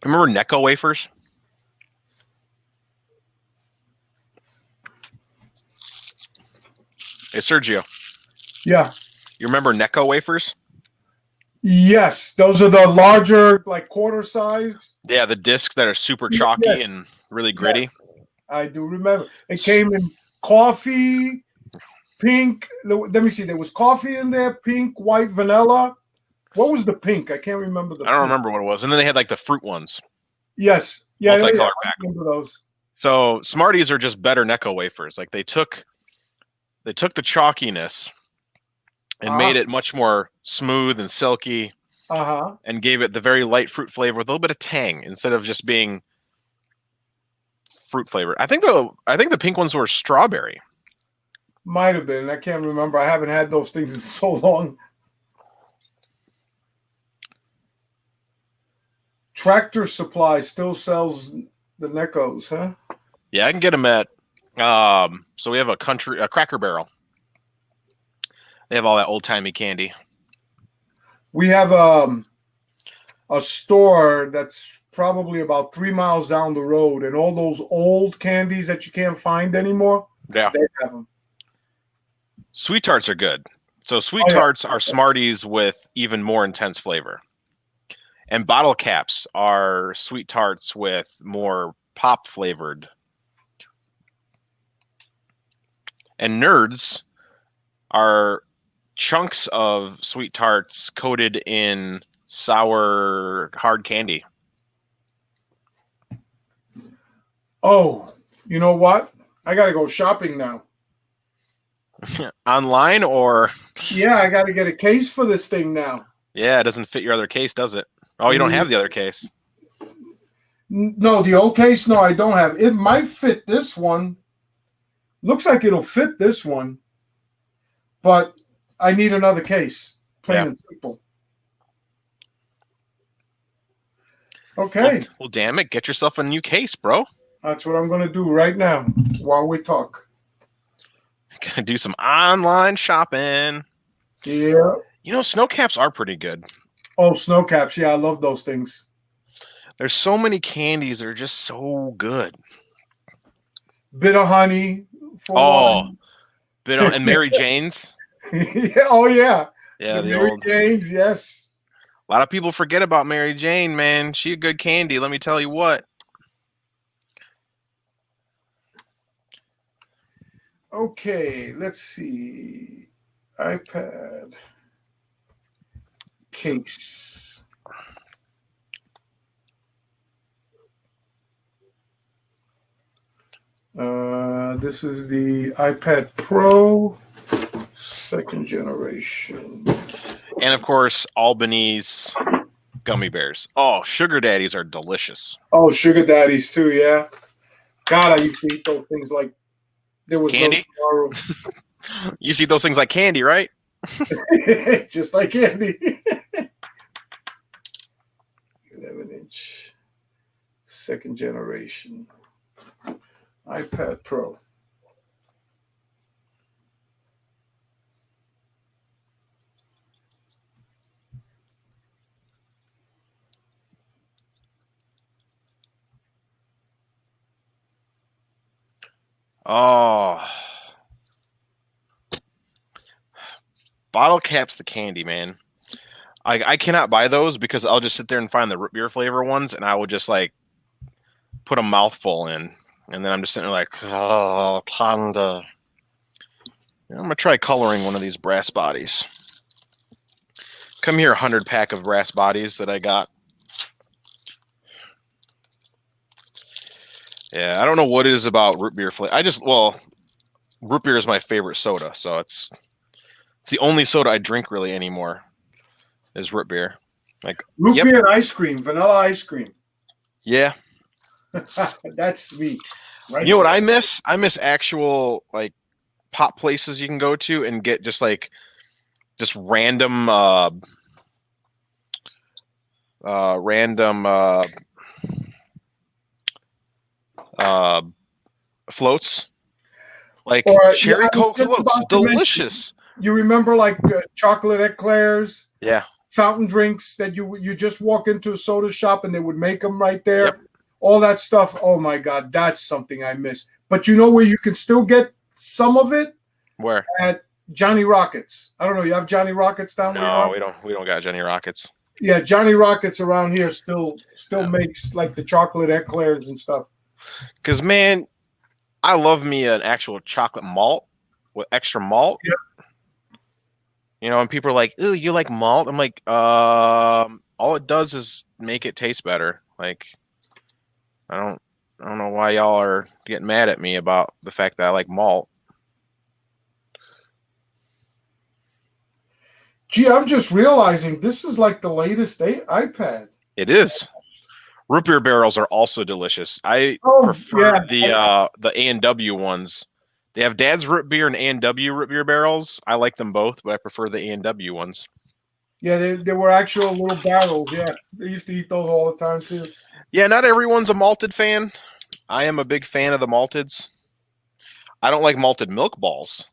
Speaker 1: remember Necco wafers? Hey, Sergio,
Speaker 3: Yeah.
Speaker 1: you remember Necco wafers?
Speaker 3: Yes, those are the larger, like quarter size.
Speaker 1: Yeah, the discs that are super chalky
Speaker 3: Yes.
Speaker 1: and really gritty.
Speaker 3: Yes, I do remember. It came in coffee, pink. Let me see. There was coffee in there, pink, white, vanilla. What was the pink? I can't remember the.
Speaker 1: I don't
Speaker 3: pink.
Speaker 1: remember what it was. And then they had like the fruit ones.
Speaker 3: Yes, yeah,
Speaker 1: Multicolor
Speaker 3: I
Speaker 1: pack.
Speaker 3: remember those.
Speaker 1: So Smarties are just better Necco wafers. Like they took the chalkiness and made it much more smooth and silky, and gave it the very light fruit flavor with a little bit of tang instead of just being fruit flavor. I think the pink ones were strawberry.
Speaker 3: Might have been. I can't remember. I haven't had those things in so long. Tractor Supply still sells the Neckos, huh?
Speaker 1: Yeah, I can get them at. So we have a Cracker Barrel. They have all that old timey candy.
Speaker 3: We have a store that's probably about 3 miles down the road, and all those old candies that you can't find anymore.
Speaker 1: Yeah,
Speaker 3: they have them.
Speaker 1: Sweet Tarts are good. So Sweet Tarts are Smarties with even more intense flavor. And Bottle Caps are Sweet Tarts with more pop flavored. And Nerds are chunks of Sweet Tarts coated in sour hard candy.
Speaker 3: Oh, you know what? I gotta go shopping now.
Speaker 1: Online or
Speaker 3: Yeah, I gotta get a case for this thing now.
Speaker 1: yeah, it doesn't fit your other case, does it? Oh, you don't have the other case.
Speaker 3: No, the old case. No, I don't have. It might fit this one. Looks like it'll fit this one, but I need another case. Plain and simple. Okay.
Speaker 1: Well, damn it, get yourself a new case, bro.
Speaker 3: That's what I'm going to do right now while we talk.
Speaker 1: Gonna do some online shopping.
Speaker 3: Yeah.
Speaker 1: You know, snow caps are pretty good.
Speaker 3: Oh, snow caps. Yeah, I love those things.
Speaker 1: There's so many candies that are just so good.
Speaker 3: Bit of honey.
Speaker 1: And Mary Jane's.
Speaker 3: Yeah, oh, yeah.
Speaker 1: Yeah, the
Speaker 3: Mary
Speaker 1: old
Speaker 3: Jane's, yes.
Speaker 1: A lot of people forget about Mary Jane, man. She a good candy, let me tell you what.
Speaker 3: Okay, let's see. iPad case. This is the iPad Pro, 2nd generation.
Speaker 1: And of course, Albany's gummy bears. Oh, sugar daddies are delicious.
Speaker 3: Oh, sugar daddies too, yeah. God, I used to eat those things like there was
Speaker 1: candy.
Speaker 3: No tomorrow.
Speaker 1: You see those things like candy, right?
Speaker 3: Just like candy. 11-inch, 2nd generation iPad Pro.
Speaker 1: Oh, bottle caps, the candy, man. I cannot buy those because I'll just sit there and find the root beer flavor ones, and I will just like put a mouthful in, and then I'm just sitting there like, oh, panda. I'm gonna try coloring one of these brass bodies. Come here, 100-pack of brass bodies that I got. Yeah, I don't know what it is about root beer flavor. Root beer is my favorite soda, so it's the only soda I drink really anymore is root beer. Like
Speaker 3: root beer and ice cream, vanilla ice cream.
Speaker 1: Yeah.
Speaker 3: That's me.
Speaker 1: Right, you know what I miss? I miss actual like pop places you can go to and get just random floats, like cherry Coke floats, delicious.
Speaker 3: You remember like chocolate eclairs?
Speaker 1: Yeah.
Speaker 3: Fountain drinks that you just walk into a soda shop and they would make them right there. Yep. All that stuff. Oh my God, that's something I miss. But you know where you can still get some of it?
Speaker 1: Where?
Speaker 3: At Johnny Rockets. I don't know. You have Johnny Rockets down there?
Speaker 1: No, we don't got Johnny Rockets.
Speaker 3: Yeah, Johnny Rockets around here still makes like the chocolate eclairs and stuff.
Speaker 1: Because man, I love me an actual chocolate malt with extra malt.
Speaker 3: Yep.
Speaker 1: You know, and people are like, "Ooh, you like malt?" I'm like, all it does is make it taste better. Like, I don't know why y'all are getting mad at me about the fact that I like malt.
Speaker 3: Gee, I'm just realizing this is like the latest iPad.
Speaker 1: It is. Root beer barrels are also delicious. I prefer the A&W ones. They have Dad's root beer and A&W root beer barrels. I like them both, but I prefer the A&W ones.
Speaker 3: Yeah, they were actual little barrels. Yeah, they used to eat those all the time too.
Speaker 1: Yeah, not everyone's a malted fan. I am a big fan of the malteds. I don't like malted milk balls.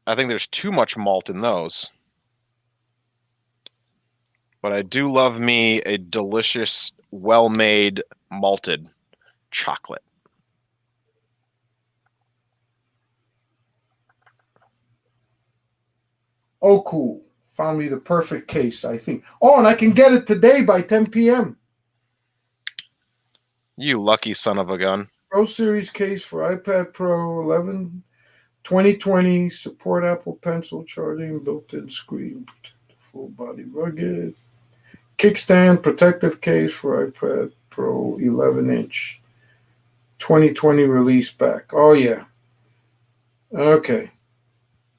Speaker 1: I think there's too much malt in those. But I do love me a delicious, well-made malted chocolate.
Speaker 3: Oh, cool. Found me the perfect case, I think. Oh, and I can get it today by 10 p.m.
Speaker 1: You lucky son of a gun.
Speaker 3: Pro Series case for iPad Pro 11 2020. Support Apple Pencil charging, built-in screen, full body rugged. Kickstand protective case for iPad Pro 11-inch.
Speaker 2: 2020 release back. Oh, yeah. Okay.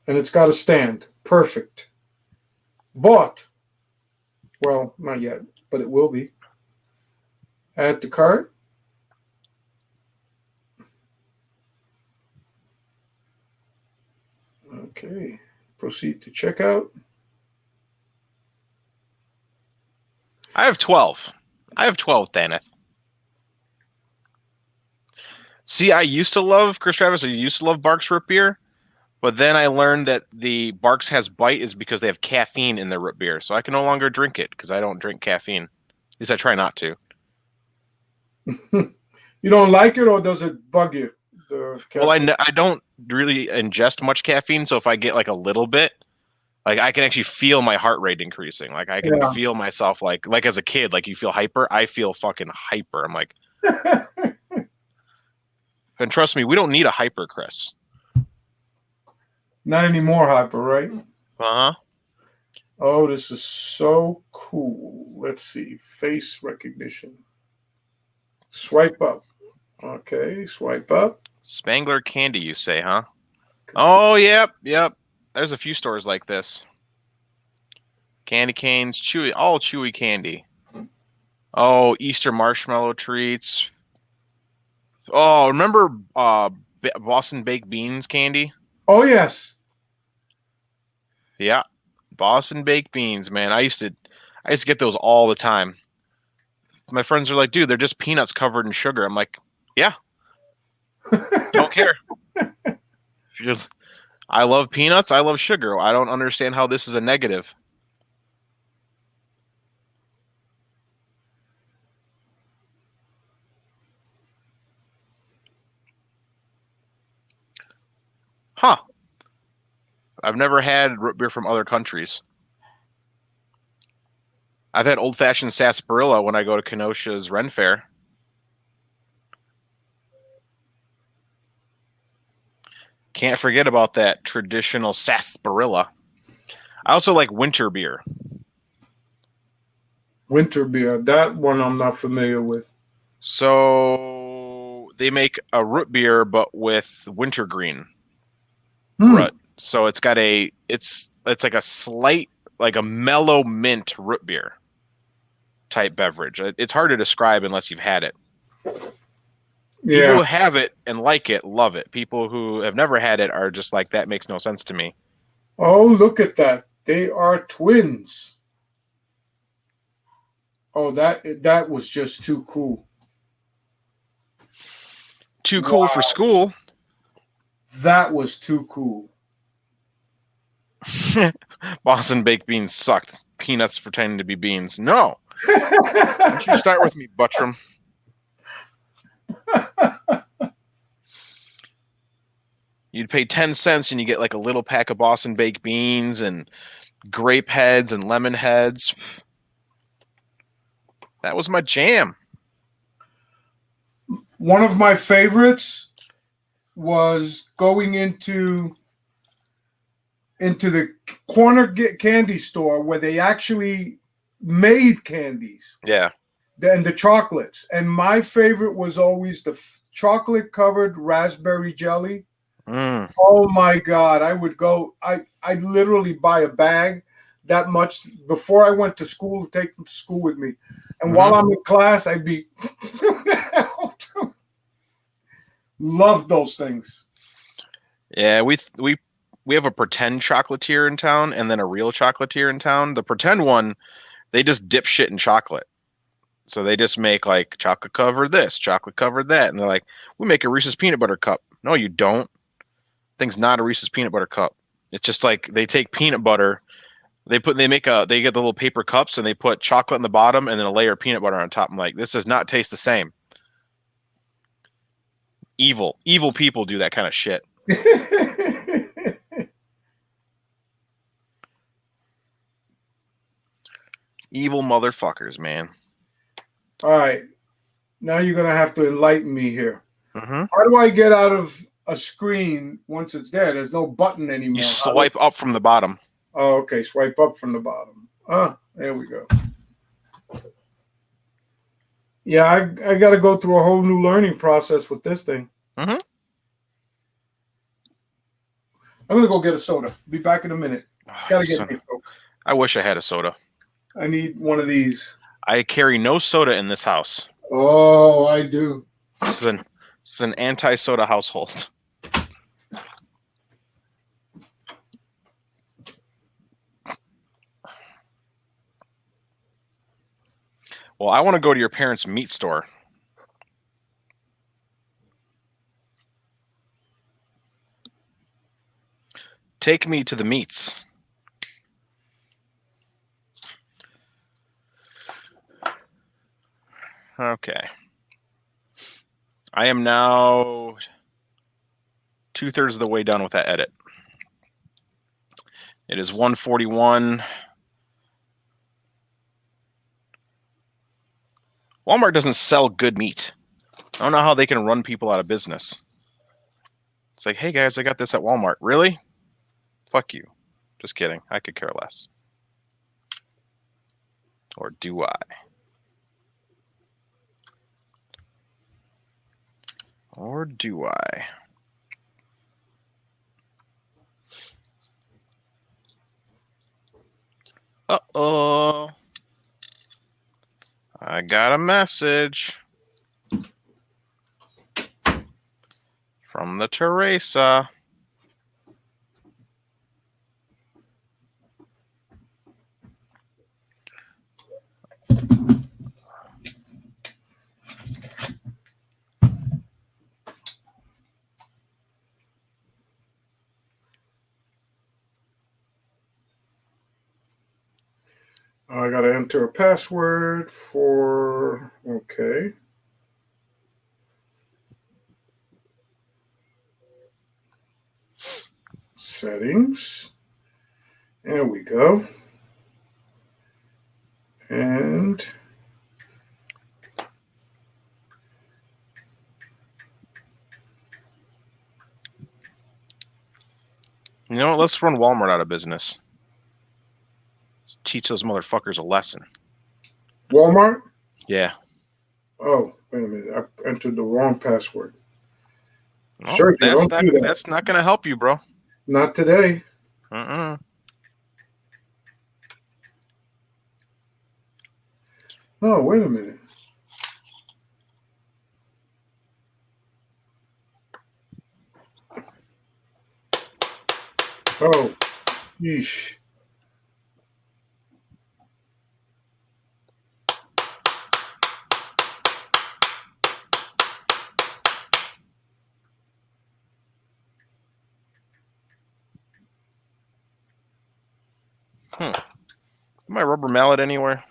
Speaker 2: And it's got a stand. Perfect. Bought. Well, not yet, but it will be. Add to cart. Okay. Proceed to checkout.
Speaker 1: I have 12. I have 12, Daneth. See, I used to love, Chris Travis, I used to love Barks root beer, but then I learned that the Barks has bite is because they have caffeine in their root beer, so I can no longer drink it because I don't drink caffeine. At least I try not to.
Speaker 2: You don't like it, or does it bug you?
Speaker 1: Well, I don't really ingest much caffeine, so if I get like a little bit, like I can actually feel my heart rate increasing. Like I can feel myself like as a kid, like you feel hyper. I feel fucking hyper. I'm like, and trust me, we don't need a hyper, Chris.
Speaker 2: Not anymore, hyper, right?
Speaker 1: Uh huh.
Speaker 2: Oh, this is so cool. Let's see. Face recognition. Swipe up. Okay, swipe up.
Speaker 1: Spangler candy, you say, huh? Oh, yep. There's a few stores like this. Candy canes, chewy, all chewy candy. Oh, Easter marshmallow treats. Oh, remember Boston baked beans candy?
Speaker 2: Oh, yes.
Speaker 1: Yeah, Boston baked beans, man. I used to get those all the time. My friends are like, dude, they're just peanuts covered in sugar. I'm like, yeah, don't care. I love peanuts. I love sugar. I don't understand how this is a negative. Huh. I've never had root beer from other countries. I've had old-fashioned sarsaparilla when I go to Kenosha's Ren Fair. Can't forget about that traditional sarsaparilla. I also like winter beer.
Speaker 2: Winter beer. That one I'm not familiar with.
Speaker 1: So they make a root beer, but with wintergreen root. So it's got it's like a slight, like a mellow mint root beer type beverage. It's hard to describe unless you've had it.
Speaker 2: Yeah.
Speaker 1: People who have it and like it love it. People who have never had it are just like, that makes no sense to me.
Speaker 2: Oh, look at that. They are twins. Oh, that was just too cool.
Speaker 1: Too cool for school.
Speaker 2: That was too cool.
Speaker 1: Boston baked beans sucked. Peanuts pretending to be beans. No. Why don't you start with me, Buttram? You'd pay 10 cents and you get like a little pack of Boston baked beans and grape heads and lemon heads. That was my jam.
Speaker 2: One of my favorites was going into the corner candy store where they actually made candies.
Speaker 1: Yeah.
Speaker 2: And the chocolates. And my favorite was always the chocolate covered raspberry jelly. Oh my God. I would go, I'd literally buy a bag that much before I went to school, to take them to school with me. And while I'm in class, I'd be love those things.
Speaker 1: Yeah, we have a pretend chocolatier in town and then a real chocolatier in town. The pretend one, they just dip shit in chocolate. So they just make like chocolate covered this, chocolate covered that. And they're like, we make a Reese's peanut butter cup. No, you don't. Thing's not a Reese's peanut butter cup. It's just like they take peanut butter, they get the little paper cups and they put chocolate in the bottom and then a layer of peanut butter on top. I'm like, this does not taste the same. Evil people do that kind of shit. Evil motherfuckers, man.
Speaker 2: All right. Now you're going to have to enlighten me here.
Speaker 1: Mm-hmm.
Speaker 2: How do I get out of a screen once it's there? There's no button anymore.
Speaker 1: You swipe up from the bottom.
Speaker 2: Oh, okay. Swipe up from the bottom. Ah, there we go.
Speaker 3: Yeah, I got to go through a whole new learning process with this thing.
Speaker 1: Mm-hmm.
Speaker 3: I'm gonna go get a soda. Be back in a minute. Gotta get me a Coke.
Speaker 1: I wish I had a soda.
Speaker 3: I need one of these.
Speaker 1: I carry no soda in this house.
Speaker 3: Oh, I do.
Speaker 1: This is an anti-soda household. Well, I want to go to your parents' meat store. Take me to the meats. Okay. I am now 2/3 of the way done with that edit. It is 1:41. Walmart doesn't sell good meat. I don't know how they can run people out of business. It's like, hey guys, I got this at Walmart. Really? Fuck you. Just kidding. I could care less. Or do I? Or do I? Uh-oh. I got a message from the Teresa.
Speaker 3: I got to enter a password for, okay. Settings. There we go. And
Speaker 1: you know what? Let's run Walmart out of business. Let's teach those motherfuckers a lesson.
Speaker 3: Walmart?
Speaker 1: Yeah.
Speaker 3: Oh, wait a minute. I entered the wrong password.
Speaker 1: Well,
Speaker 3: Sure,
Speaker 1: that's not going to help you, bro.
Speaker 3: Not today.
Speaker 1: Uh-uh.
Speaker 3: Oh, wait a minute. Oh, yeesh.
Speaker 1: My rubber mallet anywhere?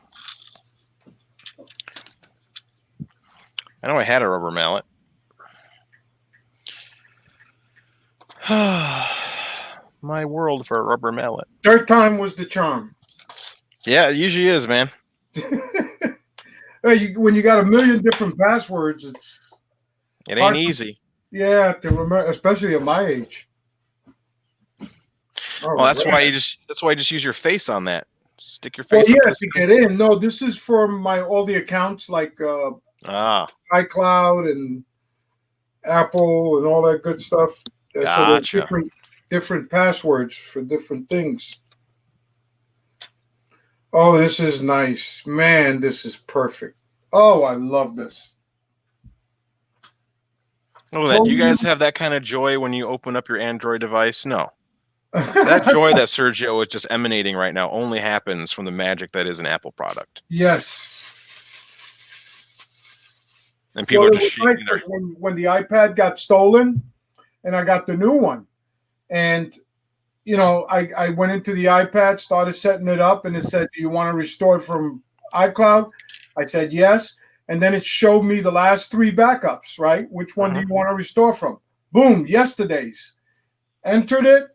Speaker 1: I know I had a rubber mallet. My world for a rubber mallet.
Speaker 3: Third time was the charm.
Speaker 1: Yeah, it usually is, man.
Speaker 3: When you got a million different passwords,
Speaker 1: It ain't easy.
Speaker 3: Yeah, to remember, especially at my age.
Speaker 1: Well, that's why you just use your face on that. Stick your face.
Speaker 3: Well, yeah, to get in. No, this is for all the accounts like iCloud and Apple and all that good stuff.
Speaker 1: Gotcha.
Speaker 3: So different passwords for different things. Oh, this is nice. Man, this is perfect. Oh, I love this.
Speaker 1: Oh, that you guys have that kind of joy when you open up your Android device? No. That joy that Sergio is just emanating right now only happens from the magic that is an Apple product.
Speaker 3: Yes.
Speaker 1: And people are just shaking their...
Speaker 3: when the iPad got stolen and I got the new one. And, you know, I went into the iPad, started setting it up, and it said, do you want to restore it from iCloud? I said, yes. And then it showed me the last 3 backups, right? Which one do you want to restore from? Boom, yesterday's. Entered it.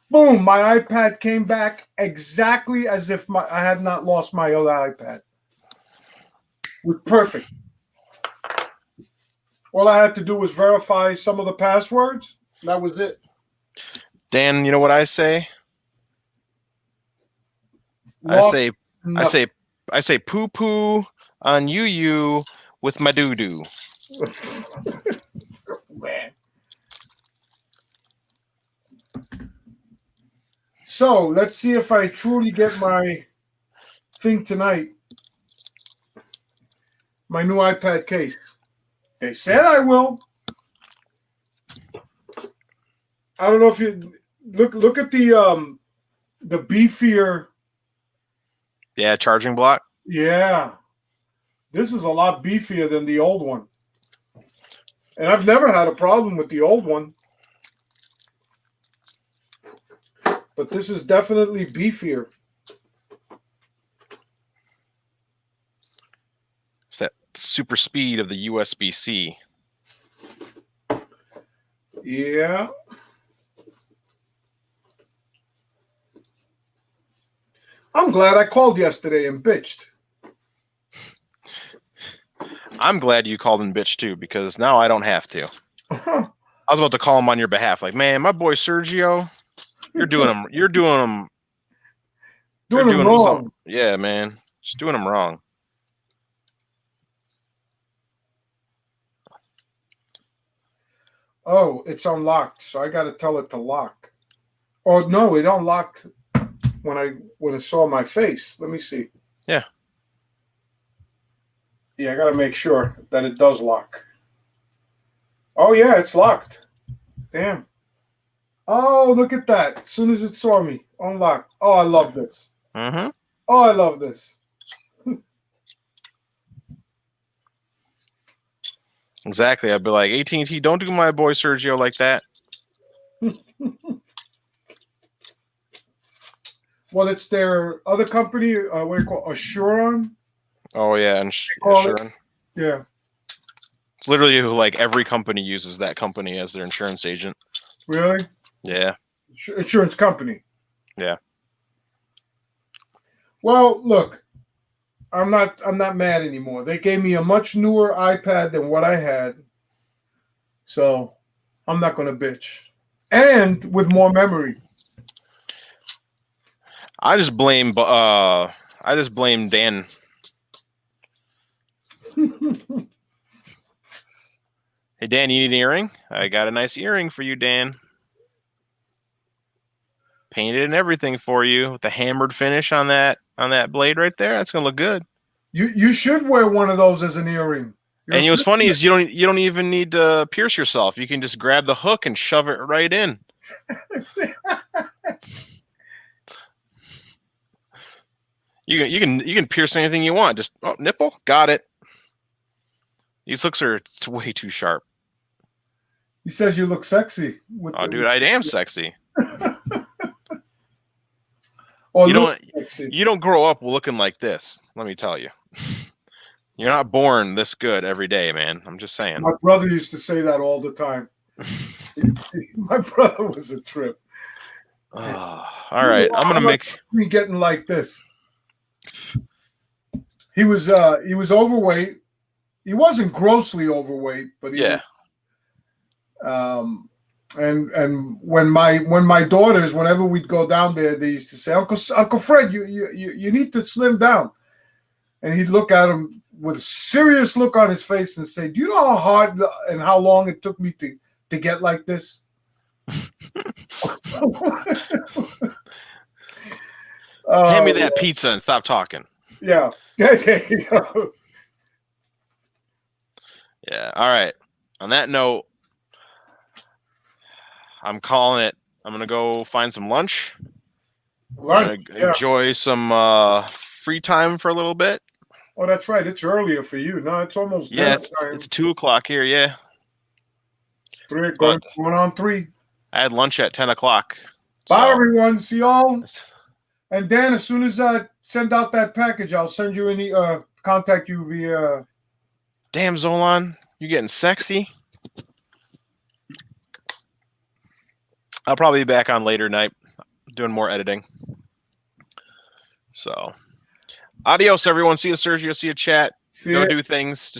Speaker 3: Boom, my iPad came back exactly as if I had not lost my other iPad. It was perfect. All I had to do was verify some of the passwords. That was it.
Speaker 1: Dan, you know what I say? I say poo poo on you with my doo-doo.
Speaker 2: Man. So let's see if I truly get my thing tonight. My new iPad case. They said I will. I don't know if you look at the beefier.
Speaker 1: Yeah, charging block.
Speaker 2: Yeah. This is a lot beefier than the old one. And I've never had a problem with the old one. But this is definitely beefier.
Speaker 1: It's that super speed of the USB-C.
Speaker 2: Yeah. I'm glad I called yesterday and bitched.
Speaker 1: I'm glad you called and bitch too, because now I don't have to. I was about to call him on your behalf. Like, man, my boy Sergio, you're doing him
Speaker 2: wrong.
Speaker 1: Yeah, man. Just doing him wrong.
Speaker 2: Oh, it's unlocked, so I got to tell it to lock. Oh no, it unlocked when it saw my face. Let me see.
Speaker 1: Yeah.
Speaker 2: Yeah, I got to make sure that it does lock. Oh yeah, it's locked. Damn. Oh, look at that! As soon as it saw me, unlocked. Oh, I love this.
Speaker 1: Mm-hmm.
Speaker 2: Oh, I love this.
Speaker 1: Exactly. I'd be like, AT&T, don't do my boy Sergio like that.
Speaker 2: Well, it's their other company. What do you call it? Assuron?
Speaker 1: Oh yeah, and
Speaker 2: call it. Yeah.
Speaker 1: It's literally like every company uses that company as their insurance agent.
Speaker 2: Really?
Speaker 1: Yeah.
Speaker 2: Insurance company.
Speaker 1: Yeah.
Speaker 2: Well, look, I'm not mad anymore. They gave me a much newer iPad than what I had, so I'm not going to bitch. And with more memory.
Speaker 1: I just blame Dan. Hey Dan, you need an earring? I got a nice earring for you, Dan. Painted and everything for you with the hammered finish on that blade right there. That's gonna look good.
Speaker 2: You should wear one of those as an earring.
Speaker 1: And what's funny is you don't even need to pierce yourself. You can just grab the hook and shove it right in. You can pierce anything you want. Just nipple, got it. These hooks are way too sharp.
Speaker 2: He says you look sexy.
Speaker 1: Dude, I am sexy.
Speaker 2: Or
Speaker 1: you don't grow up looking like this. Let me tell you. You're not born this good every day, man. I'm just saying.
Speaker 2: My brother used to say that all the time. My brother was a trip.
Speaker 1: All right, I'm gonna make
Speaker 2: me getting like this. He was overweight. He wasn't grossly overweight, but he was, and when my daughters, whenever we'd go down there, they used to say, Uncle Fred, you need to slim down. And he'd look at him with a serious look on his face and say, do you know how hard and how long it took me to get like this?
Speaker 1: Hand me that pizza and stop talking.
Speaker 2: Yeah. There you go.
Speaker 1: Yeah. All right. On that note, I'm calling it. I'm gonna go find some lunch. Enjoy some free time for a little bit.
Speaker 2: Oh, that's right. It's earlier for you. No, it's almost
Speaker 1: it's 2:00 here. Yeah.
Speaker 2: 3 going on 3.
Speaker 1: I had lunch at 10:00.
Speaker 2: Bye, everyone. See y'all. And Dan, as soon as I send out that package, I'll send you contact you via.
Speaker 1: Damn, Zolan, you getting sexy? I'll probably be back on later night doing more editing. So, adios, everyone. See you, Sergio. See you, chat. Go do things. Just